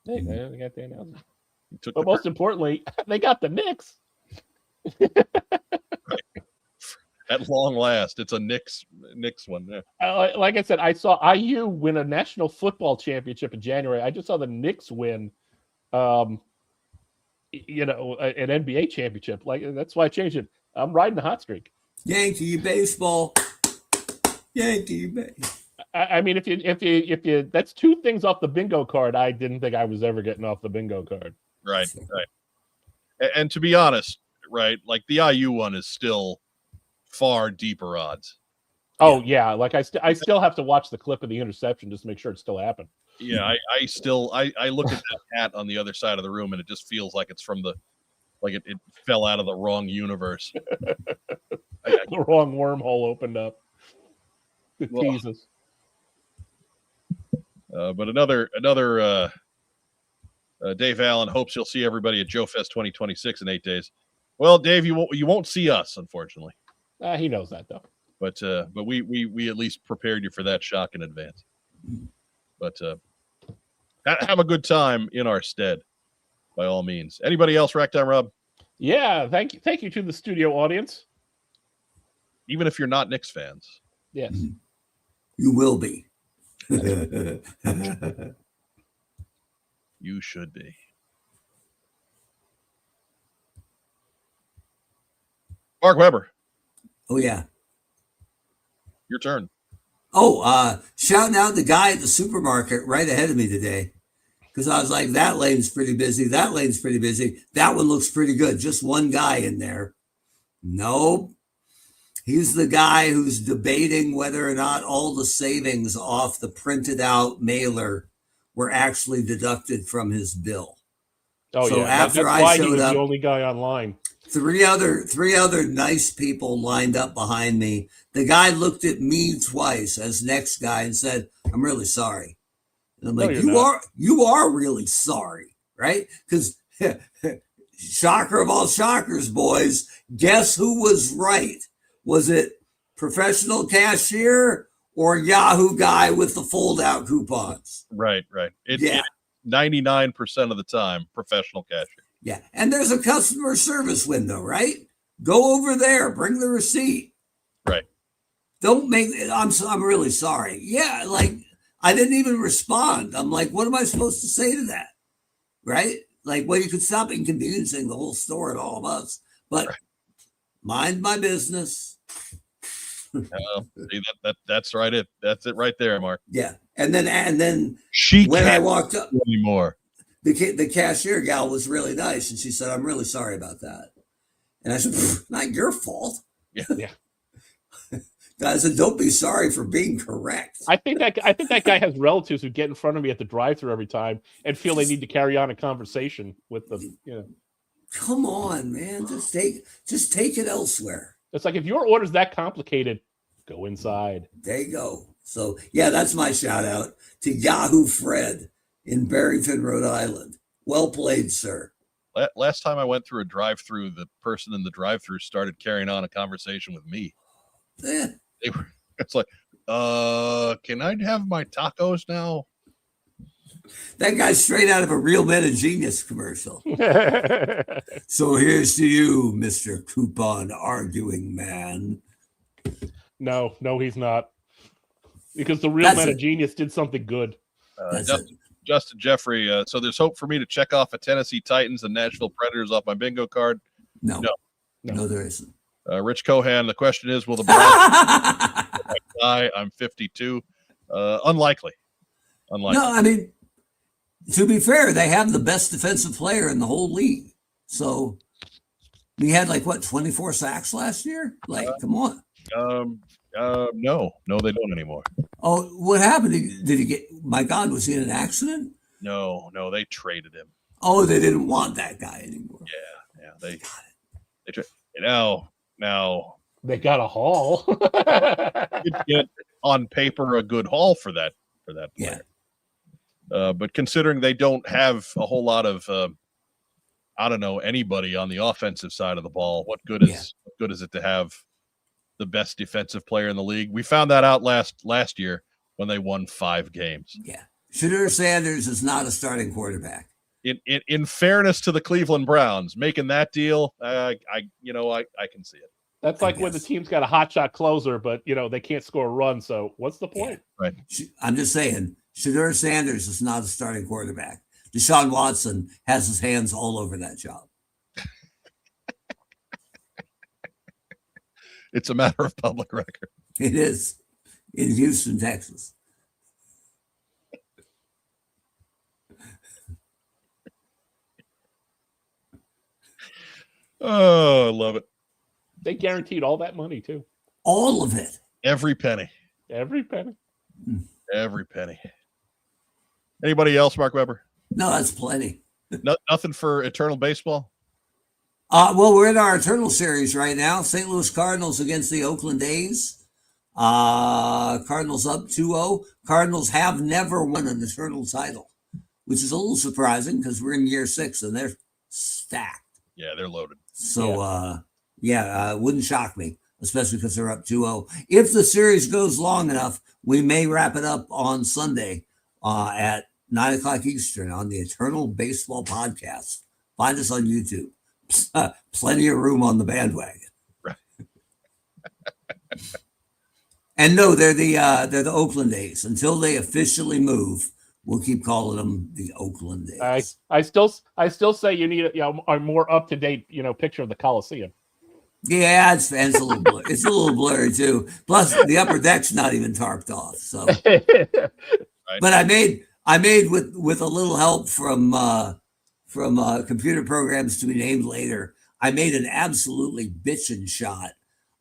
Speaker 3: They got the announcement.
Speaker 1: But
Speaker 3: most importantly, they got the Knicks.
Speaker 1: At long last, it's a Knicks one. Yeah.
Speaker 3: Like I said, I saw IU win a national football championship in January. I just saw the Knicks win, an NBA championship. Like that's why I changed it. I'm riding the hot streak.
Speaker 2: Yankee baseball. Yankee baseball.
Speaker 3: I mean, if you, that's two things off the bingo card. I didn't think I was ever getting off the bingo card.
Speaker 1: Right. And to be honest, right, like the IU one is still far deeper odds.
Speaker 3: Oh yeah, like I still have to watch the clip of the interception just to make sure it still happened.
Speaker 1: Yeah, I look at that hat on the other side of the room and it just feels like it's from it fell out of the wrong universe.
Speaker 3: The wrong wormhole opened up. It teases.
Speaker 1: But another Dave Allen hopes you'll see everybody at Joe Fest 2026 in 8 days. Well, Dave, you won't see us, unfortunately.
Speaker 3: He knows that though.
Speaker 1: But we at least prepared you for that shock in advance. But have a good time in our stead, by all means. Anybody else, Ragtime Rob?
Speaker 3: Yeah, thank you to the studio audience.
Speaker 1: Even if you're not Knicks fans.
Speaker 3: Yes.
Speaker 2: You will be.
Speaker 1: You should be. Mark Weber.
Speaker 2: Oh, yeah.
Speaker 1: Your turn.
Speaker 2: Oh, shouting out the guy at the supermarket right ahead of me today. Because I was like, that lane's pretty busy. That lane's pretty busy. That one looks pretty good. Just one guy in there. Nope. He's the guy who's debating whether or not all the savings off the printed out mailer were actually deducted from his bill.
Speaker 3: Oh,
Speaker 2: so
Speaker 3: yeah.
Speaker 2: After
Speaker 3: that's why
Speaker 2: I showed
Speaker 3: he was
Speaker 2: up,
Speaker 3: the only guy online.
Speaker 2: Three other nice people lined up behind me. The guy looked at me twice as next guy and said, "I'm really sorry." And I'm like, you are really sorry, right? Because shocker of all shockers, boys, guess who was right? Was it professional cashier or Yahoo guy with the fold-out coupons?
Speaker 1: Right. It 99% of the time, professional cashier.
Speaker 2: Yeah, and there's a customer service window, right? Go over there, bring the receipt.
Speaker 1: Right.
Speaker 2: Don't make. I'm really sorry. Yeah, like I didn't even respond. I'm like, what am I supposed to say to that? Right? Like, well, you could stop inconveniencing the whole store and all of us, but mind my business.
Speaker 1: See, that's right. That's it right there, Mark.
Speaker 2: Yeah, and then
Speaker 1: when
Speaker 2: I walked up
Speaker 1: anymore.
Speaker 2: The cashier gal was really nice, and she said, "I'm really sorry about that." And I said, "Not your fault."
Speaker 3: Yeah.
Speaker 2: I said, "Don't be sorry for being correct."
Speaker 3: I think that guy has relatives who get in front of me at the drive-thru every time and feel they need to carry on a conversation with them.
Speaker 2: Come on, man, just take it elsewhere.
Speaker 3: It's like if your order's that complicated, go inside.
Speaker 2: There you go. So yeah, that's my shout out to Yahoo Fred in Barrington, Rhode Island. Well played, sir.
Speaker 1: Last time I went through a drive-through, the person in the drive-through started carrying on a conversation with me.
Speaker 2: Yeah.
Speaker 1: It's like, can I have my tacos now?
Speaker 2: That guy's straight out of a Real Men of Genius commercial. So here's to you, Mr. Coupon Arguing Man.
Speaker 3: No, he's not. Because the Real Men of Genius did something good.
Speaker 1: Justin Jeffrey, so there's hope for me to check off a Tennessee Titans and Nashville Predators off my bingo card?
Speaker 2: No, there isn't.
Speaker 1: Rich Cohan, the question is, will the Browns die? I'm 52. Unlikely.
Speaker 2: No, I mean, to be fair, they have the best defensive player in the whole league. So we had 24 sacks last year? Come on.
Speaker 1: No, they don't anymore.
Speaker 2: Oh, what happened? Did he get, my God, was he in an accident?
Speaker 1: No, they traded him.
Speaker 2: Oh, they didn't want that guy anymore.
Speaker 1: Yeah, they now
Speaker 3: they got a haul.
Speaker 1: You get on paper a good haul for that player. Yeah. But considering they don't have a whole lot of anybody on the offensive side of the ball, what good is it to have the best defensive player in the league? We found that out last year when they won 5 games.
Speaker 2: Yeah. Shedeur Sanders is not a starting quarterback.
Speaker 1: In fairness to the Cleveland Browns, making that deal, I can see it.
Speaker 3: That's like when the team's got a hotshot closer, but they can't score a run. So what's the point?
Speaker 1: Yeah, right.
Speaker 2: I'm just saying, Shedeur Sanders is not a starting quarterback. Deshaun Watson has his hands all over that job.
Speaker 1: It's a matter of public record.
Speaker 2: It is in Houston, Texas.
Speaker 1: Oh, I love it.
Speaker 3: They guaranteed all that money too.
Speaker 2: All of it.
Speaker 1: Every penny.
Speaker 3: Every penny.
Speaker 1: Every penny. Anybody else, Mark Weber?
Speaker 2: No, that's plenty.
Speaker 1: Nothing for Eternal Baseball?
Speaker 2: Well, we're in our Eternal series right now. St. Louis Cardinals against the Oakland A's. Cardinals up 2-0. Cardinals have never won an Eternal title, which is a little surprising because we're in year 6 and they're stacked.
Speaker 1: Yeah, they're loaded.
Speaker 2: So, it wouldn't shock me, especially because they're up 2-0. If the series goes long enough, we may wrap it up on Sunday at 9 o'clock Eastern on the Eternal Baseball Podcast. Find us on YouTube. Plenty of room on the bandwagon.
Speaker 1: Right.
Speaker 2: And no, they're the Oakland A's. Until they officially move, we'll keep calling them the Oakland A's.
Speaker 3: I still say you need a more up to date picture of the Coliseum.
Speaker 2: Yeah, it's a little blurry. It's a little blurry too. Plus, the upper deck's not even tarped off. So,
Speaker 1: right.
Speaker 2: But I made with a little help from computer programs to be named later. I made an absolutely bitchin' shot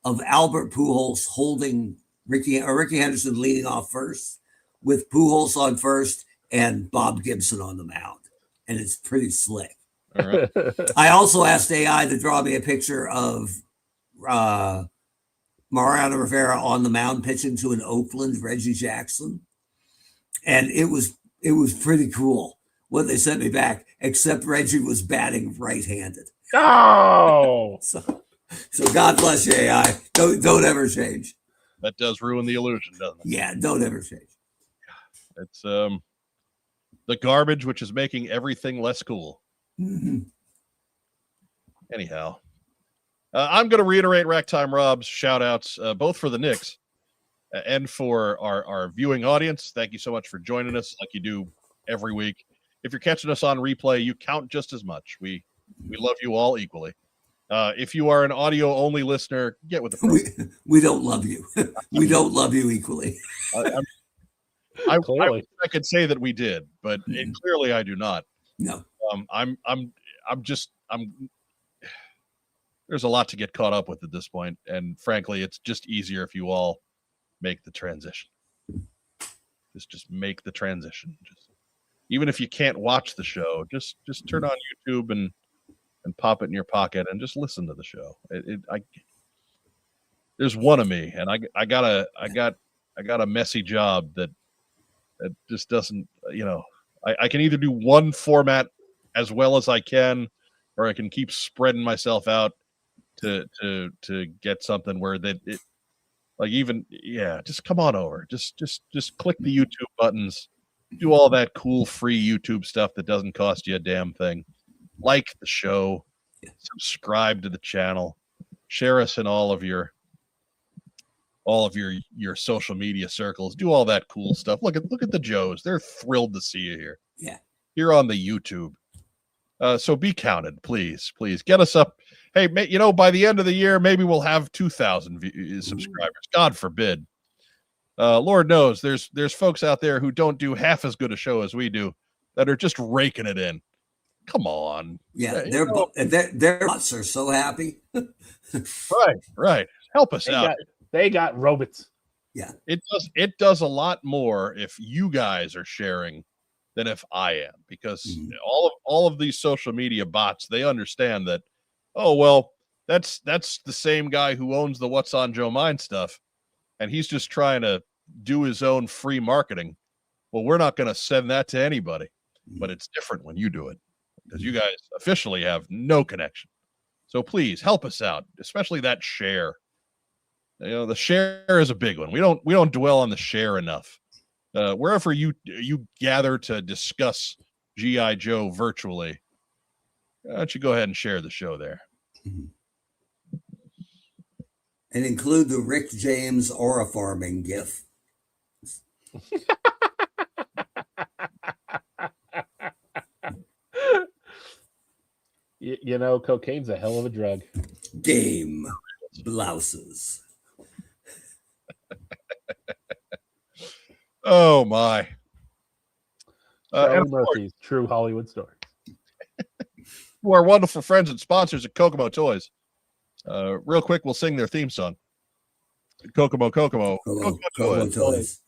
Speaker 2: of Albert Pujols holding Ricky Henderson leading off first, with Pujols on first and Bob Gibson on the mound, and it's pretty slick.
Speaker 1: All right.
Speaker 2: I also asked AI to draw me a picture of Mariano Rivera on the mound pitching to an Oakland Reggie Jackson, and it was pretty cool what they sent me back. Except Reggie was batting right-handed.
Speaker 3: Oh,
Speaker 2: so God bless you, AI. Don't ever change.
Speaker 1: That does ruin the illusion, doesn't it?
Speaker 2: Yeah, don't ever change.
Speaker 1: It's the garbage which is making everything less cool.
Speaker 2: Mm-hmm.
Speaker 1: Anyhow, I'm going to reiterate Racktime Rob's shout-outs, both for the Knicks and for our viewing audience. Thank you so much for joining us like you do every week. If you're catching us on replay, you count just as much. We love you all equally. If you are an audio-only listener, get with the program.
Speaker 2: We don't love you. We don't love you equally.
Speaker 1: I could say that we did, but clearly I do not.
Speaker 2: No.
Speaker 1: There's a lot to get caught up with at this point, and frankly, it's just easier if you all make the transition. Just make the transition. Even if you can't watch the show, just turn on YouTube and pop it in your pocket and just listen to the show. There's one of me, and I got a messy job that just doesn't, I can either do one format as well as I can, or I can keep spreading myself out to get something where just come on over. Just click the YouTube buttons Do all that cool free YouTube stuff that doesn't cost you a damn thing. Like the show, subscribe to the channel, share us in all of your social media circles. Do all that cool stuff. Look at the Joes. They're thrilled to see you here.
Speaker 2: Yeah.
Speaker 1: Here on the YouTube. So be counted, please. Get us up. Hey, by the end of the year, maybe we'll have 2,000 subscribers. God forbid. Lord knows there's folks out there who don't do half as good a show as we do that are just raking it in. Come on.
Speaker 2: Yeah, their butts are so happy.
Speaker 1: Right. Help us out.
Speaker 3: They got robots.
Speaker 2: Yeah.
Speaker 1: It does a lot more if you guys are sharing than if I am, because all of these social media bots, they understand that, oh well, that's the same guy who owns the What's on Joe Mind stuff, and he's just trying to do his own free marketing. Well, we're not going to send that to anybody, but it's different when you do it, because you guys officially have no connection. So please help us out, especially that share. The share is a big one. We don't dwell on the share enough. Wherever you gather to discuss G.I. Joe virtually, why don't you go ahead and share the show there?
Speaker 2: And include the Rick James aura farming gif.
Speaker 3: Cocaine's a hell of a drug.
Speaker 2: Game blouses.
Speaker 1: Oh my.
Speaker 3: Charlie Murphy's True Hollywood Story.
Speaker 1: To our wonderful friends and sponsors at Kokomo Toys. Real quick, we'll sing their theme song. Kokomo Toys.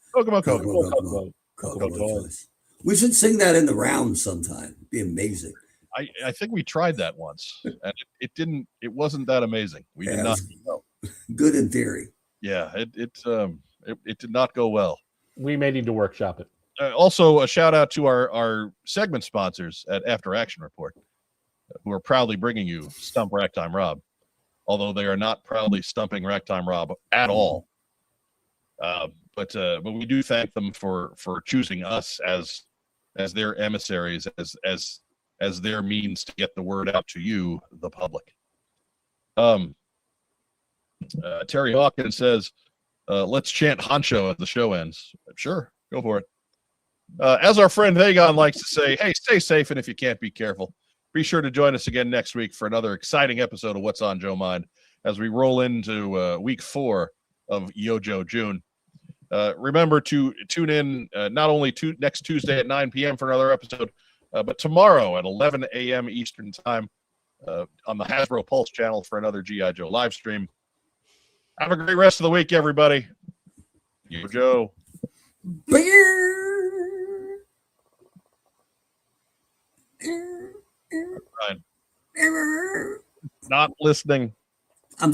Speaker 1: Kokomo
Speaker 2: Toys. We should sing that in the round sometime. It'd be amazing.
Speaker 1: I think we tried that once, and it wasn't that amazing. We did not know.
Speaker 2: Good in theory.
Speaker 1: Yeah, it did not go well.
Speaker 3: We may need to workshop it.
Speaker 1: Also, a shout out to our segment sponsors at After Action Report, who are proudly bringing you Stump Ragtime Rob, although they are not proudly stumping Ragtime Rob at all. But we do thank them for choosing us as their emissaries, as their means to get the word out to you, the public. Terry Hawkins says, let's chant Honcho as the show ends. Sure, go for it. As our friend Vagon likes to say, hey, stay safe, and if you can't, be careful. Be sure to join us again next week for another exciting episode of What's on Joe Mind as we roll into week 4 of Yojo June. Remember to tune in not only next Tuesday at 9 p.m. for another episode, but tomorrow at 11 a.m. Eastern Time on the Hasbro Pulse channel for another G.I. Joe live stream. Have a great rest of the week, everybody. Yojo. Fine. Not listening.
Speaker 5: I'm